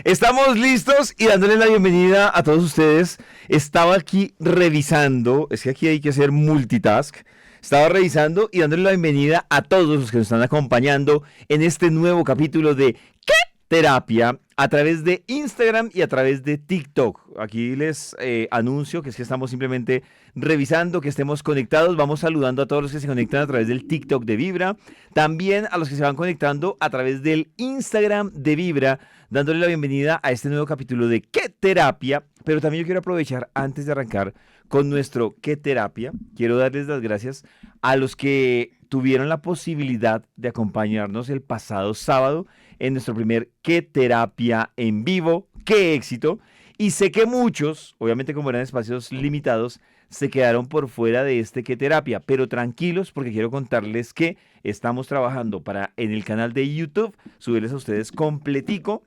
Estamos listos y dándoles la bienvenida a todos ustedes. Estaba aquí revisando, es que aquí hay que hacer multitask. Estaba revisando y dándole la bienvenida a todos los que nos están acompañando en este nuevo capítulo de ¿Qué terapia? A través de Instagram y a través de TikTok. Aquí les anuncio que es que estamos simplemente revisando que estemos conectados. Vamos saludando a todos los que se conectan a través del TikTok de Vibra. También a los que se van conectando a través del Instagram de Vibra, dándole la bienvenida a este nuevo capítulo de ¿Qué terapia? Pero también yo quiero aprovechar antes de arrancar con nuestro ¿Qué terapia? Quiero darles las gracias a los que tuvieron la posibilidad de acompañarnos el pasado sábado en nuestro primer ¿Qué terapia? En vivo? ¡Qué éxito! Y sé que muchos, obviamente como eran espacios limitados, se quedaron por fuera de este ¿Qué terapia? Pero tranquilos porque quiero contarles que estamos trabajando para en el canal de YouTube subirles a ustedes completico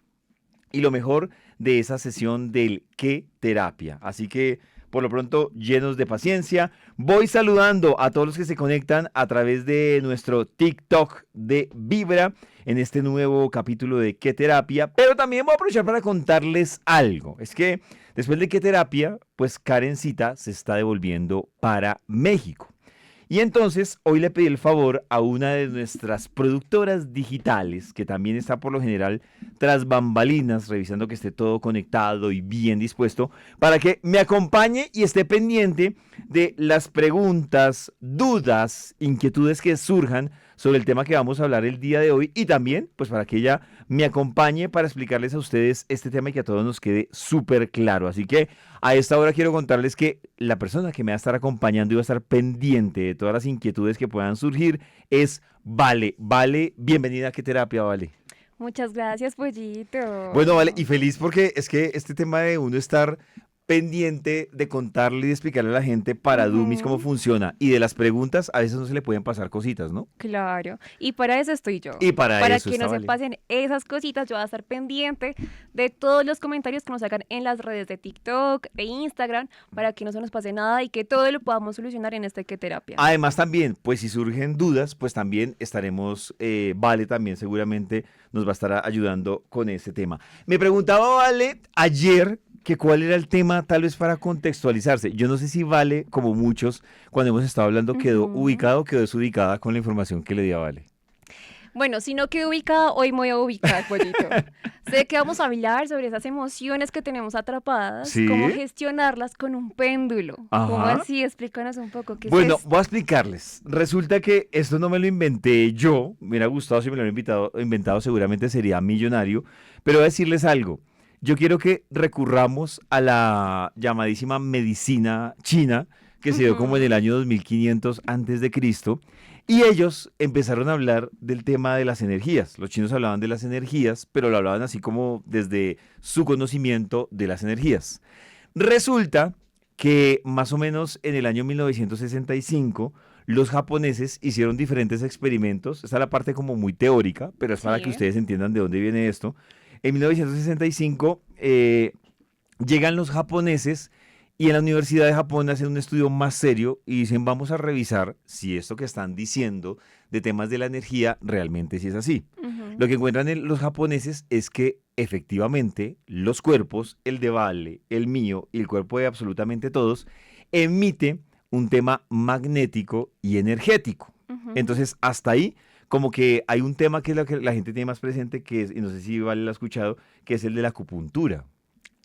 y lo mejor de esa sesión del ¿Qué terapia? Así que por lo pronto, llenos de paciencia. Voy saludando a todos los que se conectan a través de nuestro TikTok de Vibra en este nuevo capítulo de ¿Qué terapia? Pero también voy a aprovechar para contarles algo. Es que después de ¿Qué terapia? Pues Karencita se está devolviendo para México. Y entonces hoy le pedí el favor a una de nuestras productoras digitales, que también está por lo general tras bambalinas, revisando que esté todo conectado y bien dispuesto, para que me acompañe y esté pendiente de las preguntas, dudas, inquietudes que surjan sobre el tema que vamos a hablar el día de hoy y también pues para que ella me acompañe para explicarles a ustedes este tema y que a todos nos quede súper claro. Así que a esta hora quiero contarles que la persona que me va a estar acompañando y va a estar pendiente de todas las inquietudes que puedan surgir es Vale. Vale, bienvenida a ¿Qué terapia, Vale? Muchas gracias, Bueno, Vale, pollito. y feliz porque es que este tema de uno estar pendiente de contarle y de explicarle a la gente para Dummies cómo Ujú, funciona y de las preguntas, a veces no se le pueden pasar cositas, ¿no? claro, y para eso estoy yo. Y para Para eso que está no se Vale. pasen esas cositas, yo voy a estar pendiente de todos los comentarios que nos hagan en las redes de TikTok, de Instagram, para que no se nos pase nada y que todo lo podamos solucionar en este que terapia. Además también, pues si surgen dudas, pues también estaremos, Vale también seguramente nos va a estar ayudando con ese tema. Me preguntaba Vale ayer que cuál era el tema tal vez para contextualizarse. Yo no sé si Vale, como muchos, cuando hemos estado hablando, quedó Ujú. ubicado o quedó desubicada con la información que le di a Vale. Bueno, si no quedo ubicada, hoy me voy a ubicar, pollito. Sé que vamos a hablar sobre esas emociones que tenemos atrapadas, cómo ¿Sí? gestionarlas con un péndulo. ¿Cómo Ajá. así? Explícanos un poco, ¿qué es Bueno, voy a esto? explicarles. Resulta que esto no me lo inventé yo. Me hubiera gustado si me lo hubiera inventado, seguramente sería millonario. Pero voy a decirles algo. Yo quiero que recurramos a la llamadísima medicina china, que se dio como en el Ujú. año 2500 antes de Cristo, y ellos empezaron a hablar del tema de las energías. Los chinos hablaban de las energías, pero lo hablaban así como desde su conocimiento de las energías. Resulta que más o menos en el año 1965 los japoneses hicieron diferentes experimentos. Esta es la parte como muy teórica, pero es para que Sí. ustedes entiendan de dónde viene esto. En 1965 llegan los japoneses y en la Universidad de Japón hacen un estudio más serio y dicen vamos a revisar si esto que están diciendo de temas de la energía realmente sí es así. Lo Ujú, que encuentran los japoneses es que efectivamente los cuerpos, el de Vale, el mío y el cuerpo de absolutamente todos, emite un tema magnético y energético. ujú. Entonces, hasta ahí, como que hay un tema que es lo que la gente tiene más presente, que es, y no sé si Vale lo ha escuchado, que es el de la acupuntura.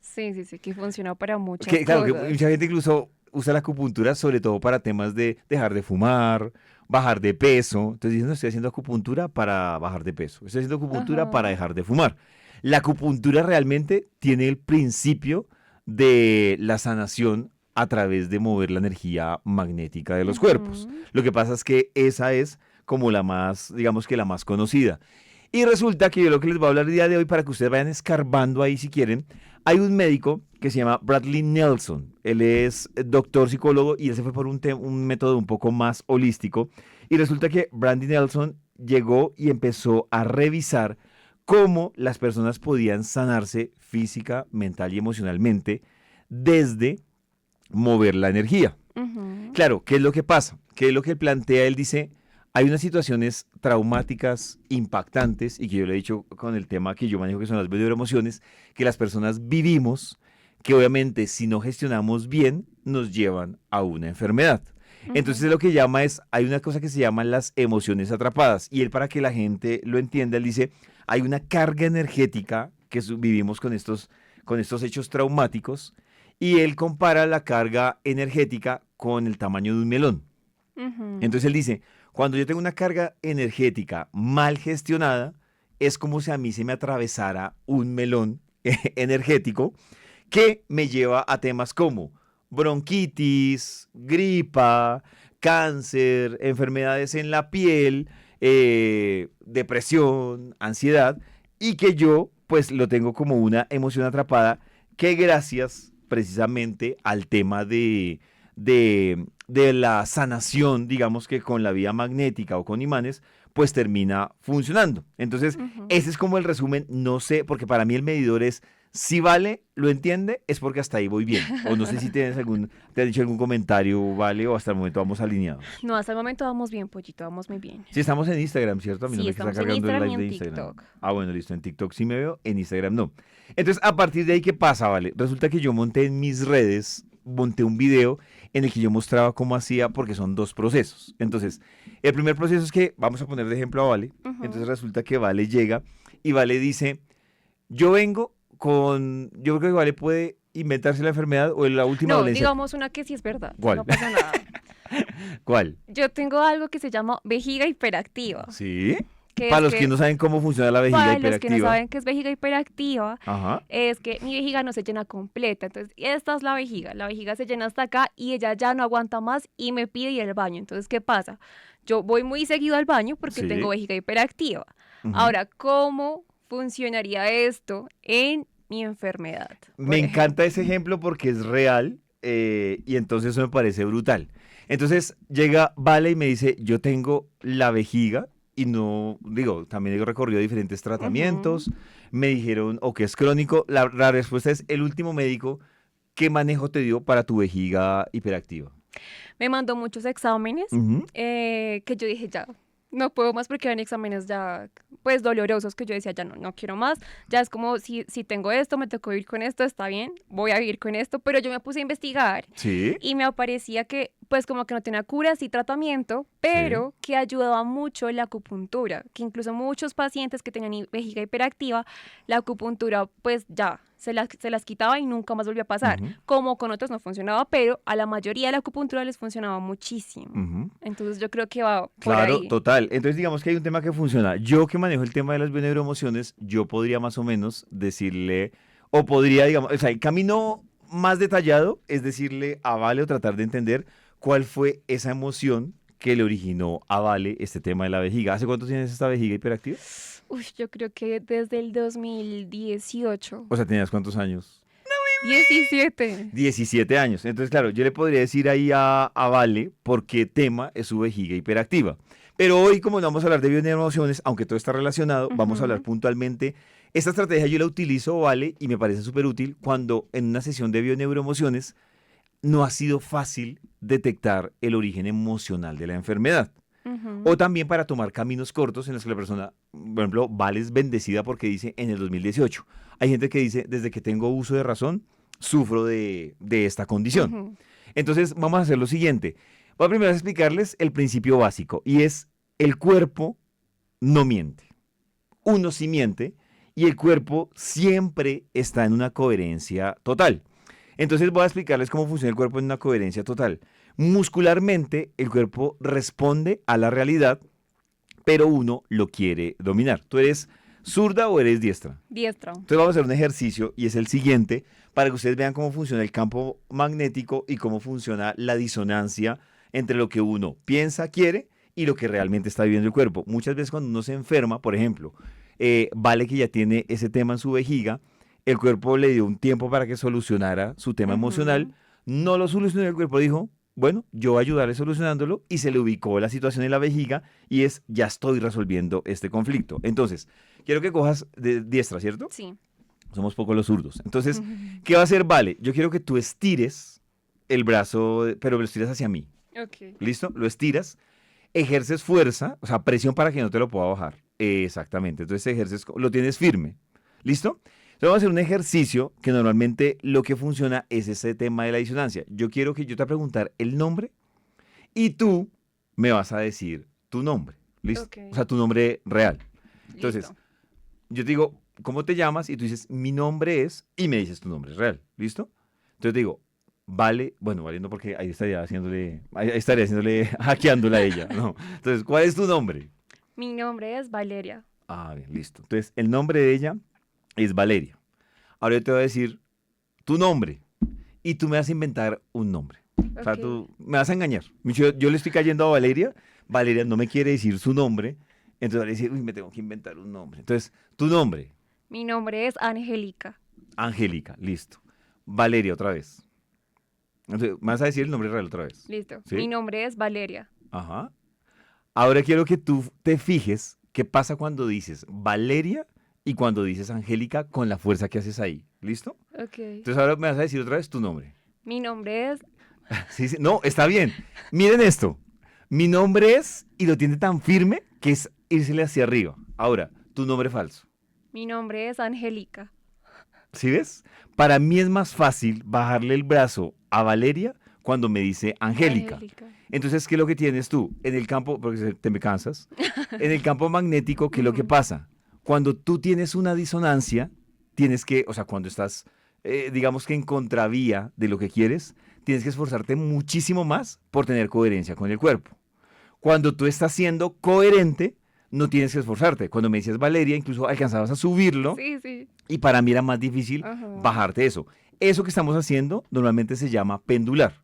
Sí, sí, sí, que funcionó para muchas Que, claro, que cosas. mucha gente incluso usa la acupuntura sobre todo para temas de dejar de fumar, bajar de peso. Entonces dicen, no, estoy haciendo acupuntura para bajar de peso. Estoy haciendo acupuntura para Ajá. dejar de fumar. La acupuntura realmente tiene el principio de la sanación a través de mover la energía magnética de los cuerpos. Ujú. Lo que pasa es que esa es como la más, digamos que la más conocida. Y resulta que yo lo que les voy a hablar el día de hoy para que ustedes vayan escarbando ahí si quieren, hay un médico que se llama Bradley Nelson. Él es doctor psicólogo y él se fue por un método un poco más holístico. Y resulta que Bradley Nelson llegó y empezó a revisar cómo las personas podían sanarse física, mental y emocionalmente desde mover la energía. Ujú. Claro, ¿qué es lo que pasa? ¿Qué es lo que plantea? Él dice, hay unas situaciones traumáticas, impactantes, y que yo le he dicho con el tema que yo manejo, que son las neuroemociones, que las personas vivimos, que obviamente si no gestionamos bien, nos llevan a una enfermedad. Entonces Ujú. lo que llama es, hay una cosa que se llama las emociones atrapadas, y él para que la gente lo entienda, él dice, hay una carga energética que vivimos con estos hechos traumáticos, y él compara la carga energética con el tamaño de un melón. Ujú. Entonces él dice, cuando yo tengo una carga energética mal gestionada, es como si a mí se me atravesara un melón energético que me lleva a temas como bronquitis, gripa, cáncer, enfermedades en la piel, depresión, ansiedad, y que yo pues lo tengo como una emoción atrapada que gracias precisamente al tema de la sanación, digamos que con la vía magnética o con imanes, pues termina funcionando. Entonces, Ujú. ese es como el resumen, no sé, porque para mí el medidor es, si Vale lo entiende, es porque hasta ahí voy bien. O no sé si te has dicho algún comentario, Vale, o hasta el momento vamos alineados. No, hasta el momento vamos bien, pollito, vamos muy bien. Si estamos en Instagram, ¿cierto? A mí no Sí, me está estamos en cargando el Instagram y live en de Instagram. TikTok. Ah, bueno, listo, en TikTok sí me veo, en Instagram no. Entonces, a partir de ahí, ¿qué pasa, Vale? Resulta que yo monté en mis redes, monté un video en el que yo mostraba cómo hacía, porque son dos procesos. Entonces, el primer proceso es que, vamos a poner de ejemplo a Vale, entonces Ujú. resulta que Vale llega y Vale dice, yo vengo yo creo que Vale puede inventarse la enfermedad o la última No, dolencia. digamos una que sí es verdad, ¿Cuál? no pasa nada. ¿Cuál? Yo tengo algo que se llama vejiga hiperactiva, ¿Sí? que Para es los que que, no saben cómo funciona la vejiga para los que no hiperactiva. saben qué es vejiga hiperactiva, Ajá. es que mi vejiga no se llena completa. Entonces, esta es la vejiga se llena hasta acá y ella ya no aguanta más y me pide ir al baño. Entonces, ¿qué pasa? Yo voy muy seguido al baño porque tengo Sí. vejiga hiperactiva. Ujú. Ahora, ¿cómo funcionaría esto en mi enfermedad, Me por encanta ejemplo? ese ejemplo porque es real y entonces eso me parece brutal. Entonces llega Vale y me dice, yo tengo la vejiga y no, digo, también he recorrido diferentes Ujú. tratamientos, me dijeron, o que es crónico, la respuesta es el último médico, ¿qué manejo te dio para tu vejiga hiperactiva? Me mandó muchos exámenes Ujú. que yo dije, ya, no puedo más porque eran exámenes ya, pues, dolorosos que yo decía, ya no, no quiero más. Ya es como, si tengo esto, me tocó vivir con esto, está bien, voy a vivir con esto. Pero yo me puse a investigar Sí, y me aparecía que, pues, como que no tenía curas y tratamiento, sí. pero que ayudaba mucho la acupuntura, que incluso muchos pacientes que tenían vejiga hiperactiva, la acupuntura, pues, ya, se las quitaba y nunca más volvió a pasar. Ujú, Como con otros no funcionaba, pero a la mayoría de la acupuntura les funcionaba muchísimo. ujú. Entonces yo creo que va por Claro, ahí. total. Entonces digamos que hay un tema que funciona. Yo que manejo el tema de las bioneuroemociones, yo podría más o menos decirle, o podría, digamos, o sea, el camino más detallado es decirle a Vale o tratar de entender cuál fue esa emoción que le originó a Vale este tema de la vejiga. ¿Hace cuánto tienes esta vejiga hiperactiva? Uy, yo creo que desde el 2018. O sea, ¿tenías cuántos años? 17. 17 años. Entonces, claro, yo le podría decir ahí a Vale por qué tema es su vejiga hiperactiva. Pero hoy, como no vamos a hablar de bioemociones, aunque todo está relacionado, vamos a hablar Ujú. puntualmente. Esta estrategia yo la utilizo, Vale, y me parece súper útil cuando en una sesión de bioneuroemociones no ha sido fácil detectar el origen emocional de la enfermedad. O Ujú. también para tomar caminos cortos en los que la persona, por ejemplo, Vale es bendecida porque dice en el 2018. Hay gente que dice, desde que tengo uso de razón, sufro de esta condición. Ujú. Entonces, vamos a hacer lo siguiente. Voy a primero explicarles el principio básico y es el cuerpo no miente. Uno sí miente y el cuerpo siempre está en una coherencia total. Entonces voy a explicarles cómo funciona el cuerpo en una coherencia total. Muscularmente, el cuerpo responde a la realidad, pero uno lo quiere dominar. ¿Tú eres zurda o eres diestra? Diestra. Entonces vamos a hacer un ejercicio y es el siguiente para que ustedes vean cómo funciona el campo magnético y cómo funciona la disonancia entre lo que uno piensa, quiere y lo que realmente está viviendo el cuerpo. Muchas veces cuando uno se enferma, por ejemplo, Vale que ya tiene ese tema en su vejiga, el cuerpo le dio un tiempo para que solucionara su tema emocional, Ujú. no lo solucionó, el cuerpo dijo, bueno, yo voy a ayudarle solucionándolo y se le ubicó la situación en la vejiga y es, ya estoy resolviendo este conflicto. Entonces, quiero que cojas de diestra, ¿cierto? Sí. Somos pocos los zurdos. Entonces, Ujú. ¿qué va a hacer Vale? Yo quiero que tú estires el brazo, pero lo estiras hacia mí. Ok. ¿Listo? Lo estiras. ejerces fuerza, o sea, presión para que no te lo pueda bajar. Exactamente. Entonces ejerces, lo tienes firme. ¿Listo? Entonces vamos a hacer un ejercicio que normalmente lo que funciona es ese tema de la disonancia. Yo quiero que yo te voy a preguntar el nombre y tú me vas a decir tu nombre. ¿Listo? Ok, O sea, tu nombre real. Entonces, listo. yo te digo, ¿cómo te llamas? Y tú dices, mi nombre es, y me dices tu nombre real. ¿Listo? Entonces te digo, vale, bueno, valiendo porque ahí estaría haciéndole, hackeándola a ella, ¿no? Entonces, ¿cuál es tu nombre? Mi nombre es Valeria. Ah, bien, listo. Entonces, el nombre de ella es Valeria. Ahora yo te voy a decir tu nombre y tú me vas a inventar un nombre. O sea, Ok. tú me vas a engañar. Yo le estoy cayendo a Valeria, Valeria no me quiere decir su nombre, entonces va a decir, uy, me tengo que inventar un nombre. Entonces, tu nombre, Mi nombre es Angélica. Angélica, listo. Valeria, otra vez. Entonces, me vas a decir el nombre real otra vez. Listo. Mi ¿Sí? nombre es Valeria. Ajá. Ahora quiero que tú te fijes qué pasa cuando dices Valeria y cuando dices Angélica con la fuerza que haces ahí. ¿Listo? Ok. Entonces ahora me vas a decir otra vez tu nombre. Mi nombre es... Sí, sí, no, está bien. Miren esto. Mi nombre es, y lo tiene tan firme que es írsele hacia arriba. Ahora, tu nombre falso. Mi nombre es Angélica. ¿Sí ves? Para mí es más fácil bajarle el brazo a Valeria cuando me dice Angélica. Angélica. Entonces, ¿qué es lo que tienes tú? En el campo, porque te me cansas, en el campo magnético, ¿qué es lo que Ujú. pasa? Cuando tú tienes una disonancia, tienes que, o sea, cuando estás, digamos que en contravía de lo que quieres, tienes que esforzarte muchísimo más por tener coherencia con el cuerpo. Cuando tú estás siendo coherente, no tienes que esforzarte. Cuando me decías Valeria, incluso alcanzabas a subirlo Sí, sí. y para mí era más difícil Ajá. bajarte eso. Eso que estamos haciendo normalmente se llama pendular.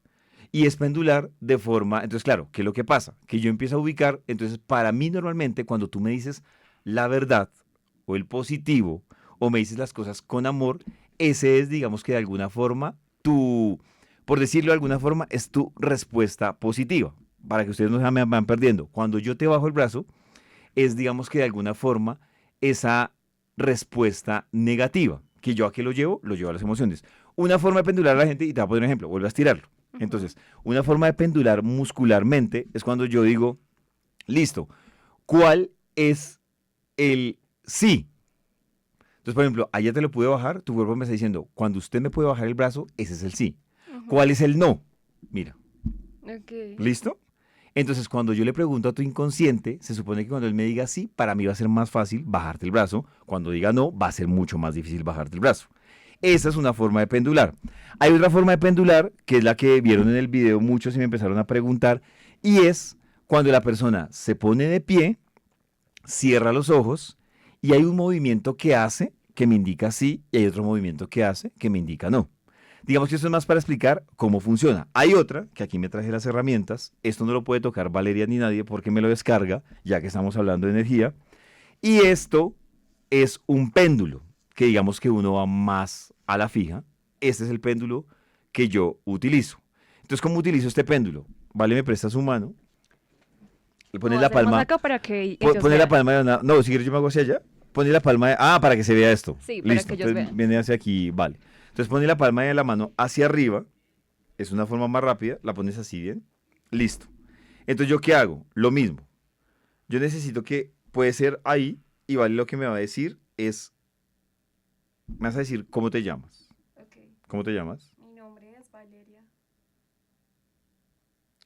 Y es pendular de forma, entonces claro, ¿qué es lo que pasa? Que yo empiezo a ubicar, entonces para mí normalmente cuando tú me dices la verdad o el positivo o me dices las cosas con amor, ese es digamos que de alguna forma tu, por decirlo de alguna forma, es tu respuesta positiva. Para que ustedes no se me van perdiendo. Cuando yo te bajo el brazo, es digamos que de alguna forma esa respuesta negativa. Que yo a qué lo llevo a las emociones. Una forma de pendular a la gente, y te voy a poner un ejemplo, vuelve a estirarlo. Ujú. Entonces, una forma de pendular muscularmente es cuando yo digo, listo, ¿cuál es el sí? Entonces, por ejemplo, allá te lo pude bajar, tu cuerpo me está diciendo, cuando usted me puede bajar el brazo, ese es el sí. ¿Cuál Ujú. es el no? Mira, Ok. ¿listo? Entonces, cuando yo le pregunto a tu inconsciente, se supone que cuando él me diga sí, para mí va a ser más fácil bajarte el brazo. Cuando diga no, va a ser mucho más difícil bajarte el brazo. Esa es una forma de pendular. Hay otra forma de pendular, que es la que vieron en el video muchos y me empezaron a preguntar, y es cuando la persona se pone de pie, cierra los ojos, y hay un movimiento que hace que me indica sí, y hay otro movimiento que hace que me indica no. Digamos que esto es más para explicar cómo funciona. Hay otra, que aquí me traje las herramientas, esto no lo puede tocar Valeria ni nadie porque me lo descarga, ya que estamos hablando de energía, y esto es un péndulo, que digamos que uno va más a la fija. Este es el péndulo que yo utilizo. Entonces, ¿cómo utilizo este péndulo? Vale, me presta su mano, le Lo voy pones a la hacer más palma, acá para que ellos pone la vean. palma de una, no, si quieres yo me hago hacia allá, pone la palma de, para que se vea esto. Sí, para Listo, que ellos entonces vean. viene hacia aquí, vale. Entonces pone la palma de la mano hacia arriba, es una forma más rápida, la pones así bien, listo. Entonces, ¿yo qué hago? Lo mismo. Yo necesito que puede ser ahí y vale lo que me va a decir es, me vas a decir cómo te llamas. Ok. ¿Cómo te llamas? Mi nombre es Valeria.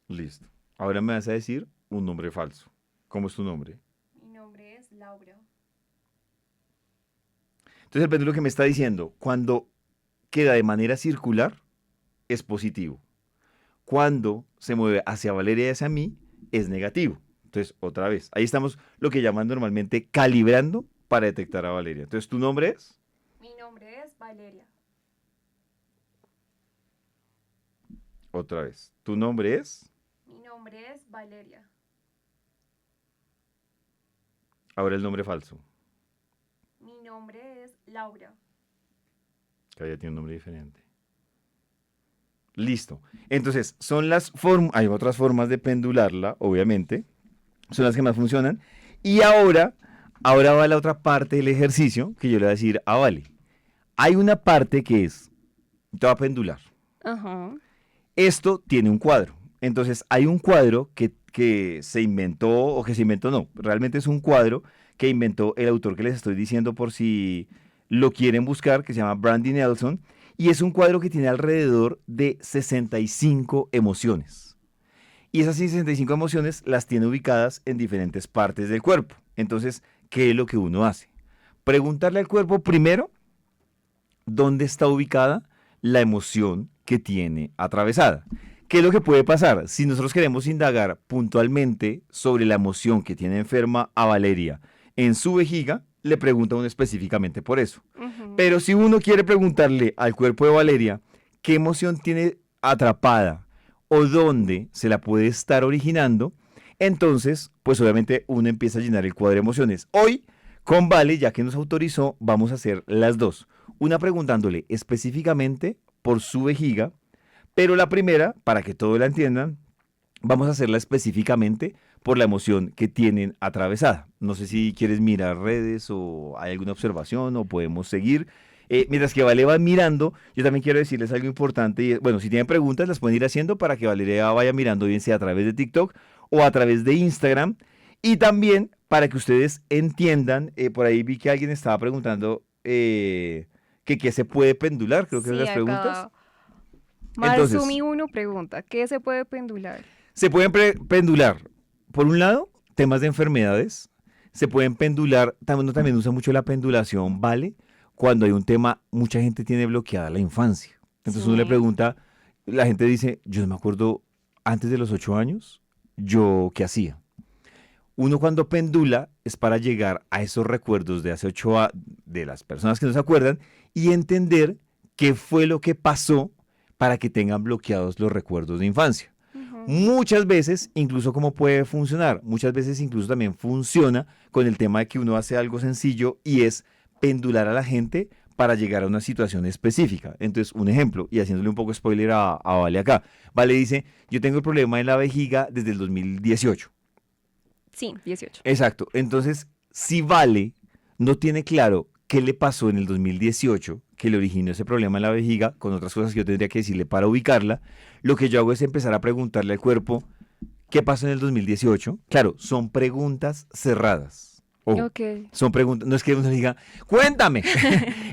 Listo. Ahora me vas a decir un nombre falso. ¿Cómo es tu nombre? Mi nombre es Laura. Entonces el péndulo que me está diciendo, cuando queda de manera circular, es positivo. Cuando se mueve hacia Valeria y hacia mí, es negativo. Entonces, otra vez, ahí estamos lo que llaman normalmente calibrando para detectar a Valeria. Entonces, ¿tu nombre es? Mi nombre es Valeria. Otra vez. ¿Tu nombre es? Mi nombre es Valeria. Ahora el nombre falso. Mi nombre es Laura. Que ya tiene un nombre diferente. Listo. Entonces, son las formas, hay otras formas de pendularla, obviamente, son las que más funcionan. Y ahora va la otra parte del ejercicio que yo le voy a decir a Vale. Hay una parte que es, te va a pendular. Ajá. Esto tiene un cuadro. Entonces, hay un cuadro que que se inventó, o que se inventó no, realmente es un cuadro que inventó el autor que les estoy diciendo por si lo quieren buscar, que se llama Brandy Nelson, y es un cuadro que tiene alrededor de 65 emociones. Y esas 65 emociones las tiene ubicadas en diferentes partes del cuerpo. Entonces, ¿qué es lo que uno hace? Preguntarle al cuerpo primero dónde está ubicada la emoción que tiene atravesada. ¿Qué es lo que puede pasar? Si nosotros queremos indagar puntualmente sobre la emoción que tiene enferma a Valeria en su vejiga, le pregunta uno específicamente por eso. Pero si uno quiere preguntarle al cuerpo de Valeria qué emoción tiene atrapada o dónde se la puede estar originando, entonces, pues obviamente uno empieza a llenar el cuadro de emociones. Hoy, con Vale, ya que nos autorizó, vamos a hacer las dos. Una preguntándole específicamente por su vejiga, pero la primera, para que todos la entiendan, vamos a hacerla específicamente por la emoción que tienen atravesada. No sé si quieres mirar redes o hay alguna observación o podemos seguir. Mientras que Vale va mirando, yo también quiero decirles algo importante. Y, bueno, si tienen preguntas, las pueden ir haciendo para que Valeria vaya mirando, bien sea a través de TikTok o a través de Instagram. Y también para que ustedes entiendan, por ahí vi que alguien estaba preguntando que qué se puede pendular, creo que es Sí, las preguntas. acá Entonces, Marsumi 1 pregunta, ¿qué se puede pendular? se pueden pendular, por un lado, temas de enfermedades. Se pueden pendular, también uno también usa mucho la pendulación, ¿vale? Cuando hay un tema, mucha gente tiene bloqueada la infancia. Entonces uno le Sí. pregunta, la gente dice, yo no me acuerdo antes de los 8 años, yo qué hacía. Uno cuando pendula es para llegar a esos recuerdos de hace 8 años, de las personas que no se acuerdan, y entender qué fue lo que pasó para que tengan bloqueados los recuerdos de infancia. Ujú. Muchas veces, incluso cómo puede funcionar, muchas veces incluso también funciona con el tema de que uno hace algo sencillo y es pendular a la gente para llegar a una situación específica. Entonces, un ejemplo, y haciéndole un poco spoiler a Vale acá. Vale dice, yo tengo el problema en la vejiga desde el 2018. Sí, 18. Exacto. Entonces, si Vale no tiene claro qué le pasó en el 2018, que le originó ese problema en la vejiga, con otras cosas que yo tendría que decirle para ubicarla, lo que yo hago es empezar a preguntarle al cuerpo qué pasó en el 2018. Claro, son preguntas cerradas. Ojo, Ok. son preguntas, no es que uno diga, cuéntame,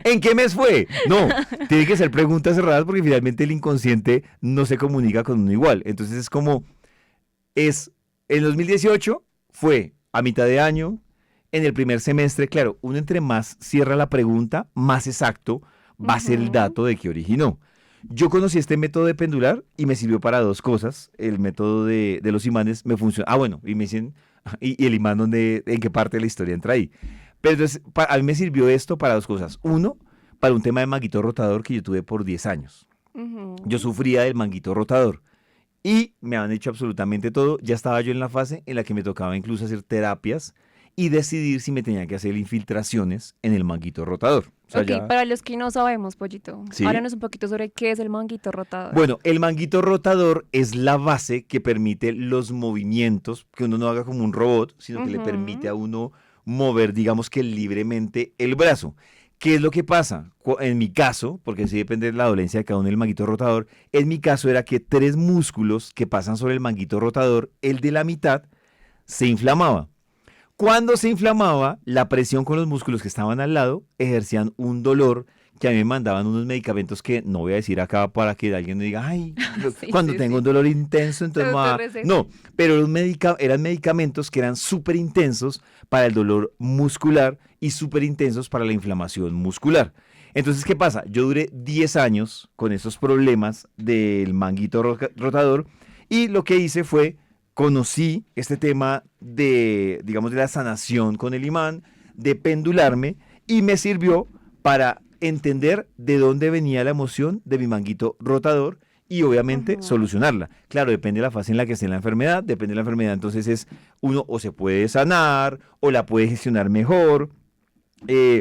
¿en qué mes fue? No, tiene que ser preguntas cerradas porque finalmente el inconsciente no se comunica con uno igual. Entonces es como, es, en 2018 fue a mitad de año, en el primer semestre, claro, uno entre más cierra la pregunta, más exacto va a ser el Ujú. dato de que originó. Yo conocí este método de pendular y me sirvió para dos cosas. El método de los imanes me funciona. Ah, bueno, y me dicen, y el imán en qué parte de la historia entra ahí. Pero entonces, a mí me sirvió esto para dos cosas. Uno, para un tema de manguito rotador que yo tuve por 10 años. Yo Ujú. sufría del manguito rotador. Y me han hecho absolutamente todo. Ya estaba yo en la fase en la que me tocaba incluso hacer terapias y decidir si me tenía que hacer infiltraciones en el manguito rotador. O sea, Ok, ya, para los que no sabemos, Pollito, ¿sí? háblanos un poquito sobre qué es el manguito rotador. Bueno, el manguito rotador es la base que permite los movimientos, que uno no haga como un robot, sino que le permite Ujú. a uno mover, digamos que libremente el brazo. ¿Qué es lo que pasa? En mi caso, porque sí depende de la dolencia de cada uno del manguito rotador, en mi caso era que tres músculos que pasan sobre el manguito rotador, el de la mitad, se inflamaba. Cuando se inflamaba, la presión con los músculos que estaban al lado ejercían un dolor que a mí me mandaban unos medicamentos que no voy a decir acá para que alguien me diga, ay, Sí, cuando sí, tengo un sí. dolor intenso, Te entonces autorrecetas. no, pero eran medicamentos que eran súper intensos para el dolor muscular y súper intensos para la inflamación muscular. Entonces, ¿qué pasa? Yo duré 10 años con esos problemas del manguito rotador y lo que hice fue conocí este tema de, digamos, de la sanación con el imán, de pendularme, y me sirvió para entender de dónde venía la emoción de mi manguito rotador y obviamente Ujú. solucionarla. Claro, depende de la fase en la que esté la enfermedad, depende de la enfermedad, entonces es uno o se puede sanar o la puede gestionar mejor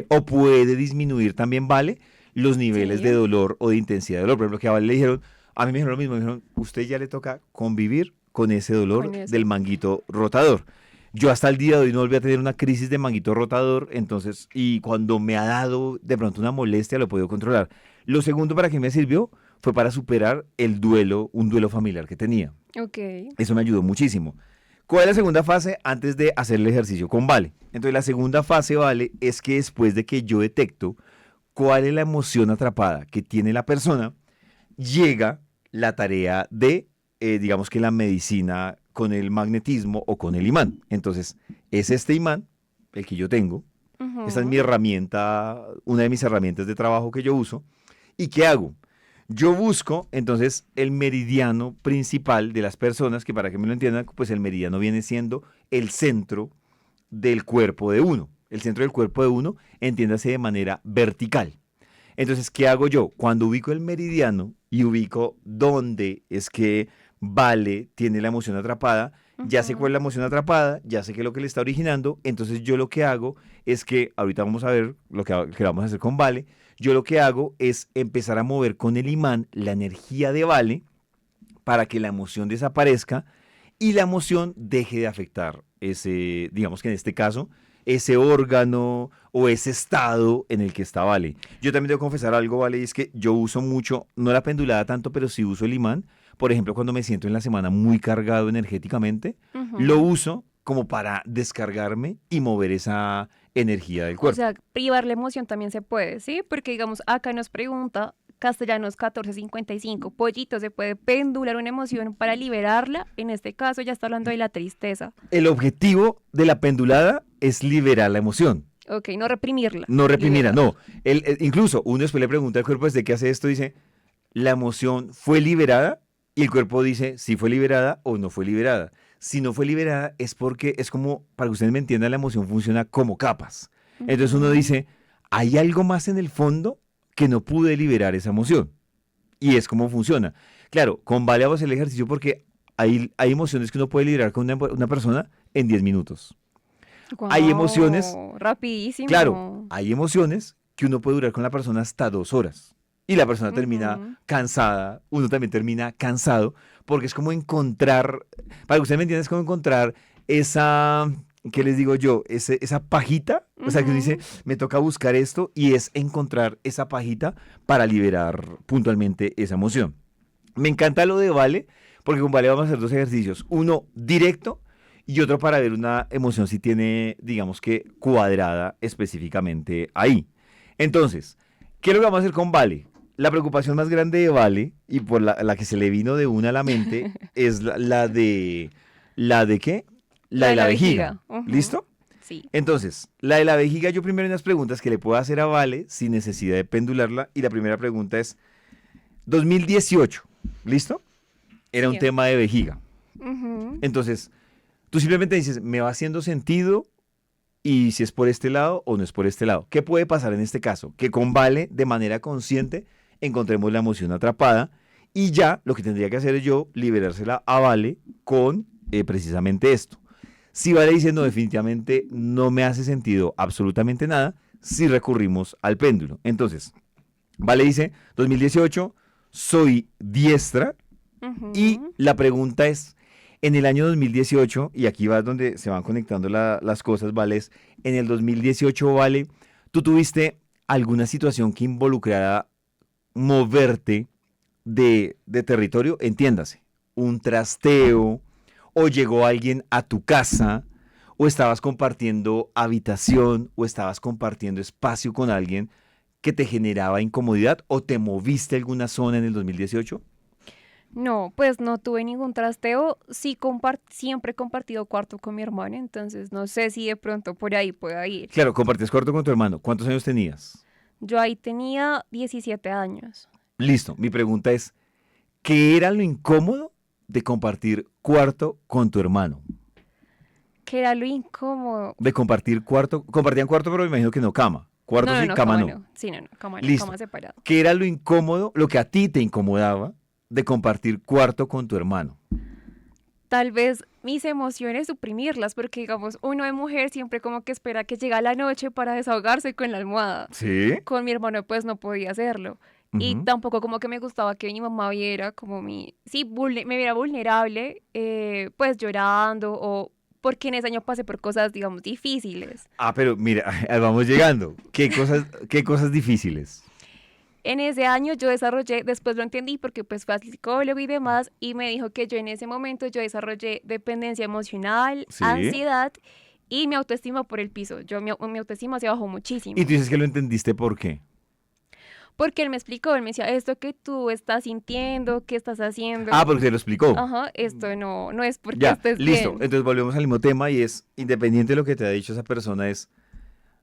o puede disminuir también, ¿vale? Los niveles Sí, de dolor o de intensidad de dolor. Por ejemplo, que a Vale le dijeron, a mí me dijeron lo mismo, me dijeron, usted ya le toca convivir con ese dolor con del eso. manguito rotador. Yo hasta el día de hoy no volví a tener una crisis de manguito rotador, entonces, y cuando me ha dado de pronto una molestia, lo he podido controlar. Lo segundo para que me sirvió fue para superar el duelo, un duelo familiar que tenía. Ok. Eso me ayudó muchísimo. ¿Cuál es la segunda fase antes de hacer el ejercicio con Vale? Entonces la segunda fase, Vale, es que después de que yo detecto cuál es la emoción atrapada que tiene la persona, llega la tarea de, digamos que la medicina con el magnetismo o con el imán. Entonces, es este imán, el que yo tengo, esta es mi Ujú. herramienta, una de mis herramientas de trabajo que yo uso. ¿Y qué hago? Yo busco entonces el meridiano principal de las personas, que para que me lo entiendan, pues el meridiano viene siendo el centro del cuerpo de uno. El centro del cuerpo de uno, entiéndase de manera vertical. Entonces, ¿qué hago yo? Cuando ubico el meridiano y ubico dónde es que Vale tiene la emoción atrapada, ya sé cuál es Ujú. la emoción atrapada, ya sé qué es lo que le está originando, entonces yo lo que hago es que, ahorita vamos a ver lo que vamos a hacer con Vale, yo lo que hago es empezar a mover con el imán la energía de Vale para que la emoción desaparezca y la emoción deje de afectar ese, digamos que en este caso, ese órgano o ese estado en el que está Vale. Yo también debo confesar algo, Vale, y es que yo uso mucho, no la pendulada tanto, pero sí uso el imán. Por ejemplo, cuando me siento en la semana muy cargado energéticamente, lo Ujú. uso como para descargarme y mover esa energía del O cuerpo. sea, privar la emoción también se puede, ¿sí? Porque digamos, acá nos pregunta Castellanos 1455, Pollito, ¿se puede pendular una emoción para liberarla? En este caso ya está hablando de la tristeza. El objetivo de la pendulada es liberar la emoción. Ok, no reprimirla, No reprimirla, no. liberarla. Incluso uno después le pregunta al cuerpo desde que hace esto, dice, ¿la emoción fue liberada? Y el cuerpo dice si fue liberada o no fue liberada. Si no fue liberada es porque es como, para que ustedes me entiendan, la emoción funciona como capas. Entonces uno Ujú. dice, hay algo más en el fondo que no pude liberar esa emoción. Y es como funciona. Claro, con Vale vamos a hacer el ejercicio porque hay emociones que uno puede liberar con una persona en 10 minutos. Hay emociones. Guau, Claro, rapidísimo. hay emociones que uno puede durar con la persona hasta 2 horas. Y la persona termina Ujú. cansada, uno también termina cansado, porque es como encontrar, para que ustedes me entiendan, es como encontrar esa, ¿qué les digo yo? Esa pajita, o sea, que uno dice, Ujú. me toca buscar esto, y es encontrar esa pajita para liberar puntualmente esa emoción. Me encanta lo de Vale, porque con Vale vamos a hacer dos ejercicios. Uno directo y otro para ver una emoción si tiene, digamos que, cuadrada específicamente ahí. Entonces, ¿qué es lo que vamos a hacer con Vale? La preocupación más grande de Vale, y por la que se le vino de una a la mente, es la de... ¿La de qué? La La de de la la vejiga. vejiga. Ujú. ¿Listo? Sí. Entonces, la de la vejiga, yo primero hay unas preguntas que le puedo hacer a Vale sin necesidad de pendularla. Y la primera pregunta es, 2018, ¿listo? Era un Sí. tema de vejiga. Ujú. Entonces, tú simplemente dices, me va haciendo sentido y si es por este lado o no es por este lado. ¿Qué puede pasar en este caso? Que con Vale, de manera consciente, encontremos la emoción atrapada y ya lo que tendría que hacer es yo liberársela a Vale con precisamente esto. Si Vale dice, no, definitivamente no me hace sentido absolutamente nada, si recurrimos al péndulo. Entonces, Vale dice, 2018, soy diestra, y Ujú. la pregunta es, en el año 2018, y aquí va donde se van conectando las cosas, ¿vale? En el 2018, ¿vale? ¿Tú tuviste alguna situación que involucrara moverte de territorio? Entiéndase, un trasteo, o llegó alguien a tu casa, o estabas compartiendo habitación, o estabas compartiendo espacio con alguien que te generaba incomodidad, o te moviste a alguna zona en el 2018. No, pues no tuve ningún trasteo. Sí, siempre he compartido cuarto con mi hermana, entonces no sé si de pronto por ahí pueda ir. Claro, compartías cuarto con tu hermano. ¿Cuántos años tenías? Yo ahí tenía 17 años. Listo. Mi pregunta es, ¿qué era lo incómodo de compartir cuarto con tu hermano? Que era lo incómodo. De compartir cuarto, compartían cuarto, pero me imagino que no cama. No, Cuarto no, sí, no, cama cama no. no. Sí, no, no, cama no, Listo. cama separado. ¿Qué era lo incómodo, lo que a ti te incomodaba de compartir cuarto con tu hermano? Tal vez mis emociones suprimirlas, porque digamos, uno de mujer siempre como que espera que llegue la noche para desahogarse con la almohada. Sí. Con mi hermano pues no podía hacerlo. Y Ujú. tampoco como que me gustaba que mi mamá viera como sí, me viera vulnerable, pues llorando o porque en ese año pasé por cosas, digamos, difíciles. Ah, pero mira, ahí vamos llegando. ¿Qué cosas difíciles? En ese año yo desarrollé, después lo entendí porque pues fue al psicólogo y demás, y me dijo que yo en ese momento yo desarrollé dependencia emocional, Sí. ansiedad y mi autoestima por el piso. Mi autoestima se bajó Y tú muchísimo. dices que lo entendiste por qué. Porque él me explicó, él me decía, esto que tú estás sintiendo, que estás Ah, haciendo, porque te lo explicó. ajá, esto no es porque Ya, estés listo. bien. Entonces volvemos al mismo tema y es, independiente de lo que te ha dicho esa persona, es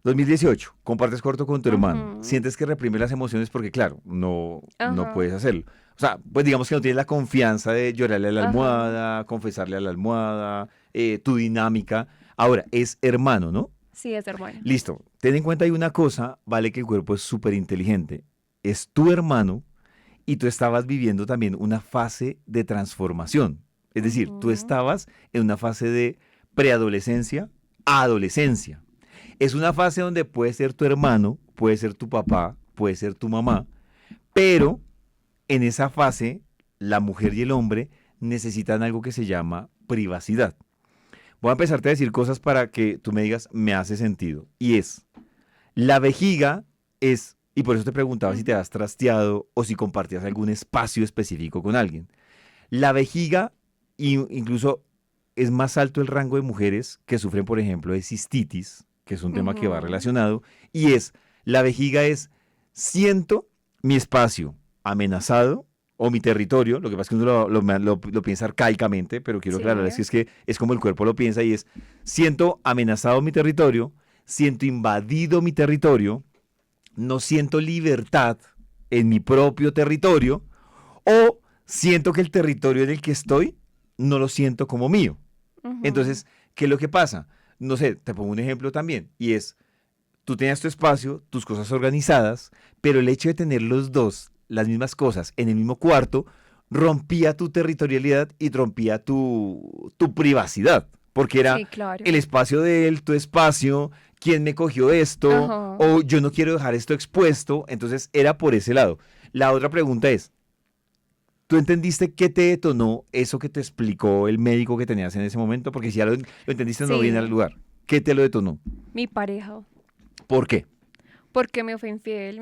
2018, compartes cuarto con tu hermano, Ujú, sientes que reprime las emociones porque, claro, no ajá, puedes hacerlo. O sea, pues digamos que no tienes la confianza de llorarle a la ajá. almohada, confesarle a la almohada, tu dinámica. Ahora, es hermano, ¿no? Sí, es hermano. Listo. Ten en cuenta hay una cosa, vale que el cuerpo es súper inteligente. Es tu hermano y tú estabas viviendo también una fase de transformación. Es decir, tú Ujú, estabas en una fase de preadolescencia a adolescencia. Es una fase donde puede ser tu hermano, puede ser tu papá, puede ser tu mamá, pero en esa fase la mujer y el hombre necesitan algo que se llama privacidad. Voy a empezarte a decir cosas para que tú me digas, me hace sentido. Y es, la vejiga es, y por eso te preguntaba si te ujú, has trasteado o si compartías algún espacio específico con alguien. La vejiga, incluso es más alto el rango de mujeres que sufren, por ejemplo, de cistitis, que es un tema que va ujú. relacionado, y es, la vejiga es, siento mi espacio amenazado o mi territorio, lo que pasa es que uno lo piensa arcaicamente, pero quiero aclarar, Sí. es que es como el cuerpo lo piensa y es, siento amenazado mi territorio, siento invadido mi territorio, no siento libertad en mi propio territorio, o siento que el territorio en el que estoy no lo siento como mío. Ujú. Entonces, ¿qué es lo que pasa? No sé, te pongo un ejemplo también, y es, tú tenías tu espacio, tus cosas organizadas, pero el hecho de tener los dos, las mismas cosas, en el mismo cuarto, rompía tu territorialidad y rompía tu privacidad, porque era Sí, claro. el espacio de él, tu espacio, quién me cogió esto, Ajá. o yo no quiero dejar esto expuesto, entonces era por ese lado. La otra pregunta es, ¿tú entendiste qué te detonó eso que te explicó el médico que tenías en ese momento? Porque si ya lo entendiste, no viene al Sí, lugar. ¿Qué te lo detonó? mi pareja. ¿Por qué? Porque me fue infiel,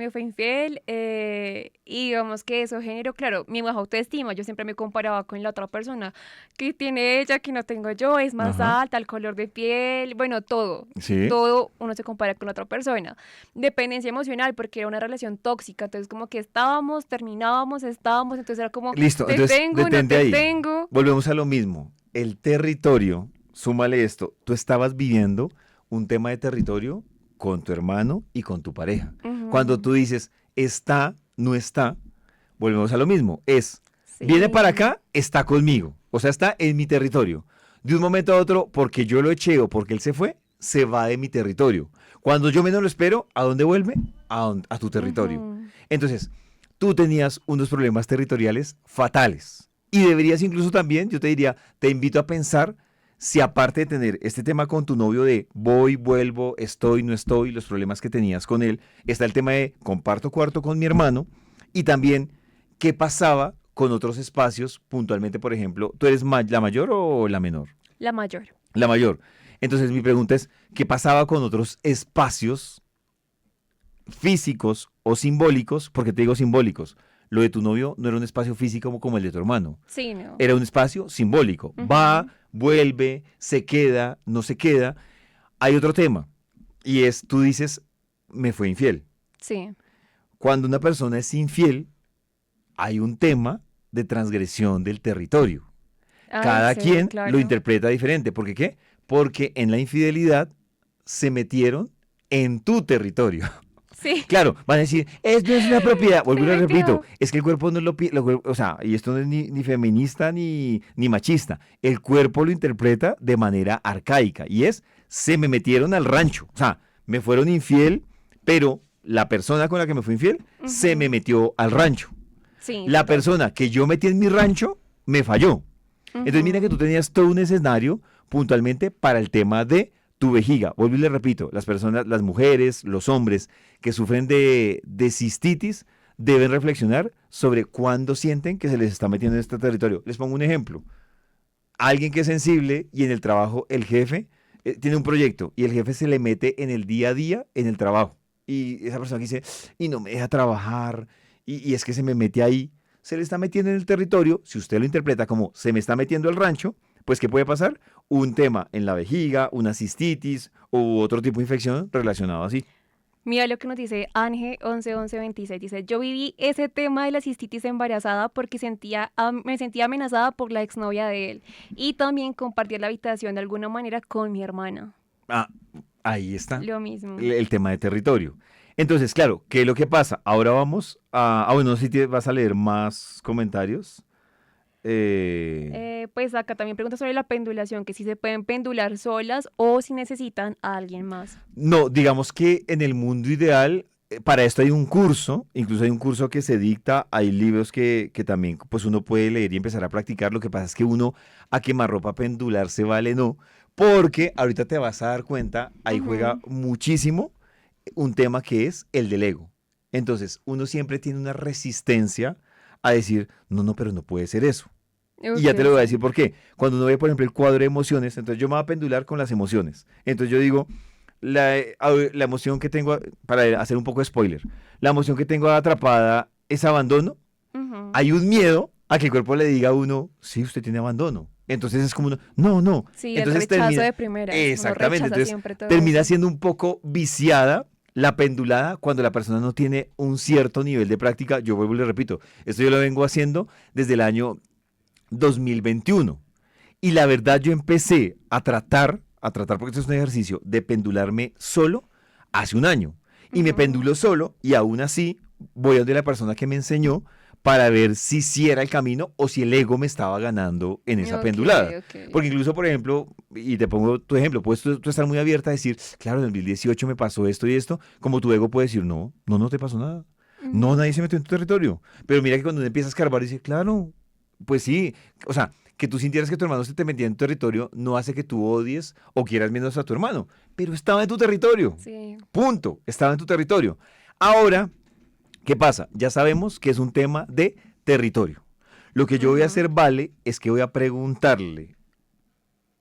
y digamos que eso generó, claro, mi baja autoestima. Yo siempre me comparaba con la otra persona que tiene ella, que no tengo yo, es más Ajá. alta, el color de piel, bueno, todo. Sí. Todo uno se compara con la otra persona. Dependencia emocional, porque era una relación tóxica. Entonces, como que estábamos, terminábamos, estábamos. Entonces, era como, Listo, te entonces tengo, no detente te ahí. tengo. Volvemos a lo mismo. El territorio, súmale esto, tú estabas viviendo un tema de territorio con tu hermano y con tu pareja. Cuando Ujú, tú dices está, no está, volvemos a lo mismo. Viene para sí. acá, está conmigo. O sea, está en mi territorio. De un momento a otro, porque yo lo eché o porque él se va de mi territorio. Cuando yo menos lo espero, ¿a dónde vuelve? A tu territorio. Ujú, Entonces, tú tenías unos problemas territoriales fatales. Y deberías incluso también, yo te diría, te invito a pensar si aparte de tener este tema con tu novio de voy, vuelvo, estoy, no estoy, los problemas que tenías con él, está el tema de comparto cuarto con mi hermano y también qué pasaba con otros espacios, puntualmente, por ejemplo, ¿tú eres la mayor o la menor? la mayor. La mayor. Entonces mi pregunta es, ¿qué pasaba con otros espacios físicos o simbólicos? Porque te digo simbólicos. Lo de tu novio no era un espacio físico como el de tu hermano. Sí, no. Era un espacio simbólico. Va, Ujú, vuelve, se queda, no se queda. Hay otro tema. Y es, tú dices, me fue infiel. sí. Cuando una persona es infiel, hay un tema de transgresión del territorio. Ay, Cada sí, quien lo claro. interpreta diferente. ¿Por qué qué? Porque en la infidelidad se metieron en tu territorio. Sí, Claro, van a decir, esto es una propiedad. Vuelvo se y lo repito, metió. es que el cuerpo no lo pide, o sea, y esto no es ni feminista ni machista. El cuerpo lo interpreta de manera arcaica y es, se me metieron al rancho. O sea, me fueron infiel, pero la persona con la que me fue infiel se me Ujú, metió al rancho. sí, La total. persona que yo metí en mi rancho me falló. Entonces mira que tú Ujú, tenías todo un escenario puntualmente para el tema de tu vejiga. Vuelvo y le repito, las personas, las mujeres, los hombres que sufren de cistitis deben reflexionar sobre cuándo sienten que se les está metiendo en este territorio. Les pongo un ejemplo. Alguien que es sensible y en el trabajo el jefe tiene un proyecto y el jefe se le mete en el día a día en el trabajo. Y esa persona que dice, y no me deja trabajar, y es que se me mete ahí, se le está metiendo en el territorio, si usted lo interpreta como se me está metiendo el rancho, pues ¿qué puede pasar? Un tema en la vejiga, una cistitis u otro tipo de infección relacionado así. Mira lo que nos dice Ángel 111126. Dice, yo viví ese tema de la cistitis embarazada porque me sentía amenazada por la exnovia de él. Y también compartía la habitación de alguna manera con mi hermana. Ah, ahí está Lo mismo. el tema de territorio. Entonces, claro, ¿qué es lo que pasa? Ahora vamos a... Ah, bueno, no sé si vas a leer más comentarios. Eh, Pues acá también pregunta sobre la pendulación, que si se pueden pendular solas o si necesitan a alguien más. no, digamos que en el mundo ideal, para esto hay un curso, incluso hay un curso que se dicta, hay libros que también pues uno puede leer y empezar a practicar. Lo que pasa es que uno a quemarropa pendular se vale no, porque ahorita te vas a dar cuenta, ahí juega Ujú. muchísimo un tema que es el del ego. Entonces, uno siempre tiene una resistencia a decir, no, no, pero no puede ser eso. Y Ok, ya te lo voy a decir sí. por qué. Cuando uno ve, por ejemplo, el cuadro de emociones, entonces yo me voy a pendular con las emociones. Entonces yo digo, la emoción que tengo, para hacer un poco de spoiler, la emoción que tengo atrapada es abandono. Ujú. Hay un miedo a que el cuerpo le diga a uno, sí, usted tiene abandono. Entonces es como uno, no, no. Sí, el Entonces rechazo termina, de primeras. Uno exactamente, rechaza entonces siempre todo termina eso. siendo un poco viciada la pendulada cuando la persona no tiene un cierto nivel de práctica. Yo vuelvo y le repito, esto yo lo vengo haciendo desde el año 2021. Y la verdad yo empecé a tratar porque esto es un ejercicio, de pendularme solo hace un año. Y me Ujú. pendulo solo y aún así voy a donde la persona que me enseñó para ver si era el camino o si el ego me estaba ganando en esa Ok, pendulada. ok. Porque incluso, por ejemplo, y te pongo tu ejemplo, puedes tú estar muy abierta a decir, claro, en el 2018 me pasó esto y esto, como tu ego puede decir, no, no, no te pasó nada. No, Ujú. nadie se metió en tu territorio. Pero mira que cuando uno empieza a escarbar, dice, claro, pues sí, o sea, que tú sintieras que tu hermano se te metía en tu territorio no hace que tú odies o quieras menos a tu hermano, pero estaba en tu territorio. Sí. Punto, estaba en tu territorio. Ahora, ¿qué pasa? Ya sabemos que es un tema de territorio. Lo que yo voy a Ujú. hacer, vale, es que voy a preguntarle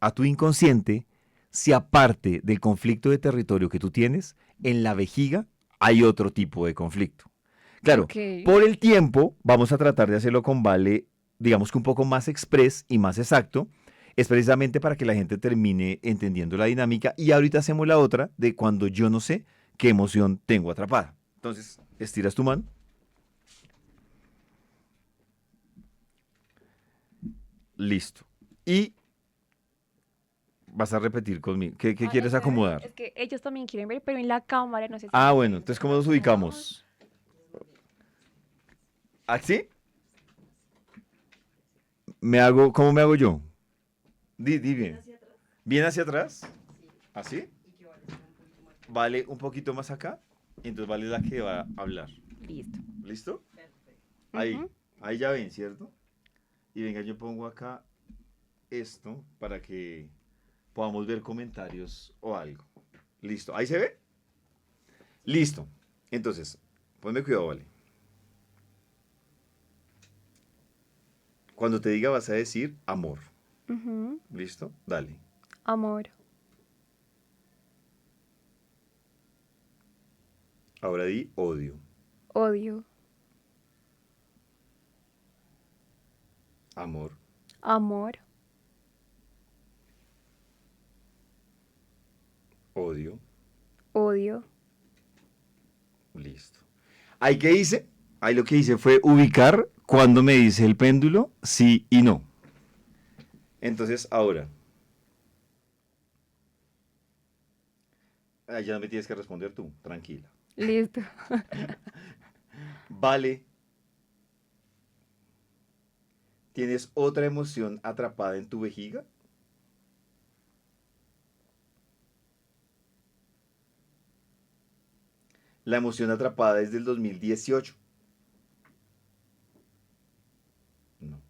a tu inconsciente si aparte del conflicto de territorio que tú tienes, en la vejiga hay otro tipo de conflicto. Claro, Ok. por el tiempo vamos a tratar de hacerlo con Vale, digamos que un poco más express y más exacto. Es precisamente para que la gente termine entendiendo la dinámica. Y ahorita hacemos la otra de cuando yo no sé qué emoción tengo atrapada. Entonces, estiras tu mano. Listo. Y vas a repetir conmigo. ¿Qué Ah, quieres espérame. acomodar? Es que ellos también quieren ver, pero en la cámara no sé si Ah, me bueno. pueden Entonces, ver. ¿cómo nos Acomodamos. ubicamos? ¿Así? ¿Cómo me hago yo? Di bien. ¿Bien hacia atrás? ¿Así? Vale un poquito más acá. Y entonces Vale es la que va a hablar. Listo. ¿Listo? Ahí. Ujú. Ahí ya ven, ¿cierto? Y venga, yo pongo acá esto para que podamos ver comentarios o algo. Listo. ¿Ahí se ve? Listo. Entonces, ponme cuidado, Vale. Cuando te diga vas a decir amor. Ujú. ¿Listo? Dale. Amor, Ahora di odio. odio, Amor. amor, Odio. odio. Listo. ¿Ahí qué hice? Ahí lo que hice fue ubicar cuando me dice el péndulo sí y no. Entonces, ahora. Ya no me tienes que responder tú, tranquila. Listo. Vale, ¿tienes otra emoción atrapada en tu vejiga? La emoción atrapada es del 2018. No.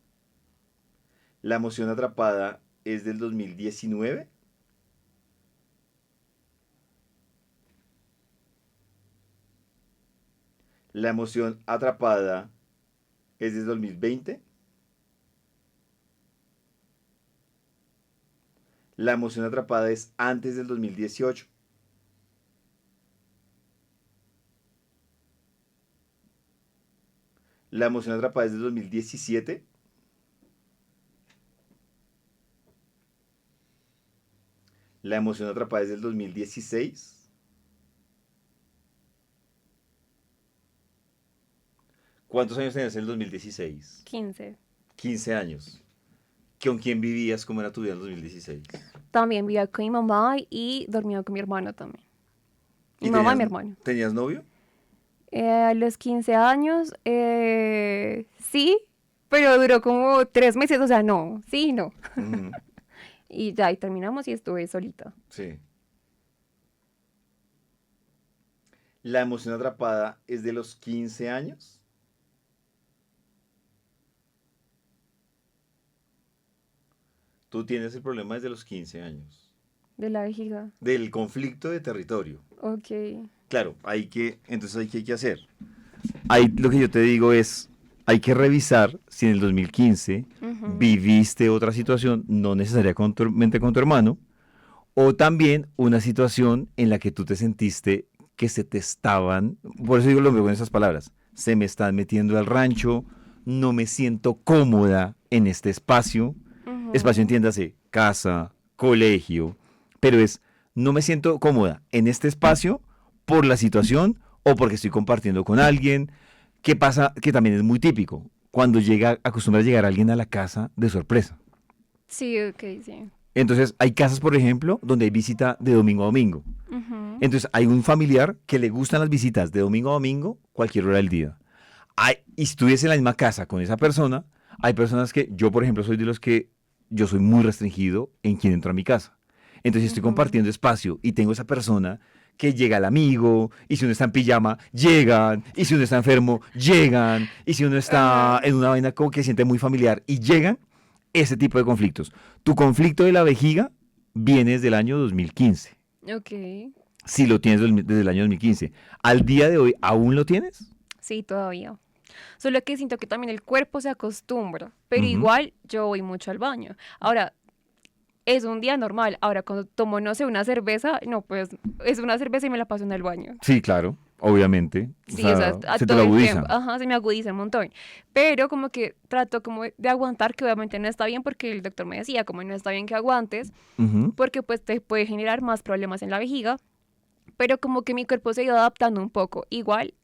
La emoción atrapada es del 2019. La emoción atrapada es del 2020. La emoción atrapada es antes del 2018. La emoción atrapada es del 2017. La emoción atrapada es del 2016. ¿Cuántos años tenías en el 2016? 15. 15 años. ¿Con quién vivías? ¿Cómo era tu vida en el 2016? También vivía con mi mamá y dormía con mi hermano también. Mi ¿Y mamá y tenías, mi hermano. tenías novio? A los 15 años, sí, pero duró como 3 meses, o sea, no, sí, no. Ujú, Y ya, y terminamos y estuve solita. sí. La emoción atrapada es de los 15 años. Tú tienes el problema desde los 15 años. De la vejiga. Del conflicto de territorio. Ok. Claro, entonces hay que hacer. Ahí lo que yo te digo es, hay que revisar si en el 2015 Ujú. viviste otra situación, no necesariamente con tu hermano, o también una situación en la que tú te sentiste que se te estaban, por eso digo lo mismo con esas palabras, se me están metiendo al rancho, no me siento cómoda en este espacio, espacio Ujú. entiéndase, casa, colegio, pero no me siento cómoda en este espacio por la situación o porque estoy compartiendo con alguien. ¿Qué pasa? Que también es muy típico. Cuando acostumbra a llegar alguien a la casa de sorpresa. Sí, ok, sí. Entonces, hay casas, por ejemplo, donde hay visita de domingo a domingo. Ujú. Entonces, hay un familiar que le gustan las visitas de domingo a domingo, cualquier hora del día. Y si estuviese en la misma casa con esa persona, hay personas que, yo por ejemplo, soy de los que yo soy muy restringido en quién entra a mi casa. Entonces, si estoy Ujú. compartiendo espacio y tengo esa persona que llega el amigo, y si uno está en pijama, llegan, y si uno está enfermo, llegan, y si uno está Ajá. en una vaina como que siente muy familiar y llegan, ese tipo de conflictos. Tu conflicto de la vejiga viene desde el año 2015. Ok. Si lo tienes desde el año 2015. ¿Al día de hoy aún lo tienes? Sí, todavía. Solo que siento que también el cuerpo se acostumbra, pero Ujú. igual yo voy mucho al baño. Ahora, es un día normal. Ahora, cuando tomo, no sé, una cerveza, no, pues es una cerveza y me la paso en el baño. Sí, claro, obviamente. O Sí, o sea, sea, a se te todo lo el tiempo. agudiza. Ajá, se me agudiza un montón. Pero como que trato como de aguantar, que obviamente no está bien porque el doctor me decía, como no está bien que aguantes, Ujú. porque pues te puede generar más problemas en la vejiga. Pero como que mi cuerpo se ha ido adaptando un poco. Igual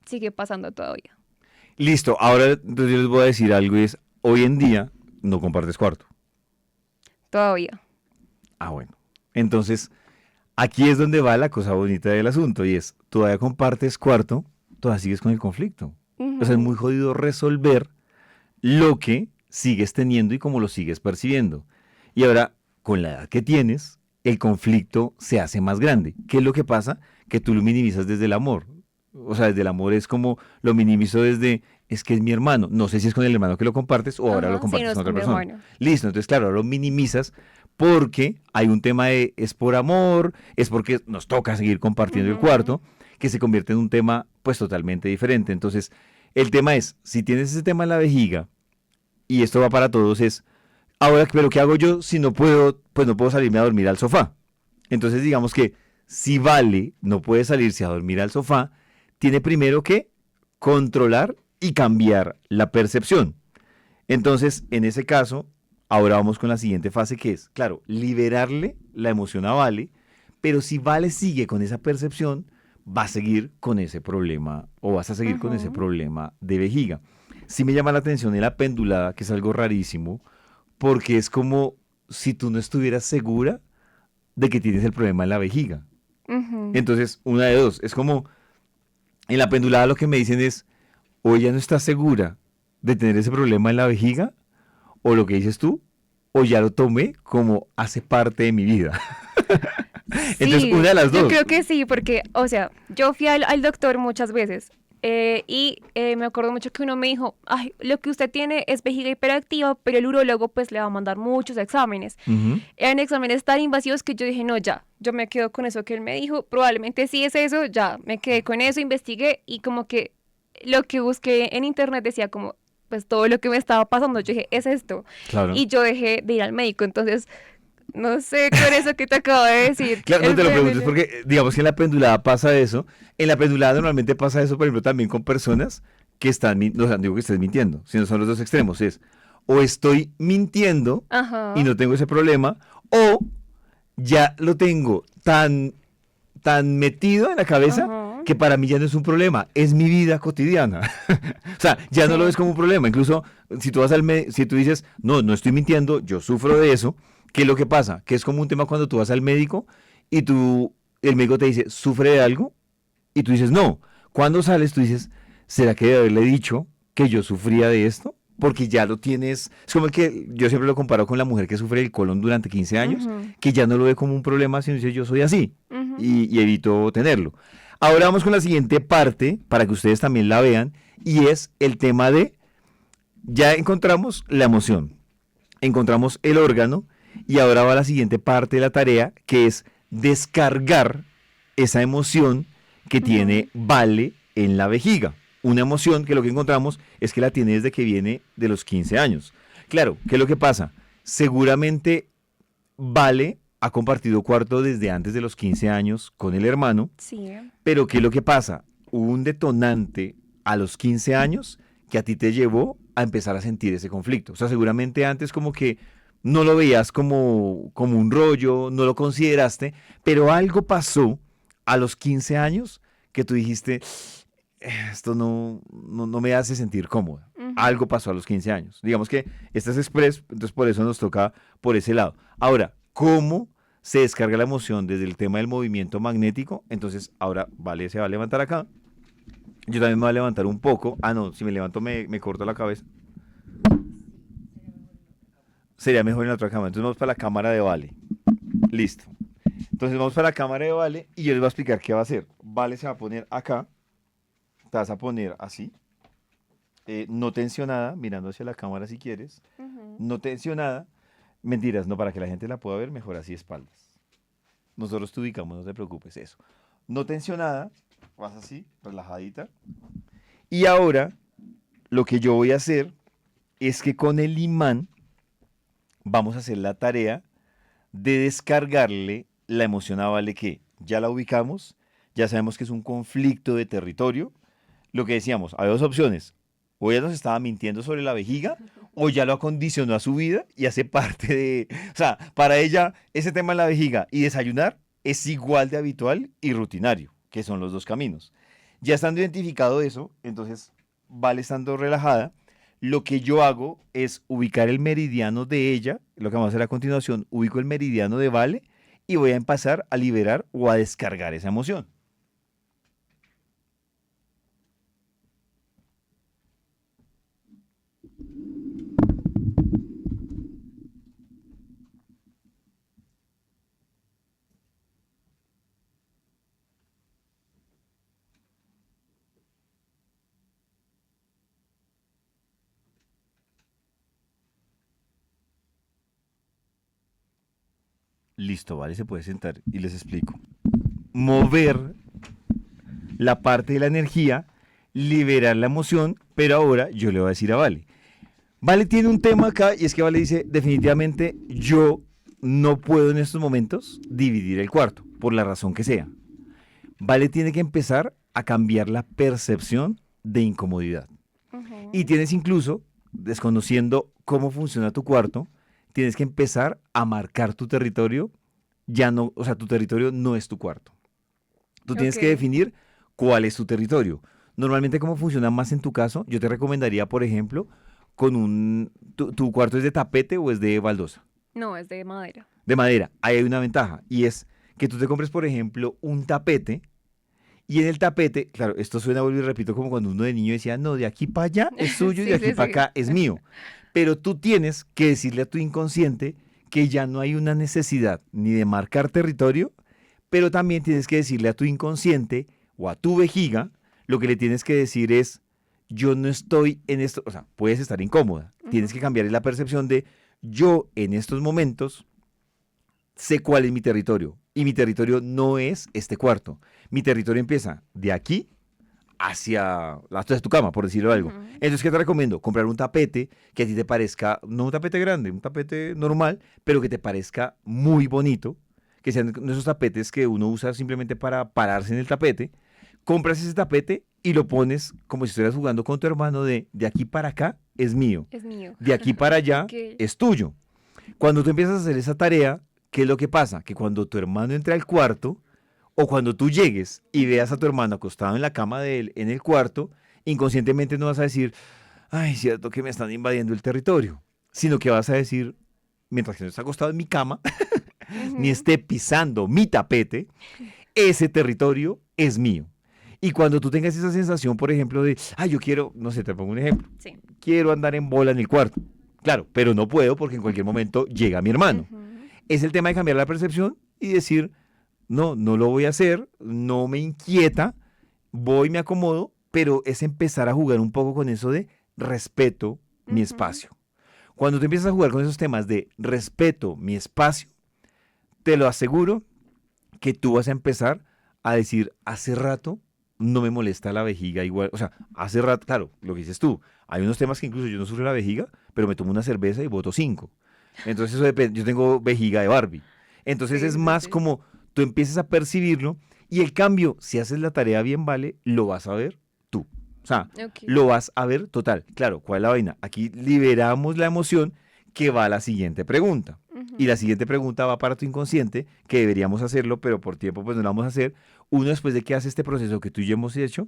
sigue pasando todavía. Listo, ahora entonces yo les voy a decir algo y es, hoy en día no compartes cuarto. Todavía. Ah, bueno. Entonces, aquí es donde va la cosa bonita del asunto y es, todavía compartes cuarto, todavía sigues con el conflicto. O sea, es Ujú. muy jodido resolver lo que sigues teniendo y cómo lo sigues percibiendo. Y ahora, con la edad que tienes, el conflicto se hace más grande. ¿Qué es lo que pasa? Que tú lo minimizas desde el amor. O sea, desde el amor es como lo minimizo desde, es que es mi hermano. No sé si es con el hermano que lo compartes o ahora lo Ajá, sí, no compartes es con otra con mi persona. hermano. Listo, entonces claro, ahora lo minimizas porque hay un tema de, es por amor, es porque nos toca seguir compartiendo el Ujú. cuarto, que se convierte en un tema pues totalmente diferente. Entonces, el tema es, si tienes ese tema en la vejiga, y esto va para todos, es, ahora, pero ¿qué hago yo si no puedo, pues no puedo salirme a dormir al sofá? Entonces digamos que si Vale no puede salirse a dormir al sofá, tiene primero que controlar y cambiar la percepción. Entonces, en ese caso, ahora vamos con la siguiente fase que es, claro, liberarle la emoción a Vale, pero si Vale sigue con esa percepción, va a seguir con ese problema o vas a seguir con ese Ujú. problema de vejiga. Sí me llama la atención en la pendulada, que es algo rarísimo, porque es como si tú no estuvieras segura de que tienes el problema en la vejiga. Ujú. Entonces, una de dos, es como en la pendulada lo que me dicen es, o ella no está segura de tener ese problema en la vejiga, o lo que dices tú, o ya lo tomé como hace parte de mi vida. Entonces, una Sí, de las yo dos. creo que sí, porque, o sea, yo fui al doctor muchas veces y me acuerdo mucho que uno me dijo, ay, lo que usted tiene es vejiga hiperactiva, pero el urólogo pues le va a mandar muchos exámenes. Ujú. Eran exámenes tan invasivos que yo dije, no, ya, yo me quedo con eso que él me dijo, probablemente sí es eso, ya, me quedé con eso, investigué y como que lo que busqué en internet decía como, pues todo lo que me estaba pasando, yo dije, es esto. Claro. Y yo dejé de ir al médico, entonces, no sé, con eso que te acabo de decir, Claro, no el te lo preguntes péndulo. porque digamos que en la pendulada pasa eso. En la pendulada normalmente pasa eso, por ejemplo, también con personas que o sea, no digo que estés mintiendo, sino son los dos extremos, es o estoy mintiendo y Ajá. no tengo ese problema, o ya lo tengo tan metido en la cabeza Ajá. que para mí ya no es un problema, es mi vida cotidiana. O sea, ya no lo Sí. ves como un problema. Incluso si tú vas si tú dices, no, no estoy mintiendo, yo sufro de eso, ¿qué es lo que pasa? Que es como un tema cuando tú vas al médico y el médico te dice, ¿sufre de algo? Y tú dices, no. Cuando sales, tú dices, ¿será que debe haberle dicho que yo sufría de esto? Porque ya lo tienes. Es como el que yo siempre lo comparo con la mujer que sufre del colon durante 15 años, Ujú, que ya no lo ve como un problema, sino dice, yo soy así ujú. y evito tenerlo. Ahora vamos con la siguiente parte para que ustedes también la vean y es el tema de, ya encontramos la emoción, encontramos el órgano y ahora va la siguiente parte de la tarea que es descargar esa emoción que Ujú. tiene Vale en la vejiga. Una emoción que lo que encontramos es que la tiene desde que viene de los 15 años. Claro, ¿qué es lo que pasa? Seguramente Vale ha compartido cuarto desde antes de los 15 años con el hermano, Sí. pero ¿qué es lo que pasa? Hubo un detonante a los 15 años que a ti te llevó a empezar a sentir ese conflicto. O sea, seguramente antes como que no lo veías como un rollo, no lo consideraste, pero algo pasó a los 15 años que tú dijiste, esto no me hace sentir cómoda. Ujú. Algo pasó a los 15 años. Digamos que este es express, entonces por eso nos toca por ese lado. Ahora, ¿cómo se descarga la emoción desde el tema del movimiento magnético? Entonces, ahora, vale, se va a levantar acá. Yo también me voy a levantar un poco. Ah, no, si me levanto me corto la cabeza. Sería mejor en la otra cámara. Entonces vamos para la cámara de Vale. Listo. Entonces vamos para la cámara de Vale y yo les voy a explicar qué va a hacer. Vale se va a poner acá. Te vas a poner así. No tensionada, mirando hacia la cámara si quieres. Ujú. No tensionada. Mentiras, no, para que la gente la pueda ver mejor así espaldas. Nosotros te ubicamos, no te preocupes, eso. No tensionada, vas así, relajadita. Y ahora lo que yo voy a hacer es que con el imán vamos a hacer la tarea de descargarle la emoción a Vale que ya la ubicamos, ya sabemos que es un conflicto de territorio. Lo que decíamos, hay dos opciones. O ella nos estaba mintiendo sobre la vejiga, o ya lo acondicionó a su vida y hace parte de... O sea, para ella ese tema de la vejiga y desayunar es igual de habitual y rutinario, que son los dos caminos. Ya estando identificado eso, entonces Vale estando relajada, lo que yo hago es ubicar el meridiano de ella, lo que vamos a hacer a continuación, ubico el meridiano de Vale y voy a empezar a liberar o a descargar esa emoción. Listo, Vale, se puede sentar y les explico. Mover la parte de la energía, liberar la emoción, pero ahora yo le voy a decir a Vale. Vale tiene un tema acá y es que Vale dice, definitivamente yo no puedo en estos momentos dividir el cuarto, por la razón que sea. Vale tiene que empezar a cambiar la percepción de incomodidad. Y Ujú. tienes incluso, desconociendo cómo funciona tu cuarto, tienes que empezar a marcar tu territorio. Ya no, o sea, tu territorio no es tu cuarto. Tú tienes que Ok. definir cuál es tu territorio. Normalmente, ¿cómo funciona más en tu caso? Yo te recomendaría, por ejemplo, con tu cuarto es de tapete o es de baldosa, No, es de madera. de madera. Ahí hay una ventaja y es que tú te compres, por ejemplo, un tapete y en el tapete, claro, esto suena, vuelvo y repito, como cuando uno de niño decía, no, de aquí para allá es suyo y de Sí, aquí sí, para sí. acá es mío. Pero tú tienes que decirle a tu inconsciente que ya no hay una necesidad ni de marcar territorio, pero también tienes que decirle a tu inconsciente o a tu vejiga, lo que le tienes que decir es, yo no estoy en esto, o sea, puedes estar incómoda, tienes que Ujú. cambiar la percepción de, yo en estos momentos sé cuál es mi territorio y mi territorio no es este cuarto. Mi territorio empieza de aquí hacia tu cama, por decirlo algo. Ujú. Entonces, ¿qué te recomiendo? Comprar un tapete que a ti te parezca, no un tapete grande, un tapete normal, pero que te parezca muy bonito, que sean esos tapetes que uno usa simplemente para pararse en el tapete. Compras ese tapete y lo pones como si estuvieras jugando con tu hermano de aquí para acá es mío, Es mío. de aquí para allá Ok. es tuyo. Cuando tú empiezas a hacer esa tarea, ¿qué es lo que pasa? Que cuando tu hermano entre al cuarto o cuando tú llegues y veas a tu hermano acostado en la cama de él en el cuarto, inconscientemente no vas a decir, ay, cierto que me están invadiendo el territorio, sino que vas a decir, mientras que no está acostado en mi cama, ni Ujú. esté pisando mi tapete, ese territorio es mío. Y cuando tú tengas esa sensación, por ejemplo, de, ah, yo quiero, no sé, te pongo un ejemplo, Sí. quiero andar en bola en el cuarto. Claro, pero no puedo porque en cualquier momento llega mi hermano. Ujú. Es el tema de cambiar la percepción y decir, no, no lo voy a hacer, no me inquieta, voy, me acomodo, pero es empezar a jugar un poco con eso de respeto mi Ujú. espacio. Cuando tú empiezas a jugar con esos temas de respeto mi espacio, te lo aseguro que tú vas a empezar a decir, hace rato no me molesta la vejiga igual, o sea, hace rato, claro, lo que dices tú, hay unos temas que incluso yo no sufro la vejiga, pero me tomo una cerveza y voto cinco. Entonces eso depende, yo tengo vejiga de Barbie. Entonces Sí, es sí, más sí. como tú empiezas a percibirlo y el cambio, si haces la tarea bien, vale, lo vas a ver tú. O sea, Ok. lo vas a ver total. Claro, ¿cuál es la vaina? Aquí liberamos la emoción que va a la siguiente pregunta. Y la Ujú. siguiente pregunta va para tu inconsciente, que deberíamos hacerlo, pero por tiempo pues no lo vamos a hacer. Uno después de que hace este proceso que tú y yo hemos hecho,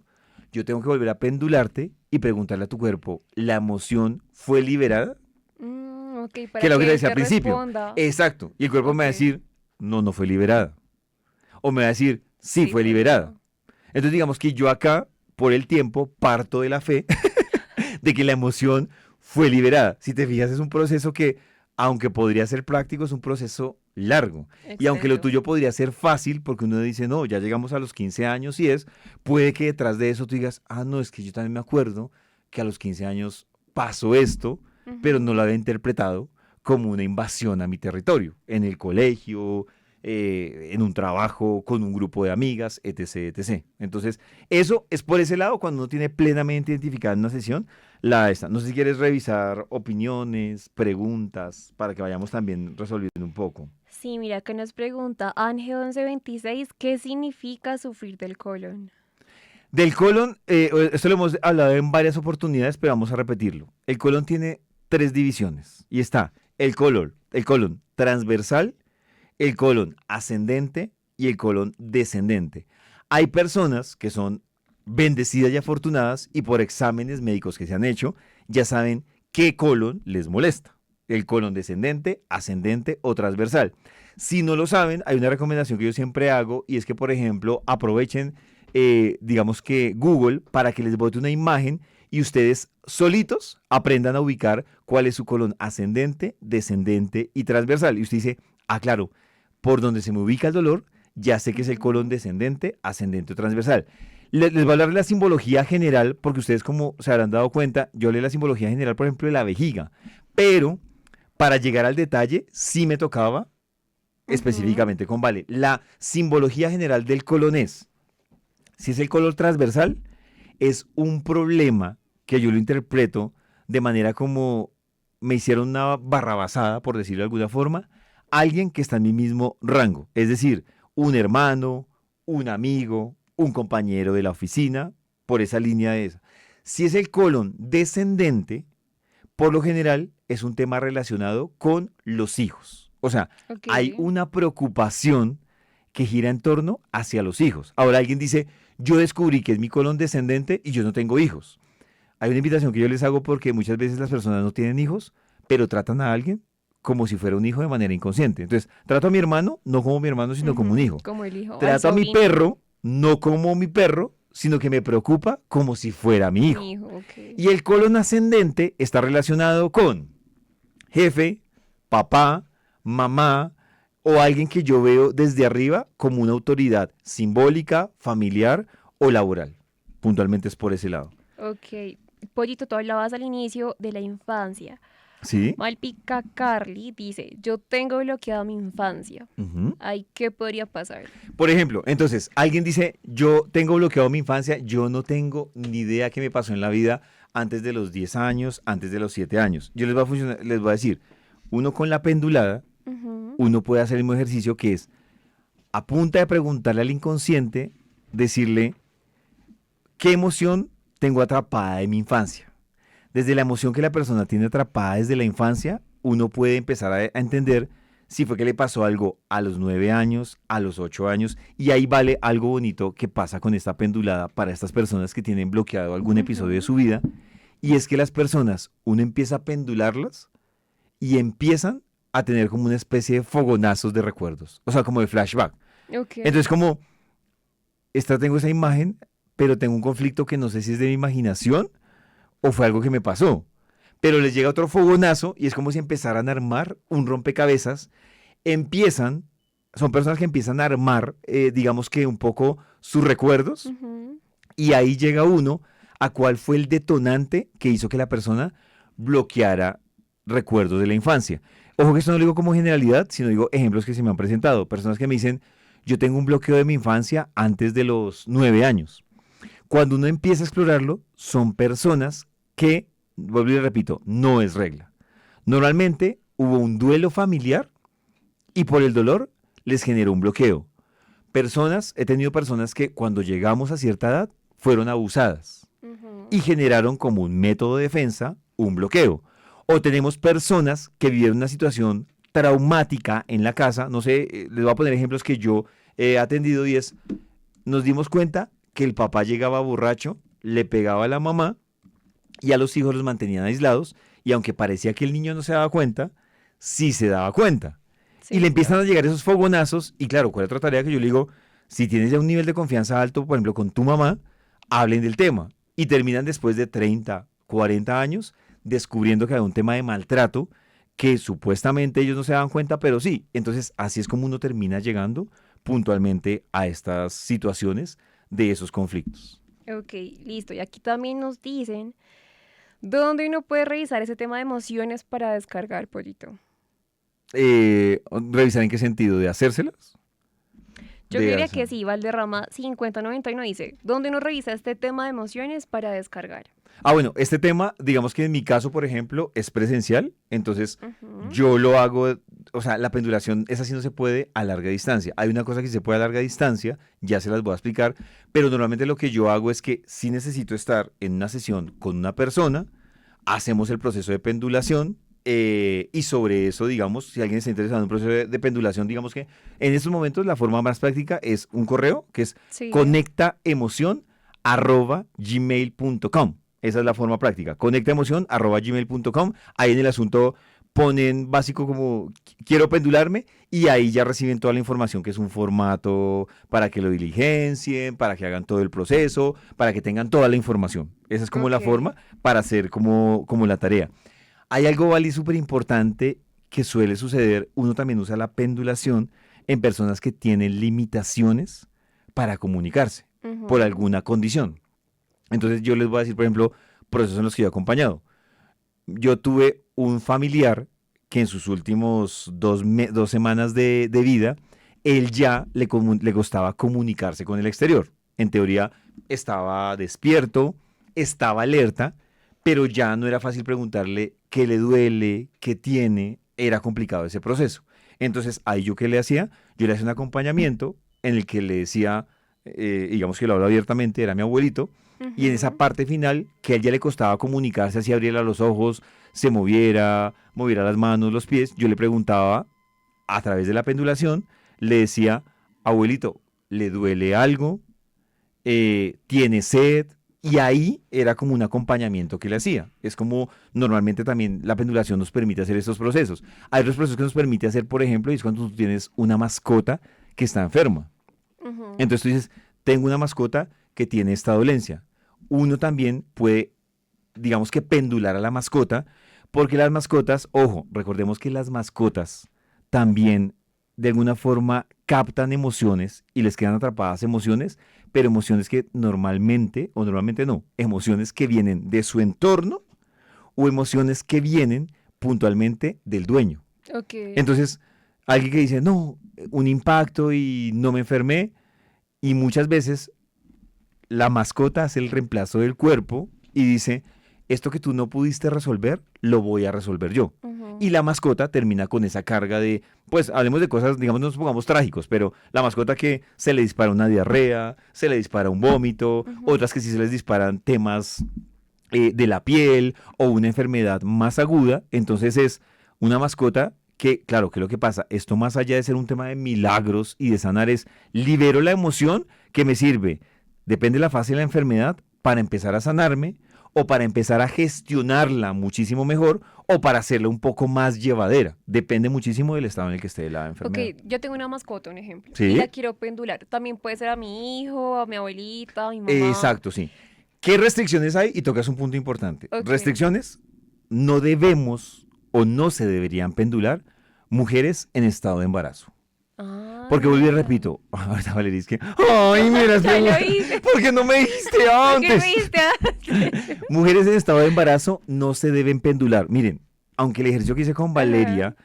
yo tengo que volver a pendularte y preguntarle a tu cuerpo, ¿la emoción fue liberada? Ok, Que para es lo que te que él decía al te principio. responda. Exacto. Y el cuerpo me Ok. va a decir, no, no fue liberada. O me va a decir, sí Sí, fue fue liberada. liberado. Entonces digamos que yo acá, por el tiempo, parto de la fe de que la emoción fue liberada. Si te fijas, es un proceso que, aunque podría ser práctico, es un proceso largo. Y aunque lo Extenso. tuyo podría ser fácil, porque uno dice, no, ya llegamos a los 15 años y es, puede que detrás de eso tú digas, ah, no, es que yo también me acuerdo que a los 15 años pasó esto, pero no lo Ujú. había interpretado como una invasión a mi territorio, en el colegio, en un trabajo, con un grupo de amigas, etc, etc. Entonces, eso es por ese lado, cuando uno tiene plenamente identificada en una sesión, la esta. No sé si quieres revisar opiniones, preguntas, para que vayamos también resolviendo un poco. Sí, mira que nos pregunta Ángel 1126, ¿qué significa sufrir del colon? Del colon, esto lo hemos hablado en varias oportunidades, pero vamos a repetirlo. El colon tiene tres divisiones y está el colon transversal, el colon ascendente y el colon descendente. Hay personas que son bendecidas y afortunadas y por exámenes médicos que se han hecho ya saben qué colon les molesta. El colon descendente, ascendente o transversal. Si no lo saben, hay una recomendación que yo siempre hago y es que, por ejemplo, aprovechen, digamos que Google para que les bote una imagen y ustedes solitos aprendan a ubicar cuál es su colon ascendente, descendente y transversal. Y usted dice, ah, claro, por donde se me ubica el dolor, ya sé que es el colon Ujú. descendente, ascendente o transversal. Les voy a hablar de la simbología general, porque ustedes como se habrán dado cuenta, yo leo la simbología general, por ejemplo, de la vejiga, pero para llegar al detalle, sí me tocaba Ujú. específicamente con Vale. La simbología general del colon es, si es el colon transversal, es un problema que yo lo interpreto de manera como me hicieron una barrabasada, por decirlo de alguna forma, alguien que está en mi mismo rango, es decir, un hermano, un amigo, un compañero de la oficina, por esa línea de esa. Si es el colon descendente, por lo general es un tema relacionado con los hijos. O sea, Ok. hay una preocupación que gira en torno hacia los hijos. Ahora alguien dice, yo descubrí que es mi colon descendente y yo no tengo hijos. Hay una invitación que yo les hago porque muchas veces las personas no tienen hijos, pero tratan a alguien como si fuera un hijo de manera inconsciente. Entonces, trato a mi hermano no como mi hermano, sino como un Ujú. hijo. Como el hijo, al Trato a mi sobrino. perro no como mi perro, sino que me preocupa como si fuera mi Mi hijo. hijo, ok. Y el colon ascendente está relacionado con jefe, papá, mamá o alguien que yo veo desde arriba como una autoridad simbólica, familiar o laboral. Puntualmente es por ese lado. Ok. Pollito, tú hablabas al inicio de la infancia. ¿Sí? Malpica Carly dice, yo tengo bloqueada mi infancia. Ujú. Ay, ¿qué podría pasar? Por ejemplo, entonces, alguien dice, yo tengo bloqueado mi infancia, yo no tengo ni idea qué me pasó en la vida antes de los 10 años, antes de los 7 años. Yo les voy a decir, uno con la pendulada, Ujú. uno puede hacer el mismo ejercicio que es, a punta de preguntarle al inconsciente, decirle, ¿Qué emoción tengo atrapada de mi infancia? Desde la emoción que la persona tiene atrapada desde la infancia, uno puede empezar a entender si fue que le pasó algo a los 9 años, a los 8 años, y ahí vale algo bonito que pasa con esta pendulada para estas personas que tienen bloqueado algún episodio de Ujú. su vida, y es que las personas, uno empieza a pendularlas y empiezan a tener como una especie de fogonazos de recuerdos, o sea, como de flashback. Ok. Entonces, como, tengo esa imagen, pero tengo un conflicto que no sé si es de mi imaginación o fue algo que me pasó. Pero les llega otro fogonazo y es como si empezaran a armar un rompecabezas. Empiezan, son personas que empiezan a armar, digamos que un poco sus recuerdos, Ujú. y ahí llega uno a cuál fue el detonante que hizo que la persona bloqueara recuerdos de la infancia. Ojo que esto no lo digo como generalidad, sino digo ejemplos que se me han presentado. Personas que me dicen, yo tengo un bloqueo de mi infancia antes de los 9 años. Cuando uno empieza a explorarlo, son personas que, vuelvo y repito, no es regla. Normalmente hubo un duelo familiar y por el dolor les generó un bloqueo. He tenido personas que cuando llegamos a cierta edad fueron abusadas Ujú. y generaron como un método de defensa un bloqueo. O tenemos personas que vivieron una situación traumática en la casa, no sé, les voy a poner ejemplos que yo he atendido y es, nos dimos cuenta que el papá llegaba borracho, le pegaba a la mamá y a los hijos los mantenían aislados y aunque parecía que el niño no se daba cuenta, sí se daba cuenta. Y le Sí, empiezan a claro. llegar esos fogonazos y claro, ¿cuál es otra tarea que yo le digo? Si tienes ya un nivel de confianza alto, por ejemplo, con tu mamá, hablen del tema y terminan después de 30, 40 años descubriendo que hay un tema de maltrato que supuestamente ellos no se daban cuenta, pero sí. Entonces, así es como uno termina llegando puntualmente a estas situaciones de esos conflictos. Ok, listo. Y aquí también nos dicen dónde uno puede revisar ese tema de emociones para descargar, pollito. Revisar en qué sentido, de hacérselas, Yo de creería hacer. que sí, Valderrama 5091 dice, ¿dónde uno revisa este tema de emociones para descargar? Bueno, este tema, digamos que en mi caso, por ejemplo, es presencial, entonces Ujú. yo lo hago, o sea, la pendulación, esa sí no se puede a larga distancia. Hay una cosa que sí se puede a larga distancia, ya se las voy a explicar, pero normalmente lo que yo hago es que si necesito estar en una sesión con una persona, hacemos el proceso de pendulación, y sobre eso, digamos, si alguien está interesado en un proceso de pendulación, digamos que en estos momentos la forma más práctica es un correo que es Sí. conectaemoción@gmail.com. Esa es la forma práctica, conectaemoción@gmail.com. Ahí en el asunto ponen básico como quiero pendularme y ahí ya reciben toda la información que es un formato para que lo diligencien, para que hagan todo el proceso, para que tengan toda la información. Esa es como la Ok. forma para hacer como la tarea. Hay algo, Vali, súper importante que suele suceder. Uno también usa la pendulación en personas que tienen limitaciones para comunicarse por Ujú. alguna condición. Entonces yo les voy a decir, por ejemplo, procesos en los que yo he acompañado. Yo tuve un familiar que en sus últimos 2 semanas de vida, él ya le costaba comunicarse con el exterior. En teoría estaba despierto, estaba alerta, pero ya no era fácil preguntarle qué le duele, qué tiene, era complicado ese proceso. Entonces, ahí yo qué le hacía, yo le hacía un acompañamiento en el que le decía, digamos que lo hablo abiertamente, era mi abuelito, y en esa Ujú. parte final, que a él ya le costaba comunicarse, así abriera los ojos, se moviera las manos, los pies, yo le preguntaba a través de la pendulación, le decía, abuelito, ¿le duele algo? ¿Tiene sed? Y ahí era como un acompañamiento que le hacía. Es como normalmente también la pendulación nos permite hacer estos procesos. Hay otros procesos que nos permite hacer, por ejemplo, y es cuando tú tienes una mascota que está enferma. Ujú. Entonces tú dices, tengo una mascota que tiene esta dolencia. Uno también puede, digamos que pendular a la mascota, porque las mascotas, ojo, recordemos que las mascotas también de alguna forma captan emociones y les quedan atrapadas emociones, pero emociones que normalmente, o normalmente no, emociones que vienen de su entorno o emociones que vienen puntualmente del dueño. Ok. Entonces, alguien que dice, no, un impacto y no me enfermé, y muchas veces la mascota hace el reemplazo del cuerpo y dice, esto que tú no pudiste resolver, lo voy a resolver yo. Y la mascota termina con esa carga de, pues hablemos de cosas, digamos, no nos pongamos trágicos, pero la mascota que se le dispara una diarrea, se le dispara un vómito, Ujú. otras que sí se les disparan temas de la piel o una enfermedad más aguda. Entonces es una mascota que, claro, ¿qué es lo que pasa? Esto más allá de ser un tema de milagros y de sanar es, libero la emoción que me sirve, depende de la fase de la enfermedad, para empezar a sanarme o para empezar a gestionarla muchísimo mejor o para hacerla un poco más llevadera. Depende muchísimo del estado en el que esté la Ok, enfermedad. yo tengo una mascota, un ejemplo, y la ¿Sí? quiero pendular. También puede ser a mi hijo, a mi abuelita, a mi mamá. Exacto, sí. ¿Qué restricciones hay? Y tocas un punto importante. Ok. Restricciones, no debemos o no se deberían pendular mujeres en estado de embarazo. Porque vuelvo y Ah, repito, ahorita Valeria es que, ay, mira, ya lo hice. ¿por qué no me dijiste ¿Por qué no me antes? dijiste antes? Mujeres en estado de embarazo no se deben pendular. Miren, aunque el ejercicio que hice con Ajá. Valeria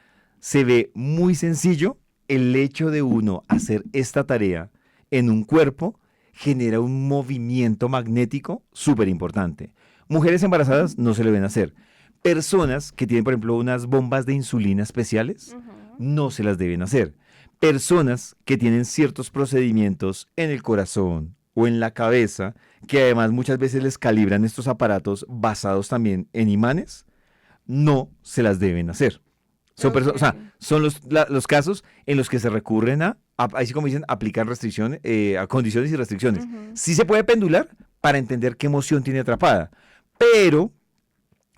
se ve muy sencillo, el hecho de uno hacer esta tarea en un cuerpo genera un movimiento magnético súper importante. Mujeres embarazadas no se le deben hacer. Personas que tienen, por ejemplo, unas bombas de insulina especiales, Ujú. no se las deben hacer. Personas que tienen ciertos procedimientos en el corazón o en la cabeza, que además muchas veces les calibran estos aparatos basados también en imanes, no se las deben hacer. Son, Ok. o sea, son los casos en los que se recurren ahí sí como dicen, aplicar restricciones, a condiciones y restricciones. Ujú. Sí se puede pendular para entender qué emoción tiene atrapada, pero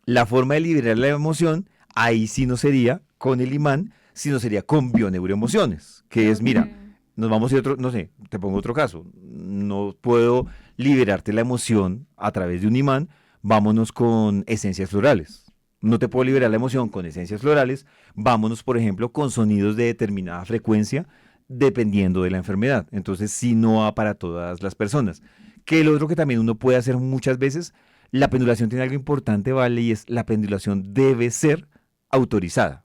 la forma de liberar la emoción, ahí sí no sería con el imán, sino sería con bioneuroemociones, que es, Ok. mira, nos vamos a ir otro, no sé, te pongo otro caso, no puedo liberarte la emoción a través de un imán, vámonos con esencias florales. No te puedo liberar la emoción con esencias florales, vámonos, por ejemplo, con sonidos de determinada frecuencia, dependiendo de la enfermedad. Entonces, sí no va para todas las personas. Que el otro que también uno puede hacer muchas veces, la pendulación tiene algo importante, ¿vale? Y es la pendulación debe ser autorizada.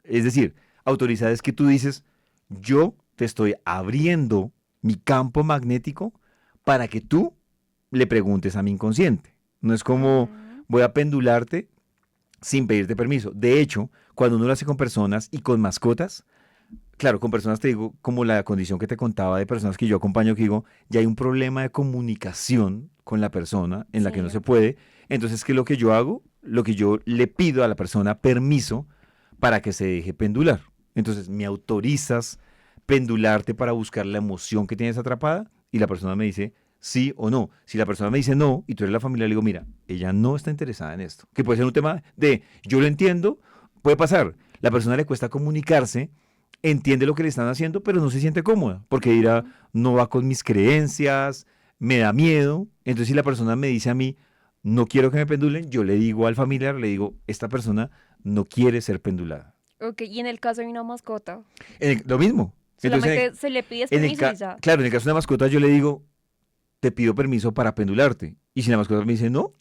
Es decir, autorizada es que tú dices, yo te estoy abriendo mi campo magnético para que tú le preguntes a mi inconsciente. No es como Ujú. voy a pendularte sin pedirte permiso. De hecho, cuando uno lo hace con personas y con mascotas, claro, con personas te digo, como la condición que te contaba de personas que yo acompaño, que digo, ya hay un problema de comunicación con la persona en la que no Sí. se puede. Entonces, ¿qué es lo que yo hago? Lo que yo le pido a la persona permiso para que se deje pendular. Entonces, me autorizas pendularte para buscar la emoción que tienes atrapada y la persona me dice sí o no. Si la persona me dice no y tú eres la familia, le digo, mira, ella no está interesada en esto. Que puede ser un tema de, yo lo entiendo, puede pasar. La persona le cuesta comunicarse, entiende lo que le están haciendo, pero no se siente cómoda, porque dirá, Ujú. no va con mis creencias, me da miedo. Entonces, si la persona me dice a mí, no quiero que me pendulen, yo le digo al familiar, le digo, esta persona no quiere ser pendulada. Ok, y en el caso de una mascota, Lo mismo. Entonces, solamente se le pide permiso y ya. claro, en el caso de una mascota, yo le digo, te pido permiso para pendularte. Y si la mascota me dice no,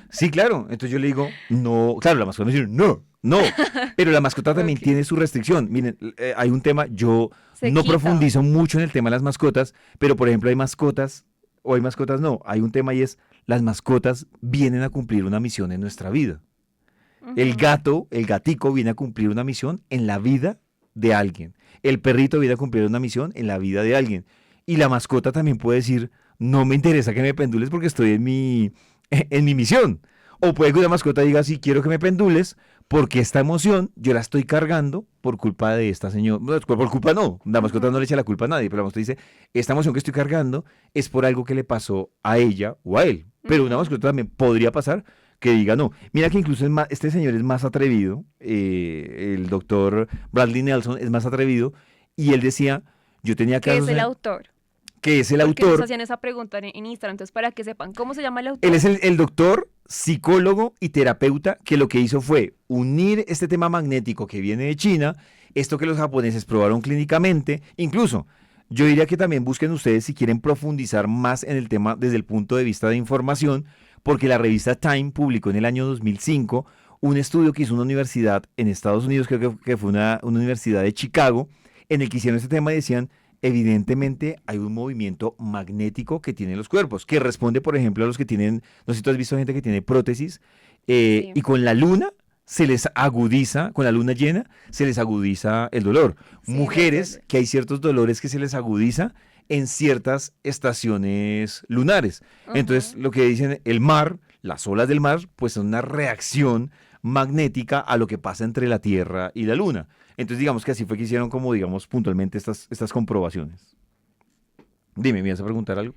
sí, claro. Entonces yo le digo, no, claro, la mascota me dice, no, no. Pero la mascota también Ok. tiene su restricción. Miren, hay un tema, yo Se no quita. profundizo mucho en el tema de las mascotas, pero por ejemplo hay mascotas, o hay mascotas no, hay un tema y es, las mascotas vienen a cumplir una misión en nuestra vida. El Ujú. gato, el gatico viene a cumplir una misión en la vida de alguien. El perrito viene a cumplir una misión en la vida de alguien. Y la mascota también puede decir, no me interesa que me pendules porque estoy en mi misión. O puede que una mascota diga, sí, quiero que me pendules porque esta emoción yo la estoy cargando por culpa de esta señora. No, por culpa no, la mascota no Ujú. le echa la culpa a nadie, pero la mascota dice, esta emoción que estoy cargando es por algo que le pasó a ella o a él. Pero una Ujú. mascota también podría pasar que diga no. Mira que incluso este señor es más atrevido, el doctor Bradley Nelson es más atrevido, y él decía, yo tenía Que es casos el autor. que es el Porque nos autor, hacían esa pregunta en Instagram, entonces para que sepan, ¿cómo se llama el él autor? es el doctor, psicólogo y terapeuta que lo que hizo fue unir este tema magnético que viene de China, esto que los japoneses probaron clínicamente, incluso yo diría que también busquen ustedes si quieren profundizar más en el tema desde el punto de vista de información, porque la revista Time publicó en el año 2005 un estudio que hizo una universidad en Estados Unidos, creo que fue una universidad de Chicago, en el que hicieron este tema y decían, evidentemente hay un movimiento magnético que tienen los cuerpos, que responde, por ejemplo, a los que tienen, no sé si tú has visto gente que tiene prótesis, Sí. y con la luna se les agudiza, con la luna llena, se les agudiza el dolor. Sí, de Mujeres, acuerdo. que hay ciertos dolores que se les agudiza en ciertas estaciones lunares. Entonces, Ujú. lo que dicen, el mar, las olas del mar, pues son una reacción magnética a lo que pasa entre la Tierra y la Luna. Entonces, digamos que así fue que hicieron como, digamos, puntualmente estas comprobaciones. Dime, ¿me vas a preguntar algo?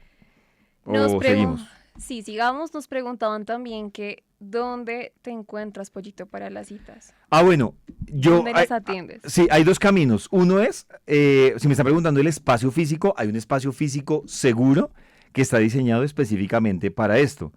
Nos ¿O pregun- seguimos? sí, sigamos, nos preguntaban también que ¿dónde te encuentras, Pollito, para las citas? Ah, bueno, yo, ¿Dónde las atiendes? sí, hay dos caminos. Uno es, si me está preguntando el espacio físico, hay un espacio físico seguro que está diseñado específicamente para esto.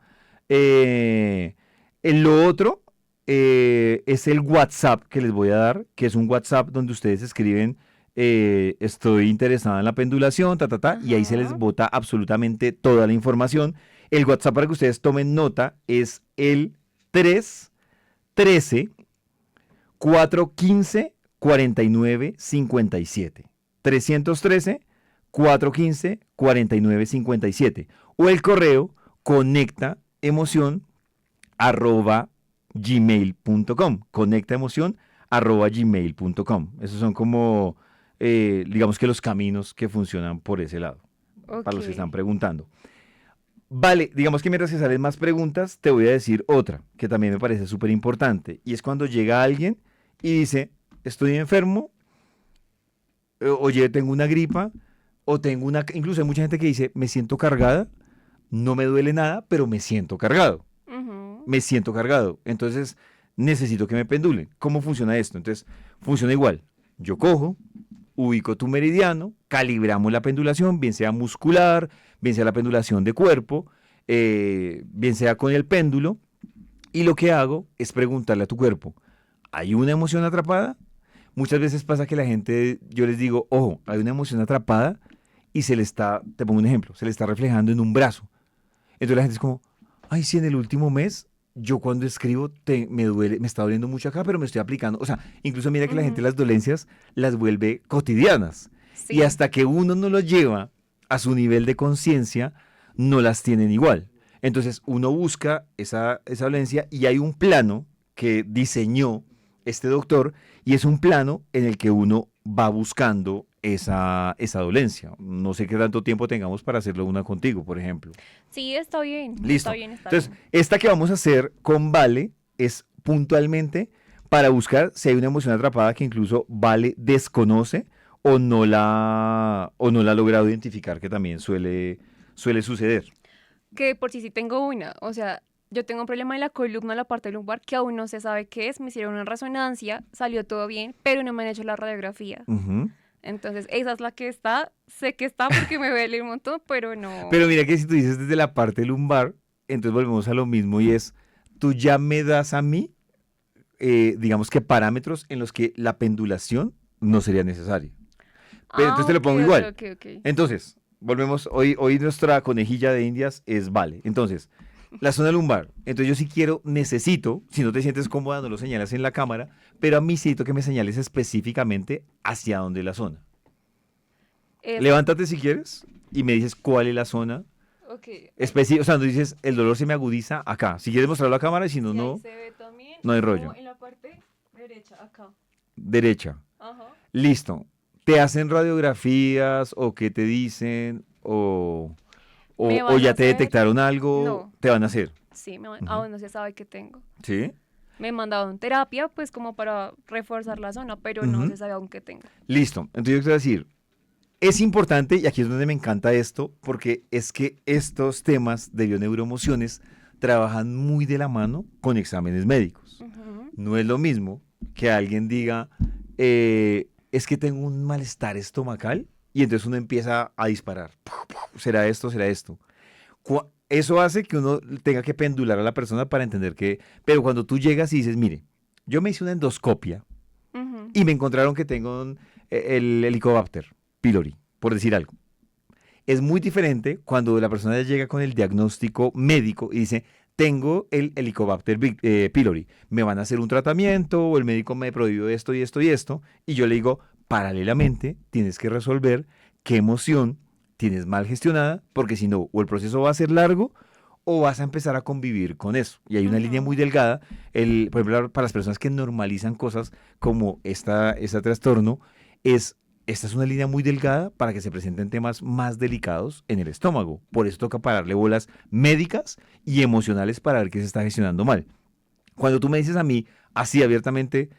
Eh, lo otro es el WhatsApp que les voy a dar, que es un WhatsApp donde ustedes escriben, estoy interesada en la pendulación, y ahí se les Ajá. bota absolutamente toda la información. El WhatsApp para que ustedes tomen nota es el 313 415 4957. 313 415 4957. O el correo conecta emoción arroba gmail.com. Conecta emoción arroba gmail.com. Esos son como, digamos que los caminos que funcionan por ese lado, para Ok. los que están preguntando. Vale, digamos que mientras que salen más preguntas, te voy a decir otra que también me parece súper importante. Y es cuando llega alguien y dice, estoy enfermo, oye, tengo una gripa, o tengo una... Incluso hay mucha gente que dice, me siento cargada, no me duele nada, pero me siento cargado. Ujú. Me siento cargado. Entonces, necesito que me pendulen. ¿Cómo funciona esto? Entonces, funciona igual. Yo cojo, ubico tu meridiano, calibramos la pendulación, bien sea muscular, bien sea la pendulación de cuerpo, bien sea con el péndulo, y lo que hago es preguntarle a tu cuerpo, ¿hay una emoción atrapada? Muchas veces pasa que la gente, yo les digo, ojo, hay una emoción atrapada y se le está, te pongo un ejemplo, se le está reflejando en un brazo. Entonces la gente es como, ay, sí, en el último mes, yo cuando escribo me duele, me está doliendo mucho acá, pero me estoy aplicando. O sea, incluso mira que la gente Ujú. las dolencias las vuelve cotidianas. Y Sí. hasta que uno no lo lleva a su nivel de conciencia, no las tienen igual. Entonces uno busca esa dolencia y hay un plano que diseñó este doctor y es un plano en el que uno va buscando esa dolencia. No sé qué tanto tiempo tengamos para hacerlo una contigo, por ejemplo. Sí, está bien, está Listo. bien, está Entonces, bien. esta que vamos a hacer con Vale es puntualmente para buscar si hay una emoción atrapada que incluso Vale desconoce o no la ha logrado identificar, que también suele suceder. Que por si sí tengo una, o sea, yo tengo un problema en la columna, en la parte lumbar, que aún no se sabe qué es, me hicieron una resonancia, salió todo bien, pero no me han hecho la radiografía. Ujú. Entonces, esa es la que está, sé que está porque me duele un montón, pero Pero no. mira que si tú dices desde la parte lumbar, entonces volvemos a lo mismo y es, tú ya me das a mí, digamos que parámetros en los que la pendulación no sería necesaria. Pero entonces Ah, te lo ok, pongo ok, igual. ok, ok. Entonces, volvemos, hoy nuestra conejilla de indias es Vale. Entonces, la zona lumbar. Entonces yo si quiero, necesito, si no te sientes cómoda, no lo señalas en la cámara, pero a mí necesito que me señales específicamente hacia dónde es la zona. Esta. Levántate si quieres y me dices cuál es la zona Ok, O sea, no dices, el dolor se me agudiza acá. Si quieres mostrarlo a la cámara y si no, sí, ahí no, se ve también, no hay como rollo. en la parte derecha, acá. Derecha. Ajá. Listo. ¿Te hacen radiografías o qué te dicen o, Me o van a ya te hacer, detectaron algo? no, Te van a hacer. sí, Ujú. aún no se sabe qué tengo. ¿Sí? Me mandaron terapia, pues como para reforzar la zona, pero no Ujú. se sabe aún qué tengo. Listo. Entonces yo quiero decir, es importante, y aquí es donde me encanta esto, porque es que estos temas de bioneuroemociones trabajan muy de la mano con exámenes médicos. Ujú. No es lo mismo que alguien diga, es que tengo un malestar estomacal, y entonces uno empieza a disparar. ¿Será esto? ¿Será esto? Eso hace que uno tenga que pendular a la persona para entender que... Pero cuando tú llegas y dices, mire, yo me hice una endoscopia Ujú. y me encontraron que tengo el Helicobacter pylori, por decir algo. Es muy diferente cuando la persona ya llega con el diagnóstico médico y dice, tengo el Helicobacter pylori, me van a hacer un tratamiento o el médico me prohibió esto y esto y esto, y yo le digo, paralelamente tienes que resolver qué emoción tienes mal gestionada, porque si no, o el proceso va a ser largo o vas a empezar a convivir con eso. Y hay una línea muy delgada, por ejemplo, para las personas que normalizan cosas como este trastorno, esta es una línea muy delgada para que se presenten temas más delicados en el estómago. Por eso toca pararle bolas médicas y emocionales para ver qué se está gestionando mal. Cuando tú me dices a mí, así abiertamente,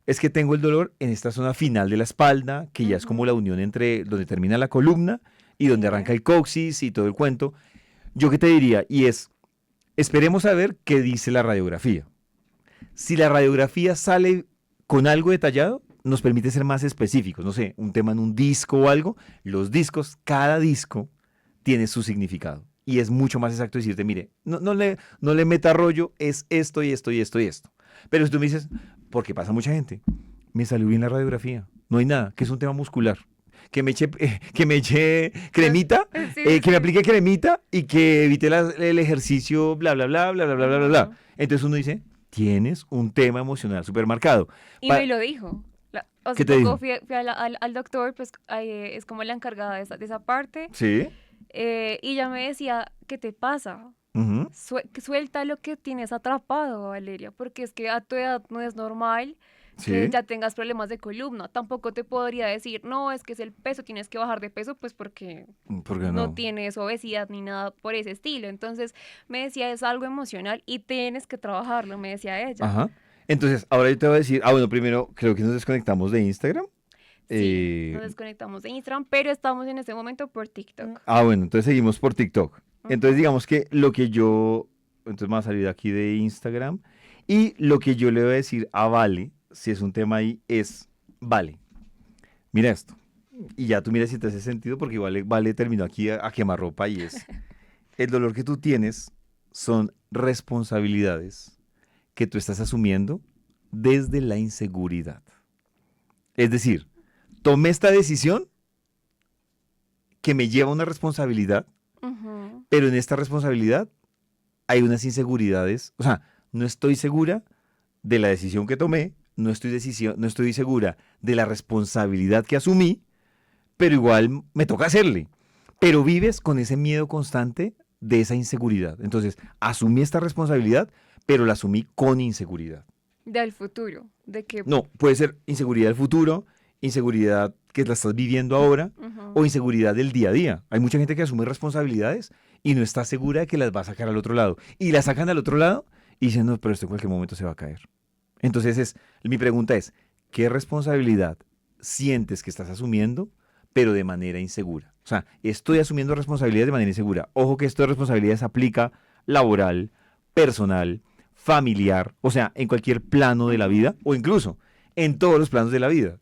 es que tengo el dolor en esta zona final de la espalda, que ya es como la unión entre donde termina la columna y donde arranca el coxis y todo el cuento, yo qué te diría, y es, esperemos a ver qué dice la radiografía. Si la radiografía sale con algo detallado, nos permite ser más específicos, no sé, un tema en un disco o algo, los discos, cada disco tiene su significado. Y es mucho más exacto decirte, mire, no le meta rollo, es esto y esto y esto y esto. Pero si tú me dices, porque pasa mucha gente, me salió bien la radiografía, no hay nada, que es un tema muscular. Que me eche cremita, que me aplique cremita y que evite el ejercicio, bla, bla, bla, bla, bla, bla, bla, bla. Entonces uno dice, tienes un tema emocional súper marcado. Y me lo dijo. ¿Qué te dijo? Fui al doctor, pues es como la encargada de esa parte. Sí. Y ella me decía, ¿qué te pasa? Suelta lo que tienes atrapado, Valeria, porque es que a tu edad no es normal que ya tengas problemas de columna. Tampoco te podría decir, no, es que es el peso, tienes que bajar de peso, pues porque no tienes obesidad ni nada por ese estilo. Entonces me decía, es algo emocional y tienes que trabajarlo, me decía ella. Ajá. Entonces, ahora yo te voy a decir, bueno, primero creo que nos desconectamos de Instagram. Sí, nos desconectamos de Instagram, pero estamos en este momento por TikTok. Bueno, entonces seguimos por TikTok. Entonces digamos que entonces me va a salir aquí de Instagram y lo que yo le voy a decir a Vale, si es un tema ahí, es, Vale, mira esto. Y ya tú miras si te hace sentido porque Vale terminó aquí a quemarropa y es, el dolor que tú tienes son responsabilidades que tú estás asumiendo desde la inseguridad. Es decir, tomé esta decisión que me lleva a una responsabilidad, pero en esta responsabilidad hay unas inseguridades, o sea, no estoy segura de la decisión que tomé, no estoy segura de la responsabilidad que asumí, pero igual me toca hacerle. Pero vives con ese miedo constante de esa inseguridad. Entonces, asumí esta responsabilidad, pero la asumí con inseguridad. Del futuro, de que... No, puede ser inseguridad del futuro, inseguridad que la estás viviendo ahora, o inseguridad del día a día. Hay mucha gente que asume responsabilidades y no está segura de que las va a sacar al otro lado. Y las sacan al otro lado y dicen, no, pero esto en cualquier momento se va a caer. Entonces, mi pregunta es, ¿qué responsabilidad sientes que estás asumiendo, pero de manera insegura? O sea, estoy asumiendo responsabilidades de manera insegura. Ojo que esto de responsabilidades aplica laboral, personal, familiar, o sea, en cualquier plano de la vida, o incluso en todos los planos de la vida.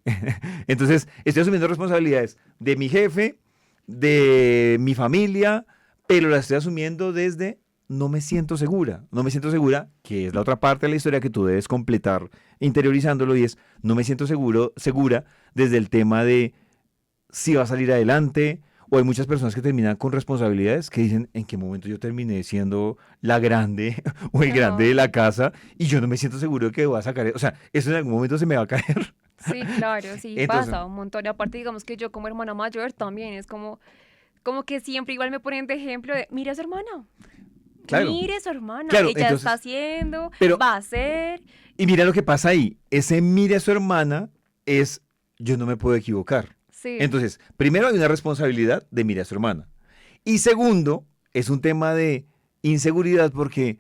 Entonces, estoy asumiendo responsabilidades de mi jefe, de mi familia, pero las estoy asumiendo desde no me siento segura, que es la otra parte de la historia que tú debes completar interiorizándolo y es no me siento segura desde el tema de si va a salir adelante, o hay muchas personas que terminan con responsabilidades que dicen en qué momento yo terminé siendo la grande o el grande de la casa y yo no me siento seguro de que voy a sacar, o sea, eso en algún momento se me va a caer. Sí, claro, sí, entonces, pasa un montón. Y aparte, digamos que yo como hermana mayor también es como que siempre igual me ponen de ejemplo de, mira a su hermana. Claro. Mire su hermana, claro, ella entonces, está haciendo, va a hacer. Y mira lo que pasa ahí, ese mire a su hermana es, yo no me puedo equivocar. Sí. Entonces, primero hay una responsabilidad de mire a su hermana. Y segundo, es un tema de inseguridad porque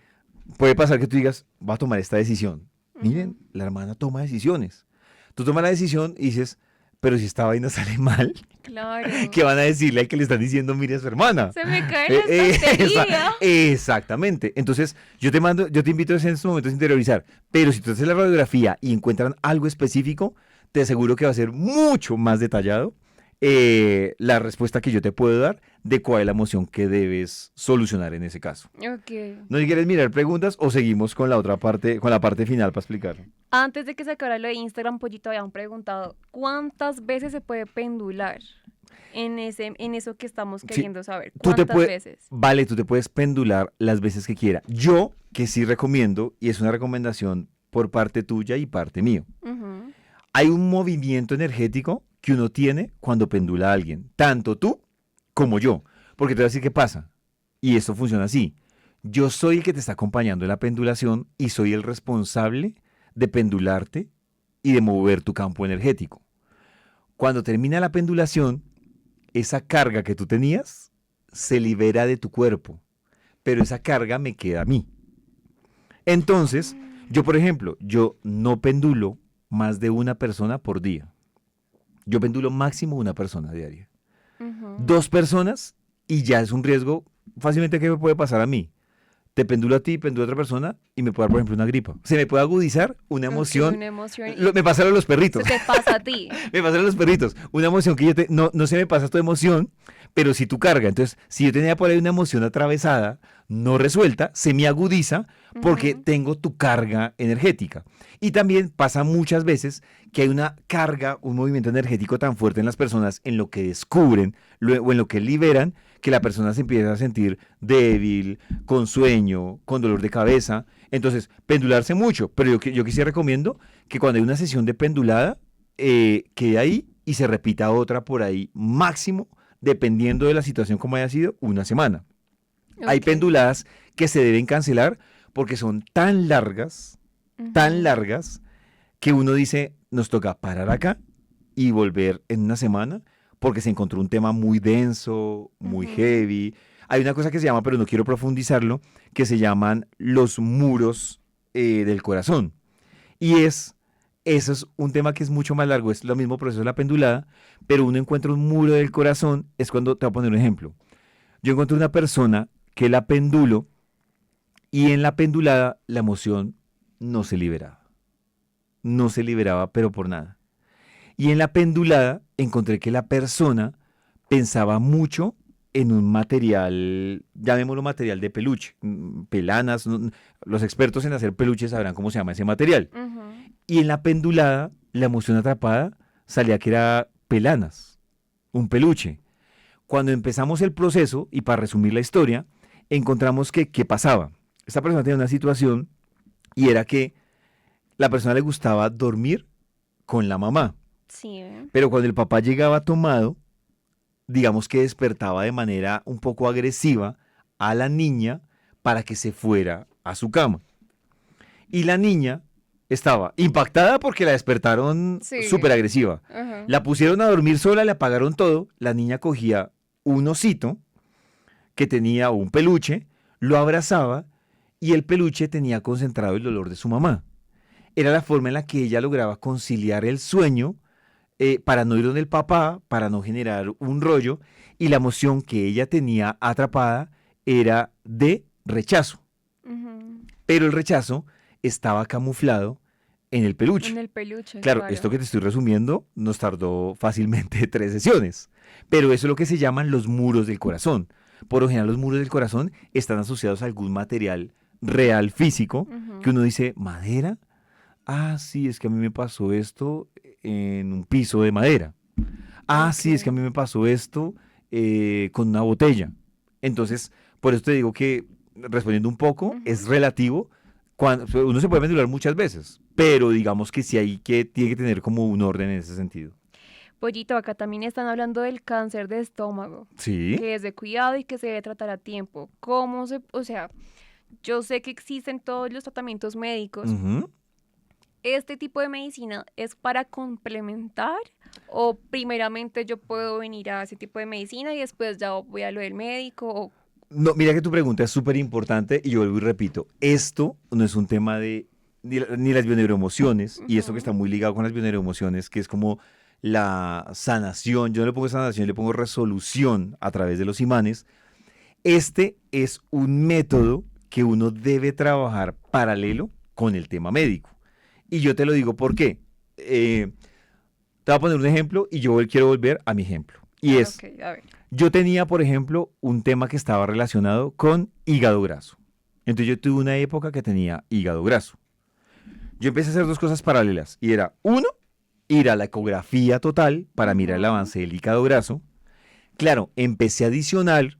puede pasar que tú digas, va a tomar esta decisión. Miren, la hermana toma decisiones. Tú tomas la decisión y dices, pero si esta vaina sale mal, claro, ¿qué van a decirle al que le están diciendo mire a su hermana? Se me cae la estantería. Exactamente. Entonces, yo te invito en estos momentos a interiorizar. Pero si tú haces la radiografía y encuentran algo específico, te aseguro que va a ser mucho más detallado la respuesta que yo te puedo dar de cuál es la emoción que debes solucionar en ese caso. Okay. ¿No quieres mirar preguntas o seguimos con la otra parte, con la parte final para explicarlo? Antes de que se acabara lo de Instagram, Pollito, habían preguntado ¿cuántas veces se puede pendular en eso que estamos queriendo saber? ¿Cuántas veces? Vale, tú te puedes pendular las veces que quieras. Yo, que sí recomiendo, y es una recomendación por parte tuya y parte mío. Hay un movimiento energético que uno tiene cuando pendula a alguien, tanto tú como yo. Porque te voy a decir qué pasa. Y esto funciona así. yo soy el que te está acompañando en la pendulación y soy el responsable de pendularte y de mover tu campo energético. Cuando termina la pendulación, esa carga que tú tenías se libera de tu cuerpo, pero esa carga me queda a mí. Entonces, yo, por ejemplo, yo no pendulo más de una persona por día. Yo pendulo máximo una persona diaria. Ujú. Dos personas y ya es un riesgo fácilmente que me puede pasar a mí. Te pendulo a ti, pendulo a otra persona y me puede dar, por ejemplo, una gripa. Se me puede agudizar una Ok, emoción. una emoción y Me pasaron los se perritos. te pasa a ti. Me pasaron los perritos. Una emoción que no se me pasa tu emoción, pero sí tu carga. Entonces, si yo tenía por ahí una emoción atravesada, no resuelta, se me agudiza porque Ujú. tengo tu carga energética. Y también pasa muchas veces que hay una carga, un movimiento energético tan fuerte en las personas en lo que descubren o en lo que liberan, que la persona se empieza a sentir débil, con sueño, con dolor de cabeza. Entonces, pendularse mucho. Pero yo sí recomiendo que cuando hay una sesión de pendulada, quede ahí y se repita otra por ahí, máximo, dependiendo de la situación como haya sido, una semana. Hay Ok. penduladas que se deben cancelar porque son tan Ujú. largas, que uno dice, nos toca parar acá y volver en una semana porque se encontró un tema muy denso, muy Ujú. heavy. Hay una cosa que se llama, pero no quiero profundizarlo, que se llaman los muros del corazón. Y eso es un tema que es mucho más largo, es lo mismo proceso de la pendulada, pero uno encuentra un muro del corazón, es cuando, te voy a poner un ejemplo. Yo encontré una persona que la pendulo y en la pendulada la emoción no se liberaba. No se liberaba, pero por nada. Y en la pendulada encontré que la persona pensaba mucho en un material, llamémoslo material de peluche, pelanas, los expertos en hacer peluches sabrán cómo se llama ese material. Ujú. Y en la pendulada, la emoción atrapada salía que era pelanas, un peluche. Cuando empezamos el proceso, y para resumir la historia, encontramos que, ¿qué pasaba? Esta persona tenía una situación y era que la persona le gustaba dormir con la mamá, Sí, ¿eh? pero cuando el papá llegaba tomado, digamos que despertaba de manera un poco agresiva a la niña para que se fuera a su cama. Y la niña estaba impactada porque la despertaron súper Sí. agresiva. Ajá. La pusieron a dormir sola, le apagaron todo. La niña cogía un osito que tenía un peluche, lo abrazaba y el peluche tenía concentrado el dolor de su mamá. Era la forma en la que ella lograba conciliar el sueño para no ir donde el papá, para no generar un rollo, y la emoción que ella tenía atrapada era de rechazo. Ujú. Pero el rechazo estaba camuflado en el En peluche. el peluche, Claro, esto claro. que te estoy resumiendo nos tardó fácilmente 3 sesiones, pero eso es lo que se llaman los muros del corazón. Por lo general los muros del corazón están asociados a algún material real físico que Ujú. uno dice, ¿madera? Ah, sí, es que a mí me pasó esto en un piso de madera. Ah, Ok. sí, es que a mí me pasó esto con una botella. Entonces, por eso te digo que, respondiendo un poco, Ujú. es relativo. Uno se puede pendular muchas veces, pero digamos que sí hay que, tiene que tener como un orden en ese sentido. Pollito, acá también están hablando del cáncer de estómago, Sí. que es de cuidado y que se debe tratar a tiempo. ¿Cómo se, o sea, yo sé que existen todos los tratamientos médicos? Ujú. ¿Este tipo de medicina es para complementar o primeramente yo puedo venir a ese tipo de medicina y después ya voy a lo del médico? No, mira que tu pregunta es súper importante y yo vuelvo y repito, esto no es un tema de ni las bioneuroemociones, y esto que está Ujú. muy ligado con las bioneuroemociones, que es como la sanación, yo no le pongo sanación, le pongo resolución a través de los imanes. Este es un método que uno debe trabajar paralelo con el tema médico. Y yo te lo digo por qué. Te voy a poner un ejemplo y yo quiero volver a mi ejemplo. Y Ah, es, ok, a ver. yo tenía, por ejemplo, un tema que estaba relacionado con hígado graso. Entonces yo tuve una época que tenía hígado graso. Yo empecé a hacer dos cosas paralelas. Y era, uno, ir a la ecografía total para mirar el Ujú. avance del hígado graso. Claro, empecé a adicionar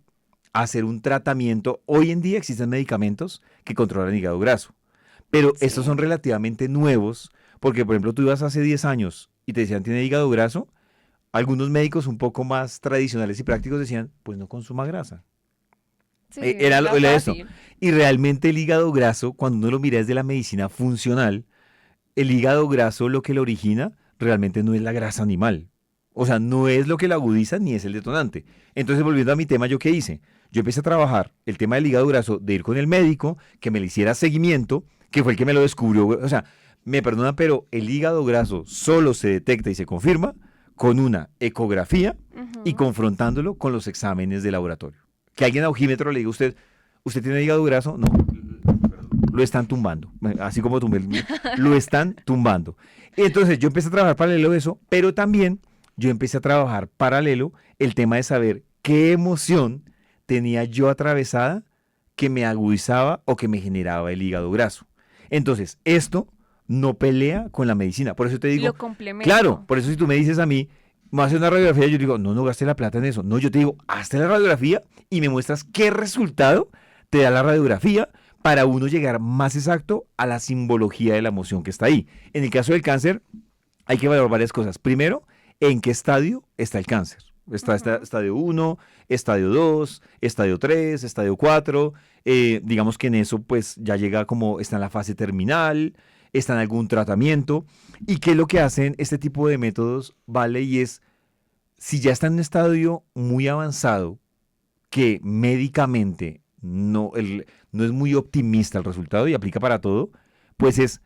a hacer un tratamiento. Hoy en día existen medicamentos que controlan el hígado graso, pero estos son Sí. relativamente nuevos, porque por ejemplo tú ibas hace 10 años y te decían tiene hígado graso, algunos médicos un poco más tradicionales y prácticos decían, pues no consuma grasa. Sí, Era esto. fácil. Y realmente el hígado graso, cuando uno lo mira desde la medicina funcional, el hígado graso lo que lo origina realmente no es la grasa animal. O sea, no es lo que la agudiza ni es el detonante. Entonces, volviendo a mi tema, ¿yo qué hice? Yo empecé a trabajar el tema del hígado graso, de ir con el médico, que me le hiciera seguimiento, que fue el que me lo descubrió. O sea, me perdonan, pero el hígado graso solo se detecta y se confirma con una ecografía y Ujú. confrontándolo con los exámenes de laboratorio. Que alguien a ojímetro le diga a usted, ¿usted tiene hígado graso? No, lo están tumbando, así como tumbé el mío, lo están tumbando. Entonces yo empecé a trabajar paralelo eso, pero también yo empecé a trabajar paralelo el tema de saber qué emoción tenía yo atravesada que me agudizaba o que me generaba el hígado graso. Entonces, esto no pelea con la medicina. Por eso te digo, Lo claro, complemento. por eso si tú me dices a mí, me hace una radiografía, yo digo, no, no gaste la plata en eso. No, yo te digo, hazte la radiografía y me muestras qué resultado te da la radiografía para uno llegar más exacto a la simbología de la emoción que está ahí. En el caso del cáncer, hay que evaluar varias cosas. Primero, ¿en qué estadio está el cáncer? Está Ujú. estadio uno, estadio 2, estadio 3, estadio 4. Digamos que en eso pues ya llega como está en la fase terminal, está en algún tratamiento. ¿Y qué es lo que hacen este tipo de métodos, vale? Y es, si ya está en un estadio muy avanzado, que médicamente no es muy optimista el resultado y aplica para todo, pues es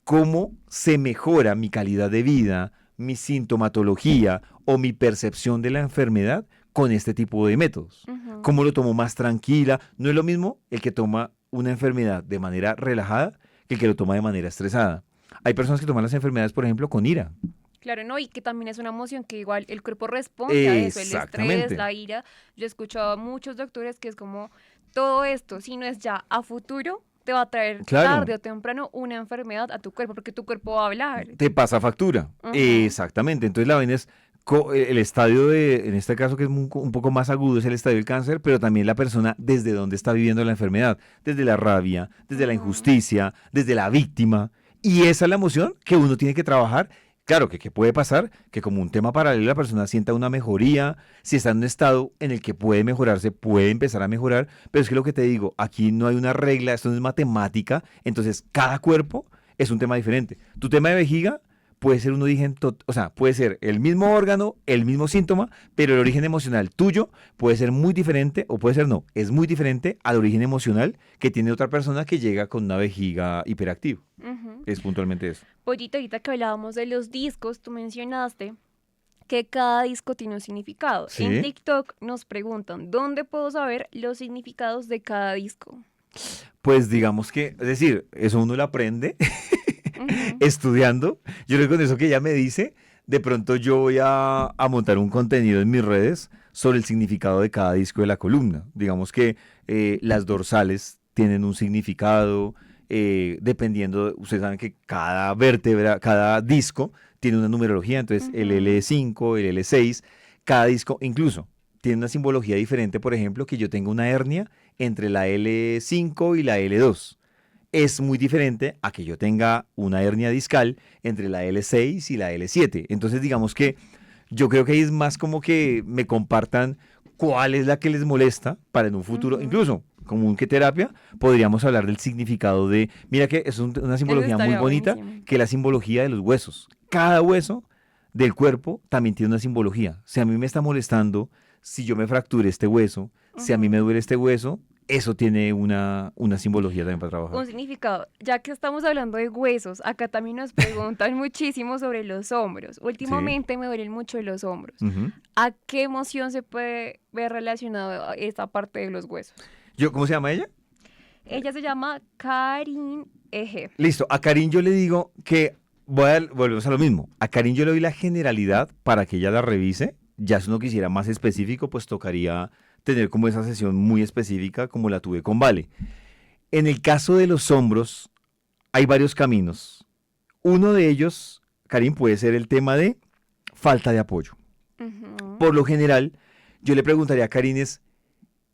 cómo se mejora mi calidad de vida, mi sintomatología o mi percepción de la enfermedad con este tipo de métodos. Ujú. ¿Cómo lo tomo más tranquila? No es lo mismo el que toma una enfermedad de manera relajada que el que lo toma de manera estresada. Hay personas que toman las enfermedades, por ejemplo, con ira. Claro, ¿no? Y que también es una emoción que igual el cuerpo responde a eso, el estrés, Exactamente. la ira. Yo he escuchado a muchos doctores que es como todo esto, si no es ya a futuro, te va a traer Claro, tarde o temprano una enfermedad a tu cuerpo, porque tu cuerpo va a hablar. te pasa factura. Ujú, Exactamente. Entonces la vaina es el estadio de, en este caso que es un poco más agudo, es el estadio del cáncer, pero también la persona desde donde está viviendo la enfermedad, desde la rabia, desde la ujú. injusticia, desde la víctima. Y esa es la emoción que uno tiene que trabajar. Claro que puede pasar que como un tema paralelo la persona sienta una mejoría, si está en un estado en el que puede mejorarse, puede empezar a mejorar, pero es que lo que te digo, aquí no hay una regla, esto no es matemática, entonces cada cuerpo es un tema diferente. Tu tema de vejiga puede ser un origen, o sea, puede ser el mismo órgano, el mismo síntoma, pero el origen emocional tuyo puede ser muy diferente, o puede ser no, es muy diferente al origen emocional que tiene otra persona que llega con una vejiga hiperactiva. Ujú. Es puntualmente eso. Pollito, ahorita que hablábamos de los discos, tú mencionaste que cada disco tiene un significado. En Sí, TikTok nos preguntan, ¿dónde puedo saber los significados de cada disco? pues digamos que, es decir, eso uno lo aprende Ujú, estudiando. Yo creo que con eso que ella me dice, de pronto yo voy a montar un contenido en mis redes sobre el significado de cada disco de la columna. Digamos que las dorsales tienen un significado, dependiendo, ustedes saben que cada vértebra, cada disco tiene una numerología, entonces el ujú, L5, el L6, cada disco incluso tiene una simbología diferente, por ejemplo, que yo tengo una hernia entre la L5 y la L2 es muy diferente a que yo tenga una hernia discal entre la L6 y la L7. Entonces, digamos que yo creo que ahí es más como que me compartan cuál es la que les molesta para en un futuro, ujú. incluso como un que terapia, podríamos hablar del significado de, mira que es una Eso simbología muy estaría bonita, buenísimo. que es la simbología de los huesos. Cada hueso del cuerpo también tiene una simbología. Si a mí me está molestando, si yo me fracture este hueso, si a mí me Ujú. duele este hueso, eso tiene una simbología también para trabajar. Un significado. Ya que estamos hablando de huesos, acá también nos preguntan muchísimo sobre los hombros. Sí. Últimamente me duelen mucho los hombros. Ujú. ¿A qué emoción se puede ver relacionado a esta parte de los huesos? ¿Cómo se llama ella? Ella se llama Karin Eje. Listo, a Karin yo le digo que volvemos a lo mismo. A Karin yo le doy la generalidad para que ella la revise. Ya si uno quisiera más específico, pues tocaría tener como esa sesión muy específica como la tuve con Vale. En el caso de los hombros, hay varios caminos. Uno de ellos, Karin, puede ser el tema de falta de apoyo. Ujú, Por lo general, yo le preguntaría a Karin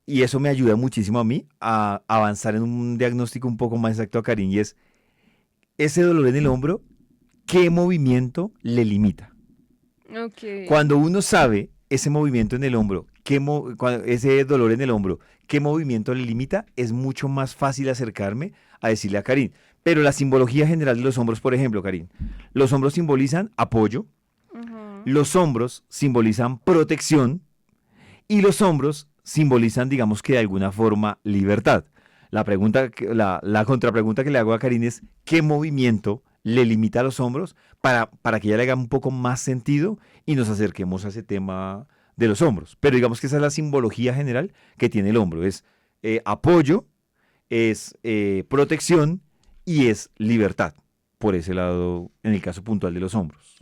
y eso me ayuda muchísimo a mí a avanzar en un diagnóstico un poco más exacto a Karin, y es ese dolor en el hombro, ¿qué movimiento le limita? ok. Cuando uno sabe ese movimiento en el hombro, ese dolor en el hombro, ¿qué movimiento le limita? Es mucho más fácil acercarme a decirle a Karin. Pero la simbología general de los hombros, por ejemplo, Karin, los hombros simbolizan apoyo, Ujú. los hombros simbolizan protección y los hombros simbolizan, digamos que de alguna forma, libertad. La contrapregunta que le hago a Karin es, ¿qué movimiento le limita a los hombros para que ella le haga un poco más sentido y nos acerquemos a ese tema de los hombros? Pero digamos que esa es la simbología general que tiene el hombro. Es apoyo, es protección y es libertad. Por ese lado, en el caso puntual de los hombros.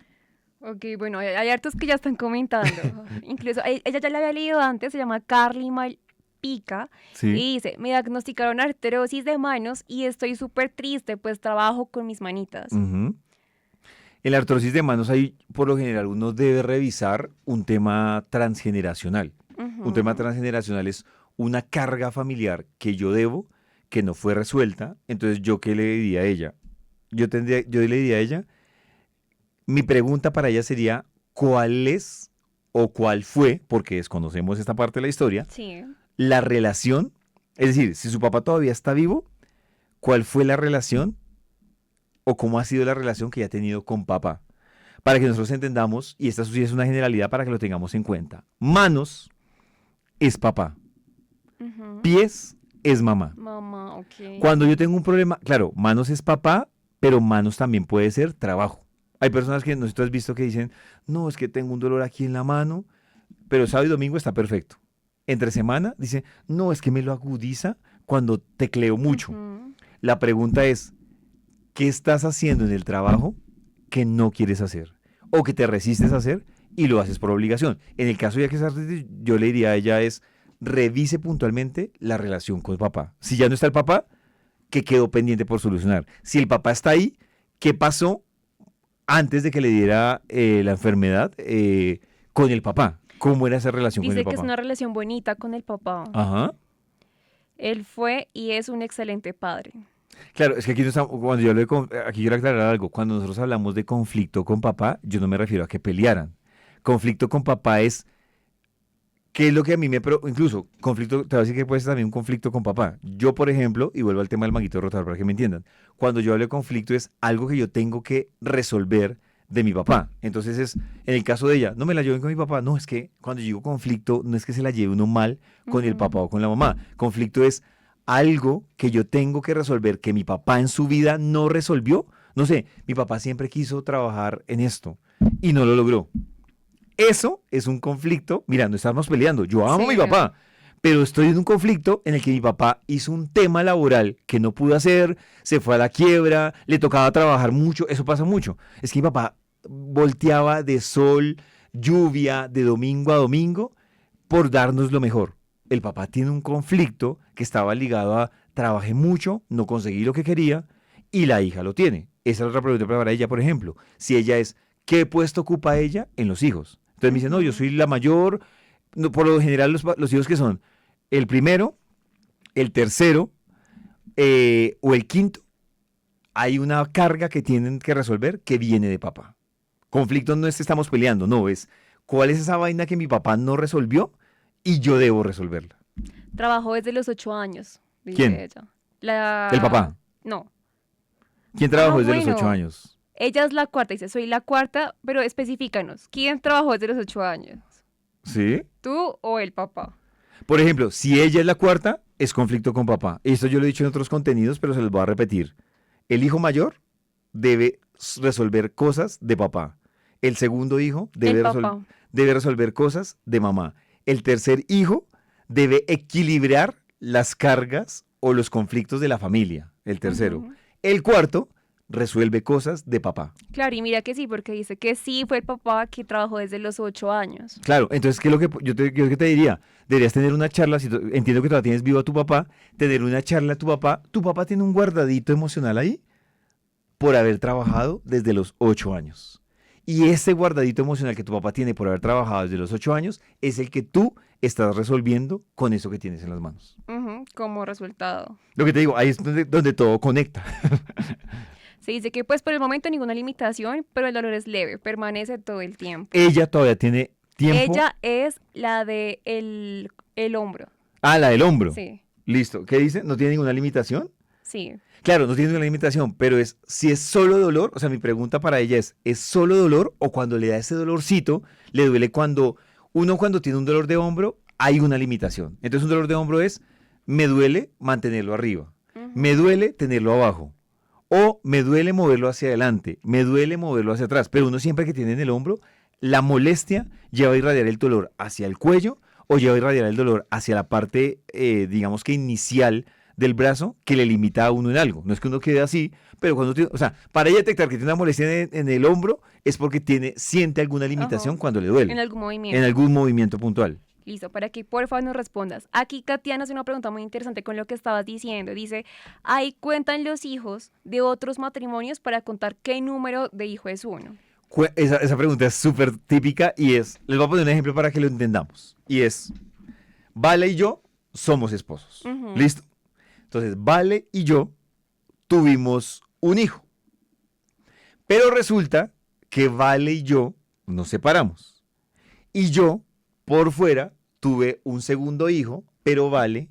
Ok, bueno, hay hartos que ya están comentando. Incluso ella ya la había leído antes, se llama Carly Malpica Sí. y dice, me diagnosticaron artrosis de manos y estoy súper triste, pues trabajo con mis manitas. Ujú. En la artrosis de manos, ahí por lo general uno debe revisar un tema transgeneracional. Un tema Ujú. transgeneracional es una carga familiar que yo debo, que no fue resuelta. Entonces, ¿yo qué le diría a ella? Yo le diría a ella, mi pregunta para ella sería, ¿cuál es o cuál fue, porque desconocemos esta parte de la historia, Sí. la relación? Es decir, si su papá todavía está vivo, ¿cuál fue la relación o cómo ha sido la relación que ella ha tenido con papá? Para que nosotros entendamos, y esta sí es una generalidad para que lo tengamos en cuenta. Manos es papá, Ujú. pies es mamá. Mamá, ok. Cuando yo tengo un problema, claro, manos es papá, pero manos también puede ser trabajo. Hay personas que no sé si tú has visto que dicen, no, es que tengo un dolor aquí en la mano, pero sábado y domingo está perfecto. Entre semana dice, no, es que me lo agudiza cuando tecleo mucho. Ujú. La pregunta es, ¿qué estás haciendo en el trabajo que no quieres hacer? O que te resistes a hacer y lo haces por obligación. En el caso de que es artístico, yo le diría a ella es, revise puntualmente la relación con el papá. Si ya no está el papá, ¿qué quedó pendiente por solucionar? Si el papá está ahí, ¿qué pasó antes de que le diera la enfermedad con el papá? ¿Cómo era esa relación con el Dice que es papá? una relación bonita con el papá. Ajá. Él fue y es un excelente padre. Claro, es que aquí no estamos, cuando yo aquí quiero aclarar algo. Cuando nosotros hablamos de conflicto con papá, yo no me refiero a que pelearan. Conflicto con papá es qué es lo que a mí incluso conflicto, te voy a decir que puede ser también un conflicto con papá. Yo, por ejemplo, y vuelvo al tema del manguito rotador para que me entiendan. Cuando yo hablo de conflicto es algo que yo tengo que resolver de mi papá. Entonces es, en el caso de ella, no me la lleven con mi papá. No, es que cuando yo digo conflicto, no es que se la lleve uno mal con el Ujú. papá o con la mamá. Conflicto es algo que yo tengo que resolver que mi papá en su vida no resolvió. No sé, mi papá siempre quiso trabajar en esto y no lo logró. Eso es un conflicto. Mira, no estamos peleando. Yo amo a mi Sí. papá, pero estoy en un conflicto en el que mi papá hizo un tema laboral que no pudo hacer, se fue a la quiebra, le tocaba trabajar mucho. Eso pasa mucho. Es que mi papá volteaba de sol, lluvia, de domingo a domingo por darnos lo mejor. El papá tiene un conflicto que estaba ligado a trabajé mucho, no conseguí lo que quería y la hija lo tiene. Esa es otra pregunta para ella, por ejemplo. Si ella es, ¿qué puesto ocupa ella en los hijos? Entonces me dice, no, yo Ujú. soy la mayor. No, por lo general, los hijos que son el primero, el tercero o el quinto, hay una carga que tienen que resolver que viene de papá. Conflicto no es que estamos peleando, no, es cuál es esa vaina que mi papá no resolvió y yo debo resolverla. Trabajó desde los 8 años, dice ¿Quién? ella. El papá. No. ¿Quién Ah, trabajó desde los ocho bueno. años? Ella es la cuarta, dice, soy la cuarta, pero especifícanos. ¿Quién trabajó desde los 8 años? ¿Sí? ¿Tú o el papá? Por ejemplo, si ella es la cuarta, es conflicto con papá. Esto yo lo he dicho en otros contenidos, pero se los voy a repetir. El hijo mayor debe resolver cosas de papá. El segundo hijo El papá. debe resolver cosas de mamá. El tercer hijo debe equilibrar las cargas o los conflictos de la familia. El tercero. Ujú. El cuarto resuelve cosas de papá. Claro, y mira que sí, porque dice que sí fue el papá que trabajó desde los 8 años. Claro, entonces, ¿qué es lo que yo qué te diría? Deberías tener una charla, si entiendo que todavía tienes vivo a tu papá, tener una charla a tu papá tiene un guardadito emocional ahí por haber trabajado desde los 8 años. Y ese guardadito emocional que tu papá tiene por haber trabajado desde los 8 años es el que tú estás resolviendo con eso que tienes en las manos. Ujú, como resultado. Lo que te digo, ahí es donde todo conecta. Se dice que pues por el momento ninguna limitación, pero el dolor es leve, permanece todo el tiempo. Ella todavía tiene tiempo. Ella es la de el hombro. Ah, la del hombro. Sí, Listo. ¿Qué dice? ¿No tiene ninguna limitación? sí. Claro, no tiene ninguna limitación, pero si es solo dolor, o sea, mi pregunta para ella ¿es solo dolor o cuando le da ese dolorcito, le duele cuando tiene un dolor de hombro, hay una limitación? Entonces un dolor de hombro me duele mantenerlo arriba, me Ujú. duele tenerlo abajo, o me duele moverlo hacia adelante, me duele moverlo hacia atrás, pero uno siempre que tiene en el hombro, la molestia lleva a irradiar el dolor hacia el cuello o lleva a irradiar el dolor hacia la parte, digamos que inicial del brazo que le limita a uno en algo. No es que uno quede así, pero cuando tiene, o sea, para ella detectar que tiene una molestia en el hombro es porque siente alguna limitación Ajá. cuando le En duele, algún en movimiento. algún movimiento puntual. Listo, para que por favor nos respondas. Aquí Katiana hace una pregunta muy interesante con lo que estabas diciendo. Dice, ahí cuentan los hijos de otros matrimonios para contar qué número de hijo es uno. Esa pregunta es súper típica les voy a poner un ejemplo para que lo entendamos. Vale y yo somos esposos. Ujú. ¿Listo? Entonces, Vale y yo tuvimos un hijo. Pero resulta que Vale y yo nos separamos. Y yo, por fuera, tuve un segundo hijo, pero Vale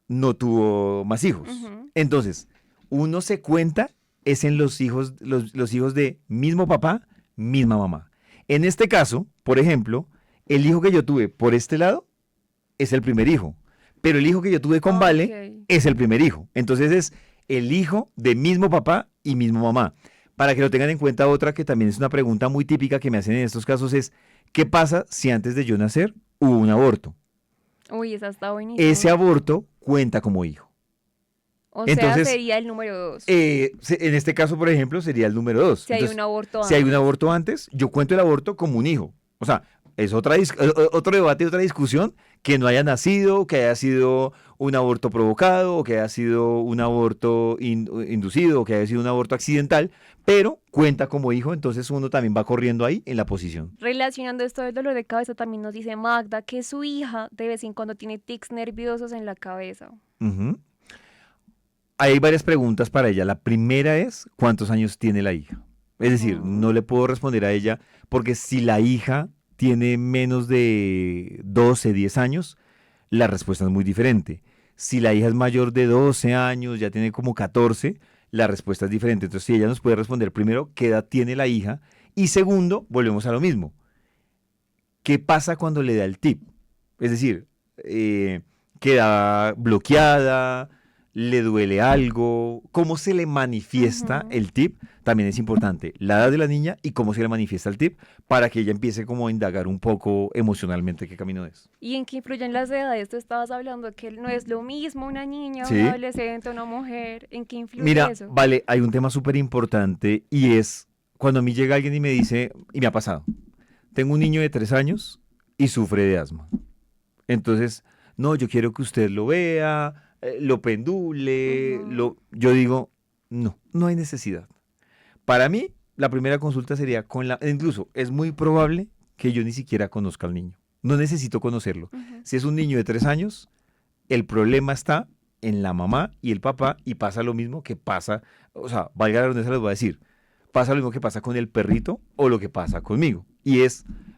no tuvo más hijos. Ujú. Entonces, uno se cuenta es en los hijos de mismo papá, misma mamá. En este caso, por ejemplo, el hijo que yo tuve por este lado es el primer hijo, pero el hijo que yo tuve con Ok. Vale es el primer hijo. Entonces es el hijo de mismo papá y mismo mamá. Para que lo tengan en cuenta, otra que también es una pregunta muy típica que me hacen en estos casos ¿qué pasa si antes de yo nacer hubo un aborto? Uy, esa está Ese buenísima. aborto cuenta como hijo. O sea, Entonces, sería el número 2. en este caso, por ejemplo, sería el número 2. Si hay un Entonces, aborto si hay un antes. aborto antes, yo cuento el aborto como un hijo. O sea, es otro debate, otra discusión, que no haya nacido, que haya sido un aborto provocado, o que haya sido un aborto inducido, o que haya sido un aborto accidental, pero cuenta como hijo, entonces uno también va corriendo ahí en la posición. Relacionando esto del dolor de cabeza, también nos dice Magda que su hija de vez en cuando tiene tics nerviosos en la cabeza. Ujú. Hay varias preguntas para ella. La primera es, ¿cuántos años tiene la hija? Es decir, Mm, no le puedo responder a ella porque si la hija tiene menos de 12, 10 años, la respuesta es muy diferente. Si la hija es mayor de 12 años, ya tiene como 14, la respuesta es diferente. Entonces, si ella nos puede responder primero, ¿qué edad tiene la hija? Y segundo, volvemos a lo mismo. ¿Qué pasa cuando le da el tip? Es decir, queda bloqueada, le duele algo, cómo se le manifiesta ujú. el tip, también es importante, la edad de la niña y cómo se le manifiesta el tip para que ella empiece como a indagar un poco emocionalmente qué camino es. ¿Y en qué influyen las edades? Tú estabas hablando que no es lo mismo una niña, un Sí, adolescente, una mujer. ¿En qué influye mira, eso? vale, hay un tema súper importante y es cuando a mí llega alguien y me dice, y me ha pasado, tengo un niño de 3 años y sufre de asma. Entonces, no, yo quiero que usted lo vea, lo pendule, Ujú. yo digo, no, no hay necesidad. Para mí, la primera consulta sería incluso es muy probable que yo ni siquiera conozca al niño. No necesito conocerlo. Ujú. Si es un niño de 3 años, el problema está en la mamá y el papá y pasa lo mismo que pasa, o sea, valga la redundancia, les voy a decir, pasa lo mismo que pasa con el perrito o lo que pasa conmigo.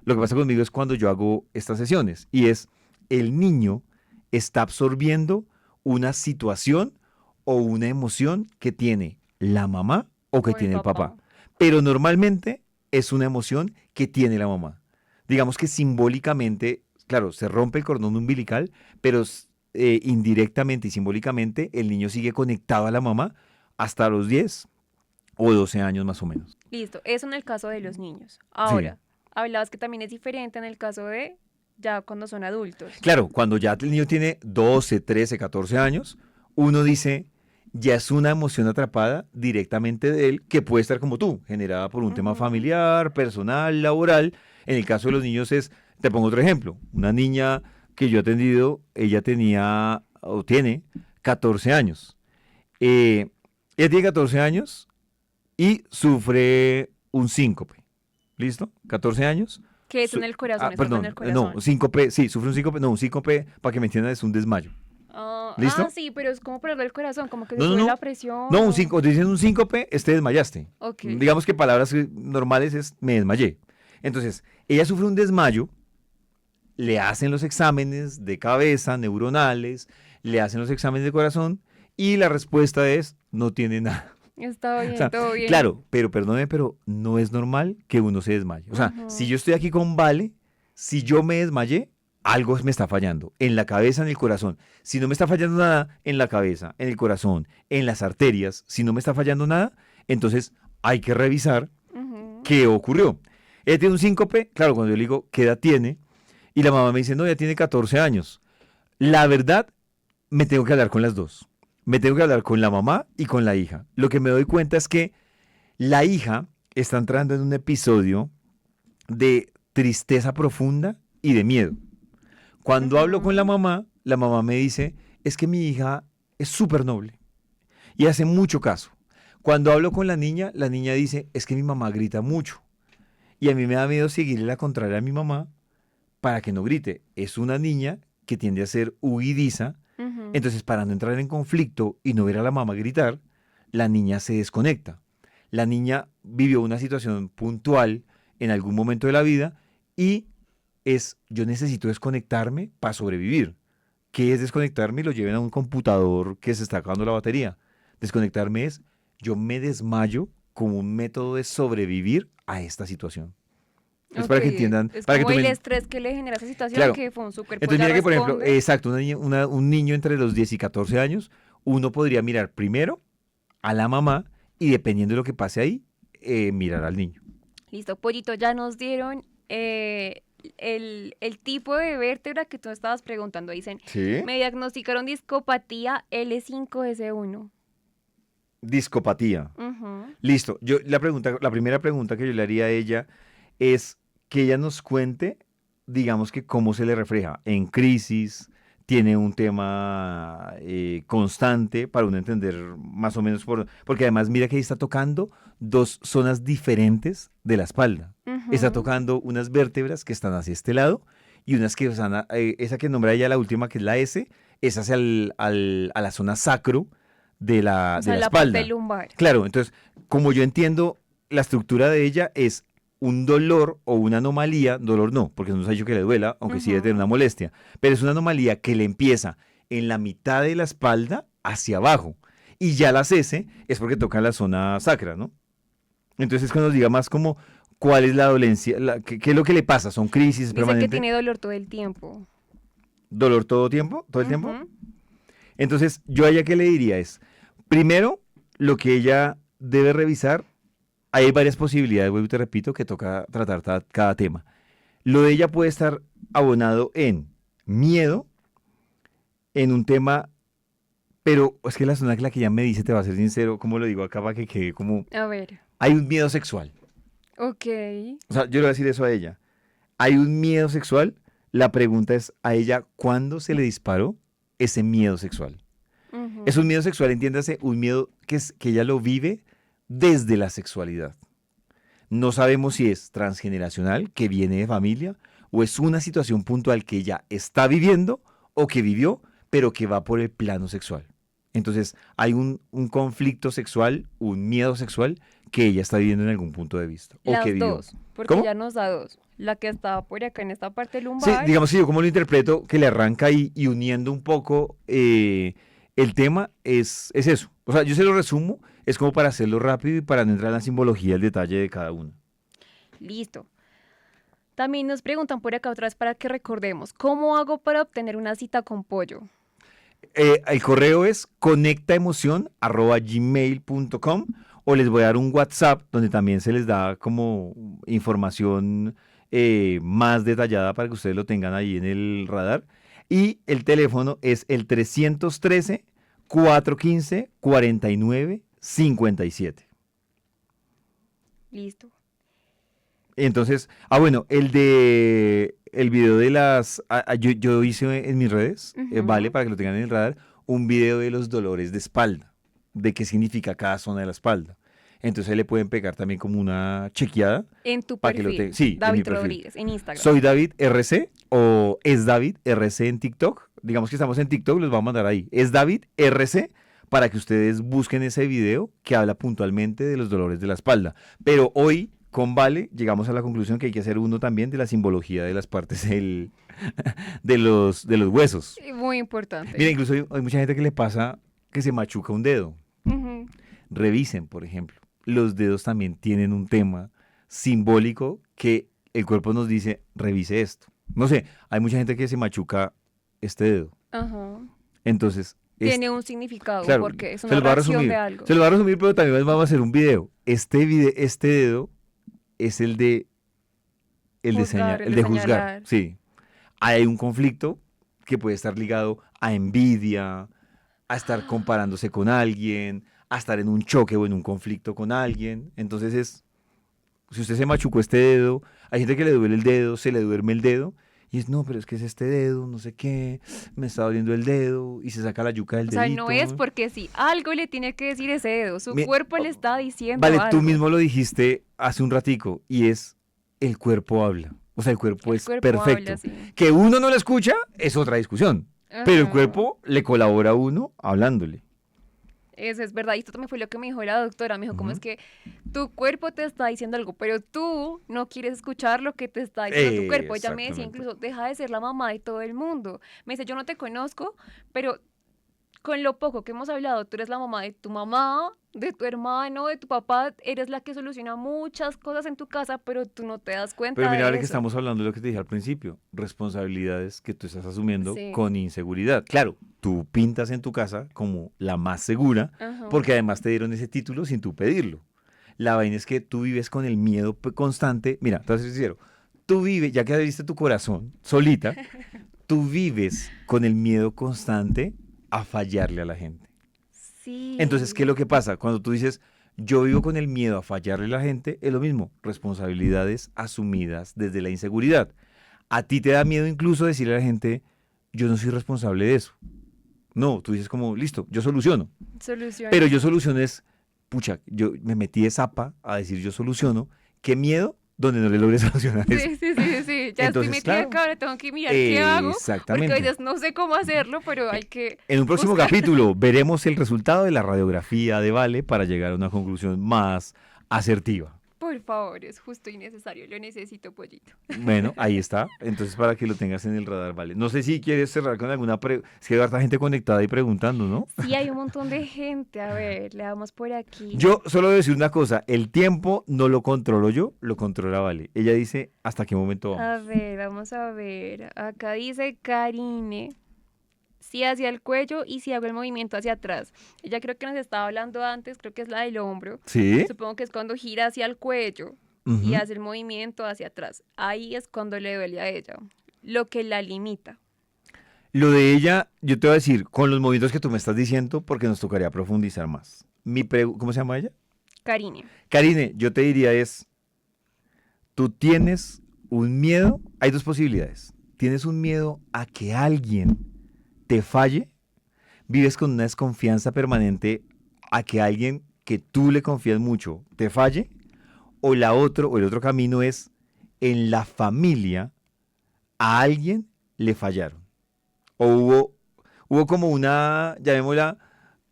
Lo que pasa conmigo es cuando yo hago estas sesiones el niño está absorbiendo una situación o una emoción que tiene la mamá o que O el tiene el papá. papá. Pero normalmente es una emoción que tiene la mamá. Digamos que simbólicamente, claro, se rompe el cordón umbilical, pero indirectamente y simbólicamente el niño sigue conectado a la mamá hasta los 10 o 12 años más o menos. Listo, eso en el caso de los niños. Sí. Ahora, hablabas que también es diferente en el caso de ya cuando son adultos. Claro, cuando ya el niño tiene 12, 13, 14 años, uno dice, ya es una emoción atrapada directamente de él, que puede estar como tú, generada por un tema Ujú. familiar, personal, laboral. En el caso de los niños te pongo otro ejemplo, una niña que yo he atendido, ella tenía o tiene 14 años. Eh, ella tiene 14 años y sufre un síncope. ¿Listo? 14 años. Que es en el corazón, eso fue en el Perdón, no, corazón. síncope, sí, sufre un síncope, no, un síncope, para que me entiendan, es un desmayo. ¿Listo? Sí, pero es como perder el corazón, como que se No, no, sube la no. presión No, o... te dicen un síncope, desmayaste. Ok. Digamos que palabras normales es me desmayé. Entonces, ella sufre un desmayo le hacen los exámenes de cabeza, neuronales, le hacen los exámenes de corazón y la respuesta es no tiene nada. Está O bien, sea, todo bien. claro, pero perdóneme, pero no es normal que uno se desmaye. O sea, si Ujú. yo estoy aquí con Vale, si yo me desmayé, algo me está fallando, en la cabeza, en el corazón. Si no me está fallando nada en la cabeza, en el corazón, en las arterias, si no me está fallando nada, entonces hay que revisar Ujú. qué ocurrió. Ella tiene un síncope, claro, cuando yo le digo qué edad tiene, y la mamá me dice, no, ya tiene 14 años. La verdad, me tengo que hablar con las dos. Me tengo que hablar con la mamá y con la hija. Lo que me doy cuenta es que la hija está entrando en un episodio de tristeza profunda y de miedo. Cuando hablo con Ujú. la mamá me dice, es que mi hija es súper noble y hace mucho caso. Cuando hablo con la niña dice, es que mi mamá grita mucho. Y a mí me da miedo seguirle la contraria a mi mamá para que no grite. Es una niña que tiende a ser huidiza, Ujú. entonces para no entrar en conflicto y no ver a la mamá gritar, la niña se desconecta. La niña vivió una situación puntual en algún momento de la vida y yo necesito desconectarme para sobrevivir. ¿Qué es desconectarme? Lo lleven a un computador que se está acabando la batería. Desconectarme es, yo me desmayo como un método de sobrevivir a esta situación. Es Ok, para que entiendan, es para que como el tomen, estrés que le genera esa situación claro. que su cuerpo Entonces ya mira que, por ejemplo, responde. exacto, un niño entre los 10 y 14 años, uno podría mirar primero a la mamá y dependiendo de lo que pase ahí, mirar al niño. Listo, pollito, ya nos dieron el tipo de vértebra que tú estabas preguntando. Dicen, Sí. me diagnosticaron discopatía L5S1. Discopatía. Ujú. Listo. La primera pregunta que yo le haría a ella es que ella nos cuente, digamos que cómo se le refleja en crisis, tiene un tema constante para uno entender más o menos porque además mira que ahí está tocando dos zonas diferentes de la espalda. Está Ujú. tocando unas vértebras que están hacia este lado y unas que están, esa que nombra ella la última, que es la S, es hacia a la zona sacro O de sea, la en la parte espalda. lumbar. Claro, entonces, como yo entiendo, la estructura de ella es un dolor o una anomalía, dolor no, porque no nos ha dicho que le duela, aunque sí debe tener Ujú. una molestia, pero es una anomalía que le empieza en la mitad de la espalda hacia abajo. Y ya las S es porque toca la zona sacra, ¿no? Entonces, cuando nos diga más como cuál es la dolencia, qué es lo que le pasa, son crisis, es Dice que permanente, tiene dolor todo el tiempo. dolor todo tiempo, todo el tiempo. Ujú. Entonces, yo a ella qué le diría es, primero, lo que ella debe revisar, hay varias posibilidades, vuelvo y te repito, que toca tratar cada tema. Lo de ella puede estar abonado en miedo, en un tema, pero es que la zona que la que ella me dice, te va a ser sincero, como lo digo acá para que quede como, A ver. hay un miedo sexual. Ok. O sea, yo le voy a decir eso a ella. Hay un miedo sexual, la pregunta es a ella, ¿cuándo se le disparó ese miedo sexual? Es Ujú. un miedo sexual, entiéndase, un miedo que ella lo vive desde la sexualidad. No sabemos si es transgeneracional, que viene de familia, o es una situación puntual que ella está viviendo o que vivió, pero que va por el plano sexual. Entonces, hay un conflicto sexual, un miedo sexual que ella está viviendo en algún punto de vista, o que Las vivió. dos, porque ¿Cómo? ya nos da dos. La que estaba por acá en esta parte Sí, lumbar. digamos que yo como lo interpreto, que le arranca y uniendo un poco el tema es eso. O sea, yo se lo resumo, es como para hacerlo rápido y para no entrar en la simbología, el detalle de cada uno. Listo. También nos preguntan por acá otra vez para que recordemos, ¿cómo hago para obtener una cita con pollo? El correo es conectaemoción@gmail.com o les voy a dar un WhatsApp donde también se les da como información más detallada para que ustedes lo tengan ahí en el radar. Y el teléfono es el 313-415-4957. Listo. Entonces, bueno, el video de yo hice en mis redes, vale, Ujú. para que lo tengan en el radar, un video de los dolores de espalda, de qué significa cada zona de la espalda. Entonces ahí le pueden pegar también como una chequeada En tu para que lo perfil, tengan. Sí, en mi David perfil. Rodríguez, en Instagram. Soy David RC o es David RC en TikTok. Digamos que estamos en TikTok, los vamos a mandar ahí. Es David RC para que ustedes busquen ese video que habla puntualmente de los dolores de la espalda. Pero hoy con Vale llegamos a la conclusión que hay que hacer uno también de la simbología de las partes de los huesos. Muy importante. Mira, incluso hay mucha gente que le pasa que se machuca un dedo. Ujú. Revisen, por ejemplo, los dedos también tienen un tema simbólico que el cuerpo nos dice, revise esto. No sé, hay mucha gente que se machuca este dedo. Ajá. Entonces, Tiene un significado claro, porque es se una los va a reacción resumir. de algo. Se los va a resumir, pero también vamos a hacer un video. Este dedo es Juzgar, el de juzgar. señalar. Sí. Hay un conflicto que puede estar ligado a envidia, a estar comparándose con alguien, a estar en un choque o en un conflicto con alguien. Entonces si usted se machucó este dedo, hay gente que le duele el dedo, se le duerme el dedo, y es, no, pero es que es este dedo, no sé qué, me está doliendo el dedo, y se saca la yuca del O sea, dedito. no es porque sí, algo le tiene que decir ese dedo, su Mi- cuerpo le está diciendo Vale, tú algo. mismo lo dijiste hace un ratico, y es, el cuerpo habla. O sea, el cuerpo El es cuerpo perfecto. habla, sí. Que uno no lo escucha es otra discusión, pero el Ajá. cuerpo le colabora a uno hablándole. Eso es verdad. Y esto también fue lo que me dijo la doctora. Me dijo, ¿cómo Ujú. es que tu cuerpo te está diciendo algo, pero tú no quieres escuchar lo que te está diciendo tu cuerpo? Ella me decía Exactamente. incluso, deja de ser la mamá de todo el mundo. Me dice, yo no te conozco, pero con lo poco que hemos hablado, tú eres la mamá de tu mamá, de tu hermano, de tu papá, eres la que soluciona muchas cosas en tu casa, pero tú no te das cuenta Pero mira, ahora de que eso. estamos hablando de lo que te dije al principio, responsabilidades que tú estás asumiendo Sí. con inseguridad. Claro, tú pintas en tu casa como la más segura, Ajá. porque además te dieron ese título sin tú pedirlo. La vaina es que tú vives con el miedo constante. Mira, te voy a ser sincero, tú vives, ya que abriste tu corazón solita, tú vives con el miedo constante a fallarle a la gente. Sí. Entonces, ¿qué es lo que pasa? Cuando tú dices, yo vivo con el miedo a fallarle a la gente, es lo mismo, responsabilidades asumidas desde la inseguridad. A ti te da miedo incluso decirle a la gente, yo no soy responsable de eso. No, tú dices como, listo, yo soluciono. Solución. Pero yo soluciono es, pucha, yo me metí de zapa a decir yo soluciono. ¿Qué miedo? Donde no le logre solucionar eso. Sí, sí, sí, sí. Ya estoy Entonces, metida claro, acá, ahora tengo que mirar qué hago. Porque a exactamente. veces no sé cómo hacerlo, pero hay que En un próximo buscar. capítulo veremos el resultado de la radiografía de Vale para llegar a una conclusión más asertiva. Por favor, es justo y necesario. Lo necesito, pollito. Bueno, ahí está. Entonces, para que lo tengas en el radar, Vale. No sé si quieres cerrar con alguna Es que hay harta gente conectada y preguntando, ¿no? Sí, hay un montón de gente. A ver, le damos por aquí. Yo solo voy a decir una cosa. El tiempo no lo controlo yo, lo controla Vale. Ella dice hasta qué momento A vamos. ver, vamos a ver. Acá dice Karine. Sí hacia el cuello y si hago el movimiento hacia atrás. Ella creo que nos estaba hablando antes, creo que es la del hombro. ¿Sí? Supongo que es cuando gira hacia el cuello y Ujú. hace el movimiento hacia atrás. Ahí es cuando le duele a ella, lo que la limita. Lo de ella, yo te voy a decir, con los movimientos que tú me estás diciendo, porque nos tocaría profundizar más. ¿Cómo se llama ella? Karine. Karine, yo te diría es, tú tienes un miedo, hay dos posibilidades. Tienes un miedo a que alguien te falle, vives con una desconfianza permanente a que alguien que tú le confías mucho te falle, o o el otro camino es, en la familia a alguien le fallaron. O hubo como una, llamémosla,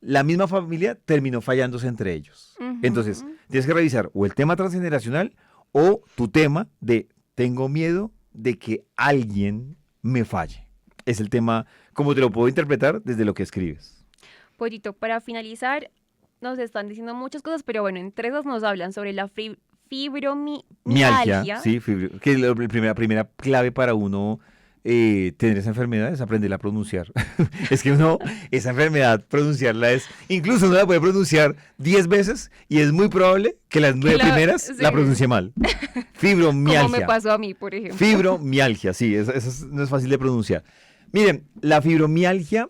la misma familia terminó fallándose entre ellos. Entonces, Ujú. tienes que revisar o el tema transgeneracional o tu tema de tengo miedo de que alguien me falle. Es el tema, como te lo puedo interpretar desde lo que escribes. Pollito, para finalizar, nos están diciendo muchas cosas, pero bueno, entre esas nos hablan sobre la fibromialgia. Sí, que es la primera clave para uno tener esa enfermedad es aprenderla a pronunciar. Es que uno, esa enfermedad, pronunciarla es, incluso uno la puede pronunciar 10 veces y es muy probable que las 9 primeras la sí, pronuncie mal. como me Fibromialgia. pasó a mí, por ejemplo. Fibromialgia, sí, eso no es fácil de pronunciar. Miren, la fibromialgia,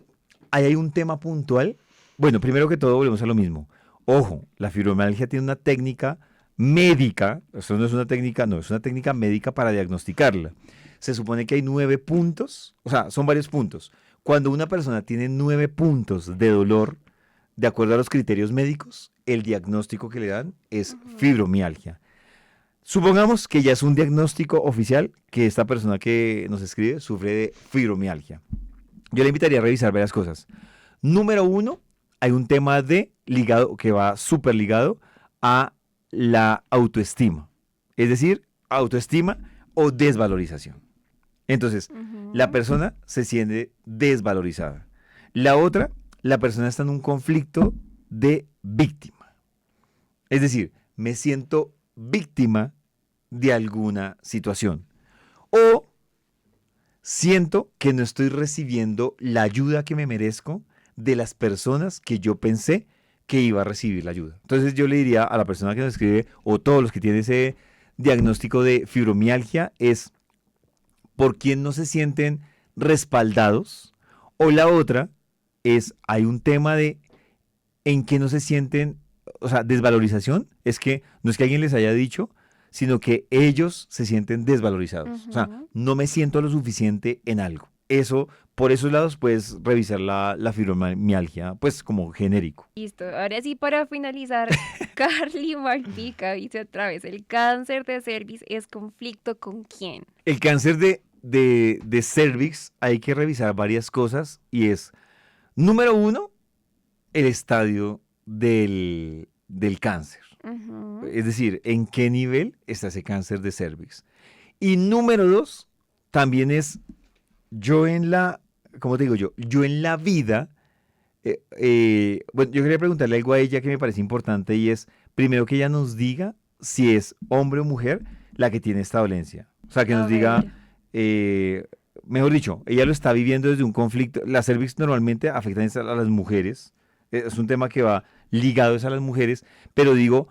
ahí hay un tema puntual. Bueno, primero que todo, volvemos a lo mismo. Ojo, la fibromialgia tiene una técnica médica, esto no es una técnica, no, es una técnica médica para diagnosticarla. Se supone que hay 9 puntos, o sea, son varios puntos. Cuando una persona tiene 9 puntos de dolor, de acuerdo a los criterios médicos, el diagnóstico que le dan es fibromialgia. Supongamos que ya es un diagnóstico oficial que esta persona que nos escribe sufre de fibromialgia. Yo le invitaría a revisar varias cosas. Número 1, hay un tema de ligado que va súper ligado a la autoestima. Es decir, autoestima o desvalorización. Entonces, la Ujú. persona se siente desvalorizada. La otra, la persona está en un conflicto de víctima. Es decir, me siento víctima de alguna situación. O siento que no estoy recibiendo la ayuda que me merezco de las personas que yo pensé que iba a recibir la ayuda. Entonces yo le diría a la persona que nos escribe, o todos los que tienen ese diagnóstico de fibromialgia, es por quién no se sienten respaldados. O la otra es, hay un tema de en que no se sienten, o sea, desvalorización, es que no es que alguien les haya dicho, sino que ellos se sienten desvalorizados. O sea, Ujú. no me siento lo suficiente en algo. Eso, por esos lados puedes revisar la fibromialgia, pues como genérico. Listo. Ahora sí, para finalizar, Carly Malpica dice otra vez, ¿el cáncer de cervix es conflicto con quién? El cáncer de cervix hay que revisar varias cosas y es, número uno, el estadio del cáncer. Ujú. Es decir, en qué nivel está ese cáncer de cervix. Y número dos, también es yo en la, ¿cómo te digo yo? Yo en la vida, bueno, yo quería preguntarle algo a ella que me parece importante y es, primero que ella nos diga si es hombre o mujer la que tiene esta dolencia. O sea, que A nos diga, ver. eh, mejor dicho, ella lo está viviendo desde un conflicto. La cervix normalmente afecta a las mujeres. Es un tema que va ligado es a las mujeres, pero digo,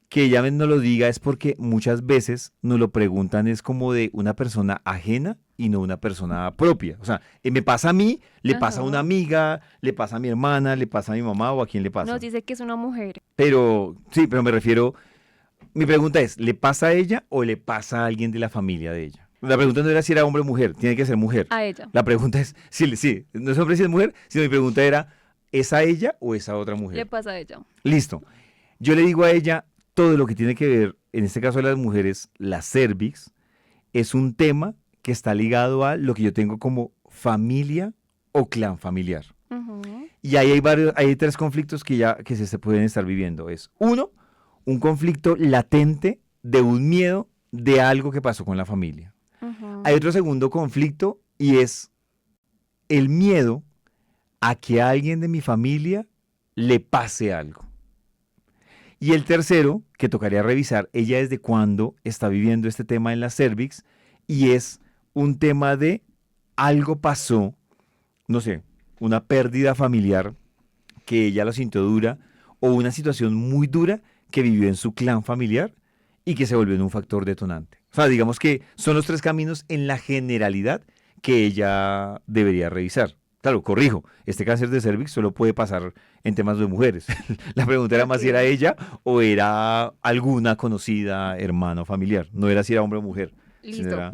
que ella no lo diga es porque muchas veces nos lo preguntan es como de una persona ajena y no una persona propia. O sea, me pasa a mí, le pasa a una Ajá. amiga, le pasa a mi hermana, le pasa a mi mamá o a quién le Nos pasa. dice que es una mujer. Pero sí, pero me refiero, mi pregunta es, ¿le pasa a ella o le pasa a alguien de la familia de ella? La pregunta no era si era hombre o mujer, tiene que ser mujer. A ella. La pregunta es, sí, sí, no es hombre si es mujer, sino mi pregunta era, ¿es a ella o es a otra Le mujer? pasa a ella. Listo. Yo le digo a ella todo lo que tiene que ver, en este caso de las mujeres, la cervix, es un tema que está ligado a lo que yo tengo como familia o clan familiar. Ujú. Y ahí hay varios, hay tres conflictos que ya que se pueden estar viviendo. Es uno, un conflicto latente de un miedo de algo que pasó con la familia. Hay Ujú. otro segundo conflicto y es el miedo a que a alguien de mi familia le pase algo. Y el tercero, que tocaría revisar, ella desde cuándo está viviendo este tema en la cervix, y es un tema de algo pasó, no sé, una pérdida familiar que ella lo sintió dura, o una situación muy dura que vivió en su clan familiar y que se volvió en un factor detonante. O sea, digamos que son los tres caminos en la generalidad que ella debería revisar. Claro, corrijo, este cáncer de cervix solo puede pasar en temas de mujeres. La pregunta era más si era Ok. ella o era alguna conocida, hermana o familiar. No era si era hombre o mujer, sino Listo. era...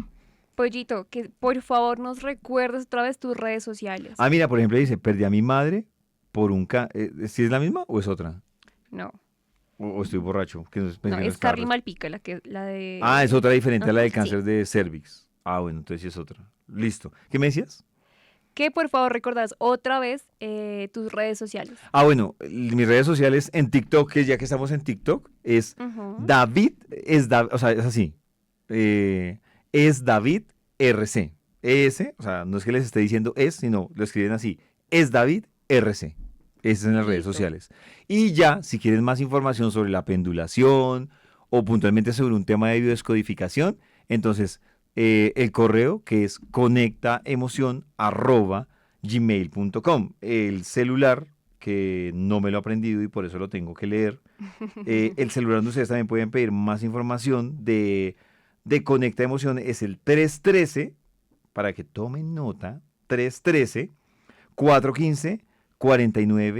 Pollito, que por favor nos recuerdes otra vez tus redes sociales. Ah, mira, por ejemplo, dice, perdí a mi madre por un cáncer. ¿Sí es la misma o es otra? No, O estoy borracho, que pensé no, que no es estaba... Carly Malpica, la Ah, es de... otra diferente a la Ajá, del sí. cáncer de cervix. Ah, bueno, entonces sí es otra. Listo. ¿Qué me decías? Que por favor recordas otra vez tus redes sociales. Ah, bueno, mis redes sociales en TikTok, que ya que estamos en TikTok, es Ujú. David, o sea, es así. Es David RC. O sea, no es que les esté diciendo es, sino lo escriben así. Es David RC. Esas en las redes Listo. sociales. Y ya, si quieren más información sobre la pendulación o puntualmente sobre un tema de biodescodificación, entonces el correo que es conectaemoción@gmail.com. El celular, que no me lo he aprendido y por eso lo tengo que leer. El celular donde ustedes también pueden pedir más información de Conecta Emoción es el 313, para que tomen nota,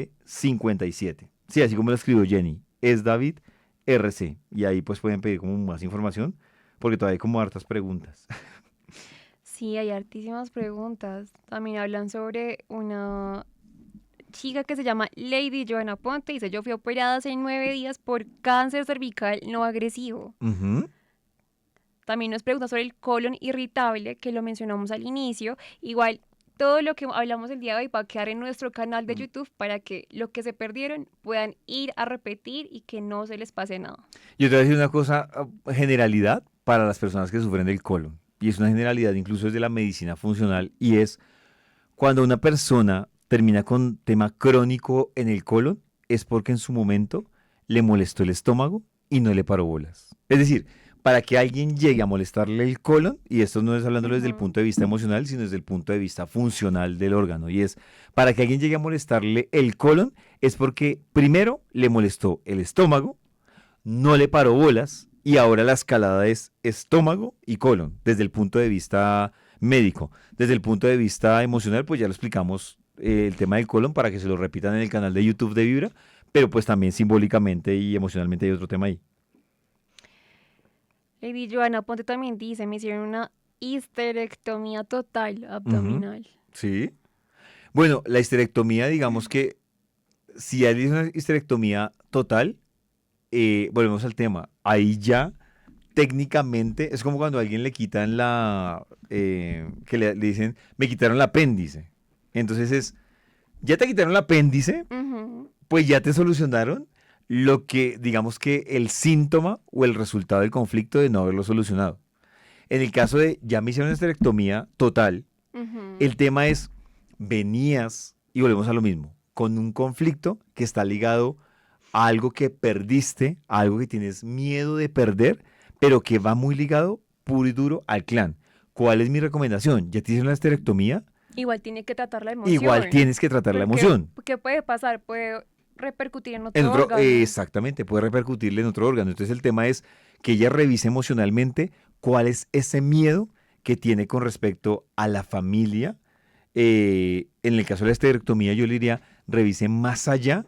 313-415-4957. Sí, así como lo escribió Jenny, es David RC. Y ahí pues pueden pedir como más información, porque todavía hay como hartas preguntas. Sí, hay hartísimas preguntas. También hablan sobre una chica que se llama Lady Joana Ponte. Dice, yo fui operada hace 9 días por cáncer cervical no agresivo. Ujú. También nos pregunta sobre el colon irritable, que lo mencionamos al inicio. Igual todo lo que hablamos el día de hoy va a quedar en nuestro canal de YouTube para que lo que se perdieron puedan ir a repetir y que no se les pase nada. Yo te voy a decir una cosa, generalidad para las personas que sufren del colon. Y es una generalidad incluso desde la medicina funcional. Y es cuando una persona termina con tema crónico en el colon, es porque en su momento le molestó el estómago y no le paró bolas. Es decir, para que alguien llegue a molestarle el colon, y esto no es hablándolo desde el Ujú. punto de vista emocional, sino desde el punto de vista funcional del órgano, y es, para que alguien llegue a molestarle el colon, es porque primero le molestó el estómago, no le paró bolas, y ahora la escalada es estómago y colon, desde el punto de vista médico. Desde el punto de vista emocional, pues ya lo explicamos, el tema del colon para que se lo repitan en el canal de YouTube de Vibra, pero pues también simbólicamente y emocionalmente hay otro tema ahí. Lady Joana Ponte también dice, me hicieron una histerectomía total Ujú. abdominal. Sí. Bueno, la histerectomía, digamos que si hay una histerectomía total, volvemos al tema. Ahí ya técnicamente es como cuando a alguien le quitan que le dicen, me quitaron el apéndice. Entonces ya te quitaron el apéndice, Ujú. pues ya te solucionaron lo que, digamos que el síntoma o el resultado del conflicto de no haberlo solucionado. En el caso de ya me hicieron una histerectomía total, Ujú. el tema es, venías, y volvemos a lo mismo, con un conflicto que está ligado a algo que perdiste, a algo que tienes miedo de perder, pero que va muy ligado puro y duro al clan. ¿Cuál es mi recomendación? Ya te hicieron la esterectomía, Igual tiene que tratar la igual emoción, tienes que tratar la porque emoción. ¿qué puede pasar? Puede repercutir en En otro otro, órgano. exactamente, puede repercutirle en otro órgano. Entonces el tema es que ella revise emocionalmente cuál es ese miedo que tiene con respecto a la familia. En el caso de la esterectomía, yo le diría, revise más allá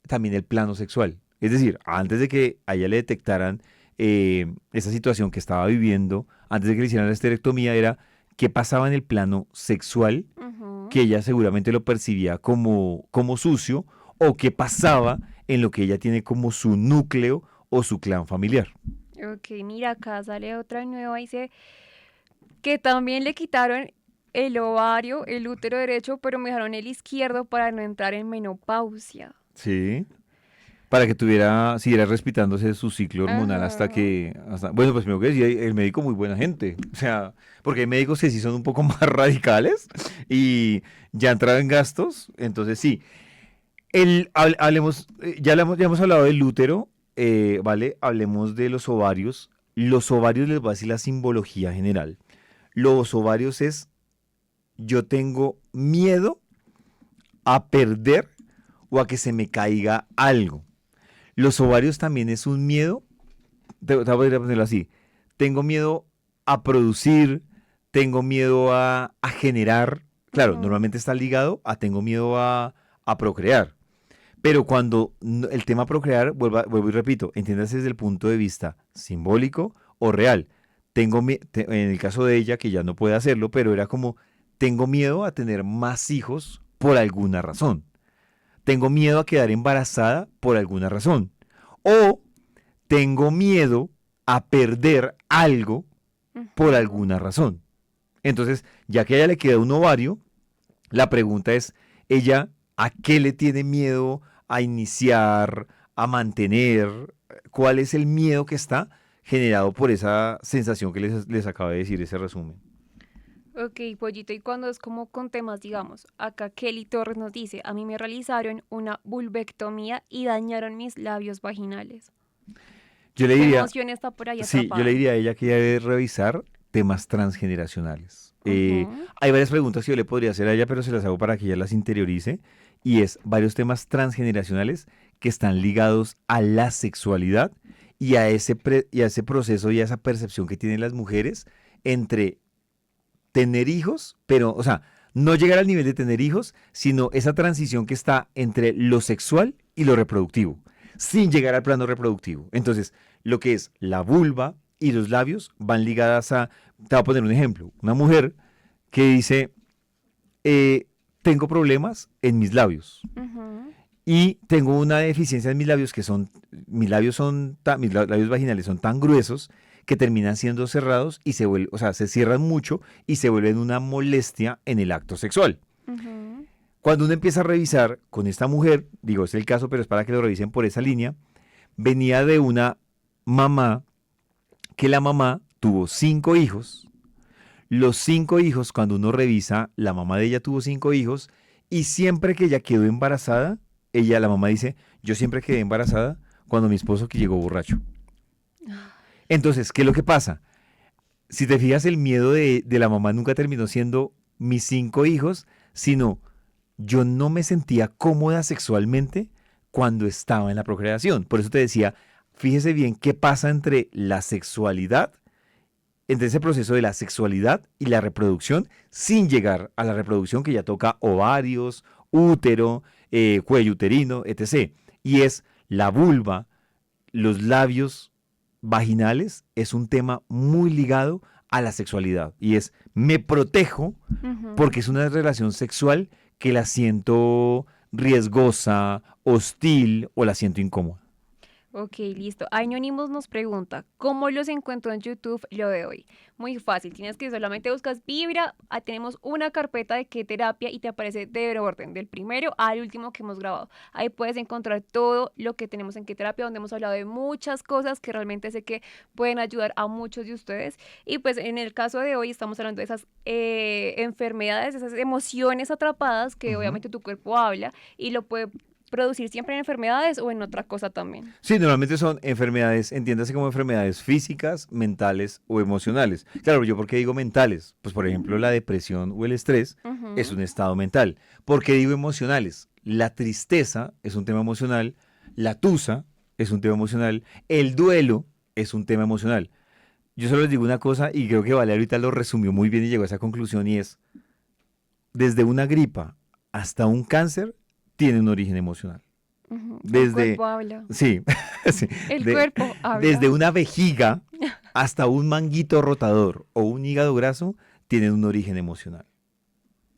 también el plano sexual. Es decir, antes de que a ella le detectaran esa situación que estaba viviendo, antes de que le hicieran la esterectomía, era qué pasaba en el plano sexual, Ujú. que ella seguramente lo percibía como sucio, o qué pasaba en lo que ella tiene como su núcleo o su clan familiar. Ok, mira, acá sale otra nueva, dice que también le quitaron el ovario, el útero derecho, pero me dejaron el izquierdo para no entrar en menopausia. Sí. Para que siguiera respetándose su ciclo hormonal Ajá. bueno, pues me que decir, el médico muy buena gente, o sea, porque hay médicos que sí son un poco más radicales y ya entrado en gastos, entonces sí, hablemos, ya hemos hablado del útero, ¿vale? Hablemos de los ovarios les voy a decir la simbología general, los ovarios es, yo tengo miedo a perder o a que se me caiga algo. Los ovarios también es un miedo, te voy a ponerlo así, tengo miedo a producir, tengo miedo a generar, claro, Ujú. normalmente está ligado a tengo miedo a procrear, pero cuando el tema procrear, vuelvo y repito, entiéndase desde el punto de vista simbólico o real. En el caso de ella, que ya no puede hacerlo, pero era como, tengo miedo a tener más hijos por alguna razón. Tengo miedo a quedar embarazada por alguna razón. O tengo miedo a perder algo por Ujú. alguna razón. Entonces, ya que a ella le queda un ovario, la pregunta es, ¿ella a qué le tiene miedo a iniciar, a mantener? ¿Cuál es el miedo que está generado por esa sensación que les acabo de decir, ese resumen? Ok, pollito, y cuando es como con temas, digamos, acá Kelly Torres nos dice, a mí me realizaron una vulvectomía y dañaron mis labios vaginales. Yo le Su diría, emoción está por ahí sí, yo le atrapada. diría a ella que debe revisar temas transgeneracionales. Ujú. Hay varias preguntas que yo le podría hacer a ella, pero se las hago para que ella las interiorice. Y es varios temas transgeneracionales que están ligados a la sexualidad y y a ese proceso y a esa percepción que tienen las mujeres entre tener hijos, pero, o sea, no llegar al nivel de tener hijos, sino esa transición que está entre lo sexual y lo reproductivo, sin llegar al plano reproductivo. Entonces, lo que es la vulva y los labios van ligadas a, te voy a poner un ejemplo, una mujer que dice, eh, tengo problemas en mis labios Ujú. y tengo una deficiencia en mis labios mis labios vaginales son tan gruesos que terminan siendo cerrados y se vuelven, o sea, se cierran mucho y se vuelven una molestia en el acto sexual. Ujú. Cuando uno empieza a revisar con esta mujer, digo, es el caso, pero es para que lo revisen por esa línea, venía de una mamá que la mamá tuvo 5 hijos. Los 5 hijos, cuando uno revisa, la mamá de ella tuvo 5 hijos y siempre que ella quedó embarazada, la mamá dice, yo siempre quedé embarazada cuando mi esposo que llegó borracho. Entonces, ¿qué es lo que pasa? Si te fijas, el miedo de la mamá nunca terminó siendo mis 5 hijos, sino yo no me sentía cómoda sexualmente cuando estaba en la procreación. Por eso te decía, fíjese bien qué pasa entre la sexualidad, entre ese proceso de la sexualidad y la reproducción, sin llegar a la reproducción que ya toca ovarios, útero, cuello uterino, etc. Y es la vulva, los labios vaginales, es un tema muy ligado a la sexualidad. Y es, me protejo Ujú. porque es una relación sexual que la siento riesgosa, hostil o la siento incómoda. Ok, listo. Anonymous nos pregunta, ¿cómo los encuentro en YouTube lo de hoy? Muy fácil, tienes que solamente buscas Vibra, tenemos una carpeta de qué terapia y te aparece de orden, del primero al último que hemos grabado. Ahí puedes encontrar todo lo que tenemos en qué terapia, donde hemos hablado de muchas cosas que realmente sé que pueden ayudar a muchos de ustedes. Y pues en el caso de hoy estamos hablando de esas enfermedades, esas emociones atrapadas que Ujú. obviamente tu cuerpo habla y lo puede producir siempre en enfermedades o en otra cosa también. Sí, normalmente son enfermedades, entiéndase como enfermedades físicas, mentales o emocionales. Claro, ¿yo por qué digo mentales? Pues por ejemplo la depresión o el estrés es Ujú. un estado mental. ¿Por qué digo emocionales? La tristeza es un tema emocional, la tusa es un tema emocional, el duelo es un tema emocional. Yo solo les digo una cosa y creo que Vale ahorita lo resumió muy bien y llegó a esa conclusión y es, desde una gripa hasta un cáncer tiene un origen emocional. Ujú. El Desde, cuerpo habla. sí, sí, El de- cuerpo desde habla. una vejiga hasta un manguito rotador o un hígado graso tienen un origen emocional.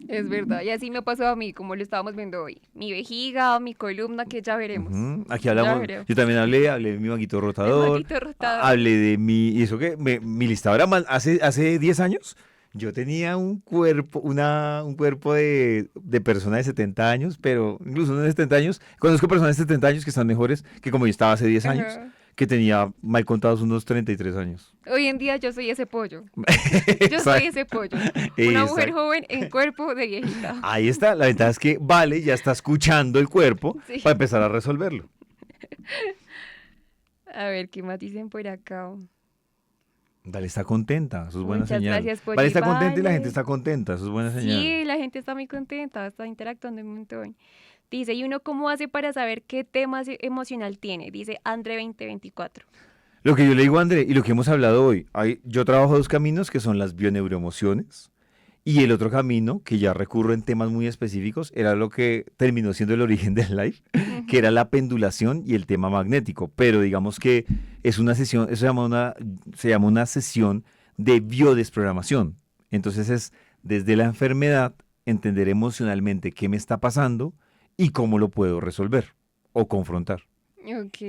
Es verdad. Y así me pasó a mí, como lo estábamos viendo hoy. Mi vejiga, mi columna, que ya veremos. Ujú. Aquí Ya hablamos, yo veremos. también hablé de mi manguito El rotador, manguito rotador. hablé de mi, y eso que mi listado era más, hace 10 años, yo tenía un cuerpo, un cuerpo de persona de 70 años, pero incluso no de 70 años, conozco personas de 70 años que están mejores que como yo estaba hace 10 años, Ajá. que tenía mal contados unos 33 años. Hoy en día yo soy ese pollo. Yo soy Exacto. ese pollo. Una mujer Exacto. joven en cuerpo de viejita. Ahí está. La ventaja es que Vale ya está escuchando el cuerpo Sí. para empezar a resolverlo. A ver, ¿qué más dicen por acá? Vale está contenta, eso es buena Muchas señal. gracias, Vale Polly. está contenta y la gente Vale. está contenta, eso es buena señal. Sí, la gente está muy contenta, está interactuando un montón. Dice, ¿y uno cómo hace para saber qué tema emocional tiene? Dice Andre 2024. Lo que yo le digo a André y lo que hemos hablado hoy, yo trabajo dos caminos que son las bioneuroemociones y el otro camino, que ya recurro en temas muy específicos, era lo que terminó siendo el origen del live, que era Ujú. la pendulación y el tema magnético. Pero digamos que es una sesión, se llama una sesión de biodesprogramación. Entonces es desde la enfermedad entender emocionalmente qué me está pasando y cómo lo puedo resolver o confrontar. Ok.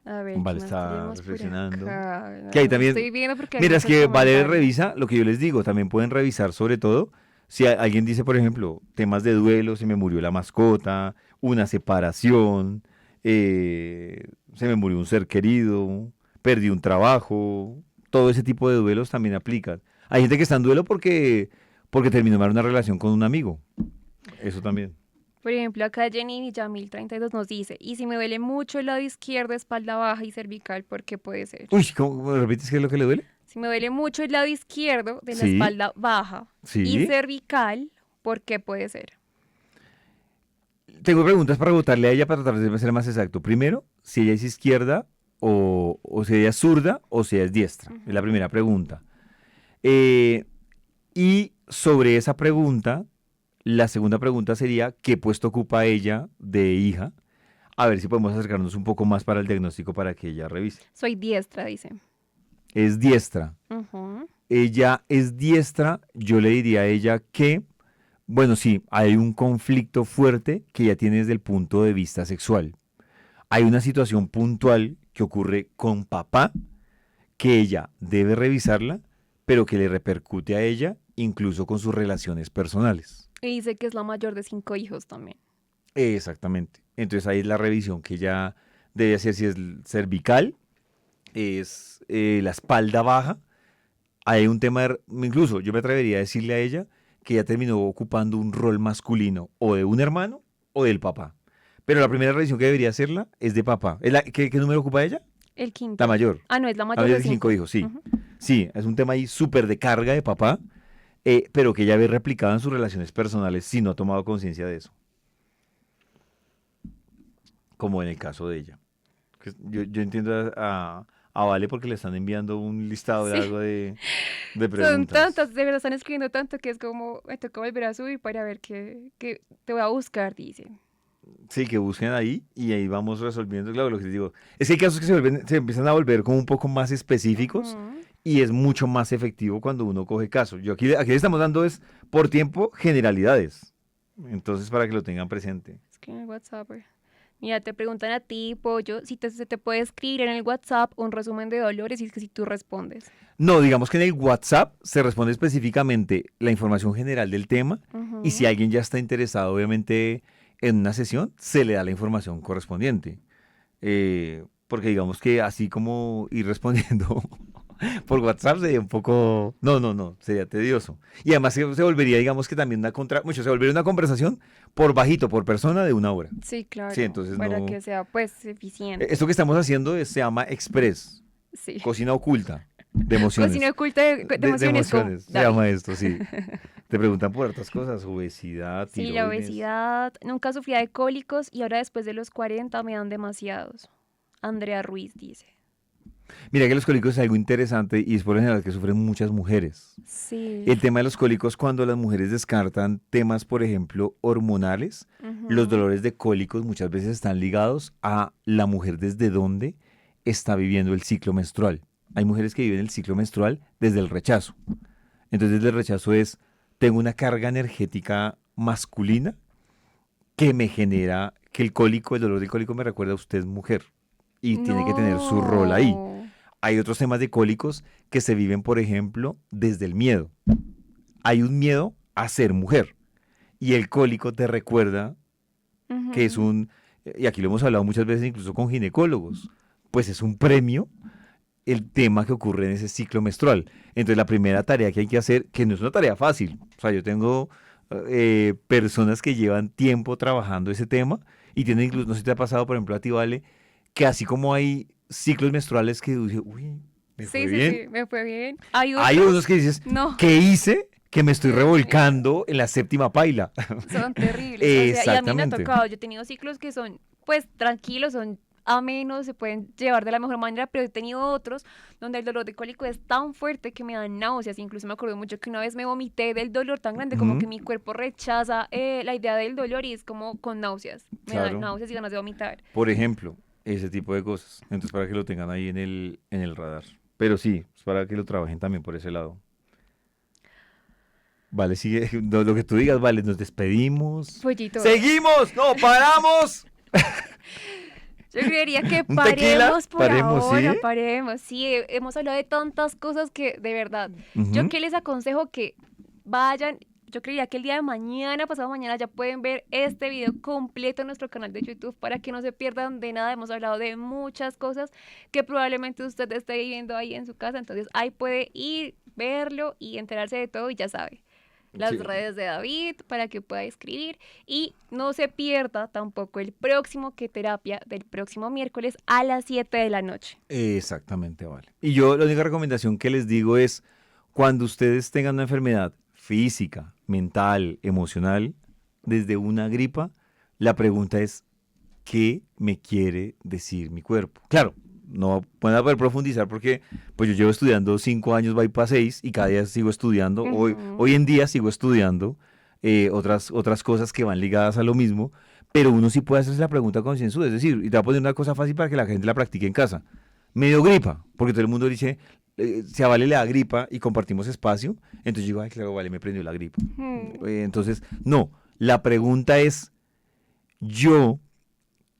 A ver, ¿qué Vale, más está tenemos por reflexionando. acá? Que ahí No, también, estoy viendo porque hay mira, es muchos que Vale comentarios. revisa lo que yo les digo, también pueden revisar sobre todo si alguien dice, por ejemplo, temas de duelo, se me murió la mascota, una separación, se me murió un ser querido, perdí un trabajo, todo ese tipo de duelos también aplican. Hay gente que está en duelo porque terminó mal una relación con un amigo, eso también. Por ejemplo, acá Jenny Yamil 32 nos dice, ¿y si me duele mucho el lado izquierdo, espalda baja y cervical, por qué puede ser? Uy, ¿cómo me repites qué es lo que le duele? Si me duele mucho el lado izquierdo de la Sí, espalda baja y sí. cervical, ¿por qué puede ser? Tengo preguntas para preguntarle a ella para tratar de ser más exacto. Primero, si ella es izquierda o si ella es zurda o si ella es diestra. Es la Ujú. primera pregunta. Eh, y sobre esa pregunta, la segunda pregunta sería, ¿qué puesto ocupa ella de hija? A ver si podemos acercarnos un poco más para el diagnóstico para que ella revise. Soy diestra, dice. Es diestra. Ujú. Ella es diestra, yo le diría a ella que, bueno, sí, hay un conflicto fuerte que ella tiene desde el punto de vista sexual. hay una situación puntual que ocurre con papá que ella debe revisarla, pero que le repercute a ella incluso con sus relaciones personales. Y dice que es la mayor de 5 hijos también. Exactamente. Entonces ahí es la revisión que ella debe hacer si es cervical, es la espalda baja. Hay un tema, incluso yo me atrevería a decirle a ella que ella terminó ocupando un rol masculino o de un hermano o del papá. Pero la primera revisión que debería hacerla es de papá. ¿Qué número ocupa ella? El quinto. La mayor. Ah, no, es la La mayor mayor de de 5 hijos, sí. Ujú. Sí, es un tema ahí súper de carga de papá, pero que ella ve replicado en sus relaciones personales si no ha tomado conciencia de eso. Como en el caso de ella. Yo entiendo a Vale porque le están enviando un listado de Sí, algo de son preguntas. tantas, de verdad están escribiendo tanto que es como, me tocó volver a subir para ver qué te voy a buscar, dice. Sí, que busquen ahí y ahí vamos resolviendo. Claro, lo que les digo. Es que hay casos que se empiezan a volver como un poco más específicos Ujú. y es mucho más efectivo cuando uno coge casos. Aquí le estamos dando es por tiempo generalidades. Entonces, para que lo tengan presente. Escribe en el WhatsApp. Mira, te preguntan a ti, Pollo, si se te puede escribir en el WhatsApp un resumen de dolores y es que si tú respondes. No, digamos que en el WhatsApp se responde específicamente la información general del tema y si Ujú. alguien ya está interesado, obviamente, en una sesión, se le da la información correspondiente. Porque digamos que así como ir respondiendo por WhatsApp sería un poco... No, sería tedioso. Y además se volvería, digamos que también mucho, se volvería una conversación por bajito, por persona de 1 hora. Sí, Sí, claro, entonces para no... que sea pues eficiente. Esto que estamos haciendo se llama Express, Sí. cocina oculta de Cocina emociones. oculta de De emociones con emociones, se David. llama esto, sí. Te preguntan por otras cosas, obesidad, Sí, la tiroides. obesidad. Nunca sufría de cólicos y ahora después de los 40 me dan demasiados. Andrea Ruiz dice. Mira que los cólicos es algo interesante y es por lo general que sufren muchas mujeres. Sí. El tema de los cólicos, cuando las mujeres descartan temas, por ejemplo, hormonales, los Ujú. dolores de cólicos muchas veces están ligados a la mujer desde dónde está viviendo el ciclo menstrual. Hay mujeres que viven el ciclo menstrual desde el rechazo. Entonces, desde el rechazo es, tengo una carga energética masculina que me genera que el dolor del cólico me recuerda a usted mujer y tiene que tener su rol ahí. No. Hay otros temas de cólicos que se viven, por ejemplo, desde el miedo. Hay un miedo a ser mujer y el cólico te recuerda que es Ujú. y aquí lo hemos hablado muchas veces incluso con ginecólogos, pues es un premio el tema que ocurre en ese ciclo menstrual. Entonces la primera tarea que hay que hacer, que no es una tarea fácil, o sea, yo tengo personas que llevan tiempo trabajando ese tema y tienen incluso, no sé si te ha pasado, por ejemplo, a ti, Vale, que así como hay ciclos menstruales que dices, uy, me fue Sí, sí, bien, sí, me fue bien. Hay hay unos otros, que dices, no, ¿qué hice? Que me estoy Dios mío, revolcando en la séptima paila. son terribles. O sea, y a mí me ha Exactamente. tocado, yo he tenido ciclos que son, pues, tranquilos, son amenos, se pueden llevar de la mejor manera, pero he tenido otros donde el dolor de cólico es tan fuerte que me dan náuseas. Incluso me acuerdo mucho que una vez me vomité del dolor tan grande como que Ujú, mi cuerpo rechaza la idea del dolor y es como con náuseas. Me dan claro. náuseas y ganas de vomitar. Por ejemplo, ese tipo de cosas. Entonces, para que lo tengan ahí en el radar. Pero sí, es para que lo trabajen también por ese lado. Vale, sigue. Lo que tú digas, vale, nos despedimos. Pollito, ¡Seguimos! ¡No, paramos! yo creería que ¿Un tequila? paremos por Paremos, ¿sí? ahora, paremos. Sí, hemos hablado de tantas cosas que, de verdad, yo Ujú. que les aconsejo que vayan, yo creería que el día de mañana, pasado mañana, ya pueden ver este video completo en nuestro canal de YouTube para que no se pierdan de nada. Hemos hablado de muchas cosas que probablemente usted esté viviendo ahí en su casa, entonces ahí puede ir, verlo y enterarse de todo y ya sabe. Las Sí. redes de David para que pueda escribir y no se pierda tampoco el próximo que terapia del próximo miércoles a las 7 de la noche. Exactamente, vale. Y yo la única recomendación que les digo es, cuando ustedes tengan una enfermedad física, mental, emocional, desde una gripa, la pregunta es, ¿qué me quiere decir mi cuerpo? Claro, no pueden poder profundizar porque pues yo llevo estudiando 5 años, voy para 6 y cada día sigo estudiando. Ujú. Hoy en día sigo estudiando otras cosas que van ligadas a lo mismo, pero uno sí puede hacerse la pregunta concienzuda, es decir, y te voy a poner una cosa fácil para que la gente la practique en casa. Me dio gripa, porque todo el mundo dice, si a Vale le da gripa y compartimos espacio, entonces yo digo, ay, claro, Vale, me prendió la gripa. Hmm. Entonces, no, la pregunta es, yo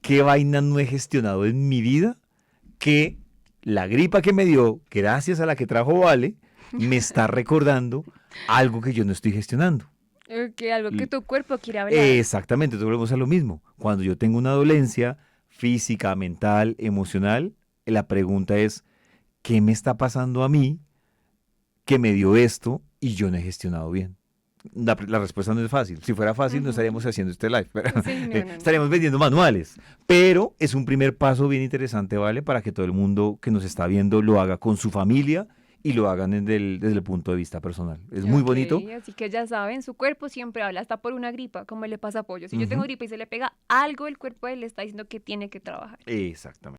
¿qué vaina no he gestionado en mi vida? Que la gripa que me dio, gracias a la que trajo Vale, me está recordando algo que yo no estoy gestionando. Que algo que L- tu cuerpo quiere hablar. Exactamente, entonces volvemos a lo mismo. Cuando yo tengo una dolencia física, mental, emocional, la pregunta es, ¿qué me está pasando a mí que me dio esto y yo no he gestionado bien? La respuesta no es fácil. Si fuera fácil, no Ujú. estaríamos haciendo este live. Pero, Sí, no, no, no. estaríamos vendiendo manuales. Pero es un primer paso bien interesante, ¿vale? Para que todo el mundo que nos está viendo lo haga con su familia y lo hagan desde el punto de vista personal. Es muy Ok, bonito. así que ya saben, su cuerpo siempre habla, hasta por una gripa, como le pasa a Pollo. Si yo tengo Ujú. gripa y se le pega algo, el cuerpo de él le está diciendo que tiene que trabajar. Exactamente.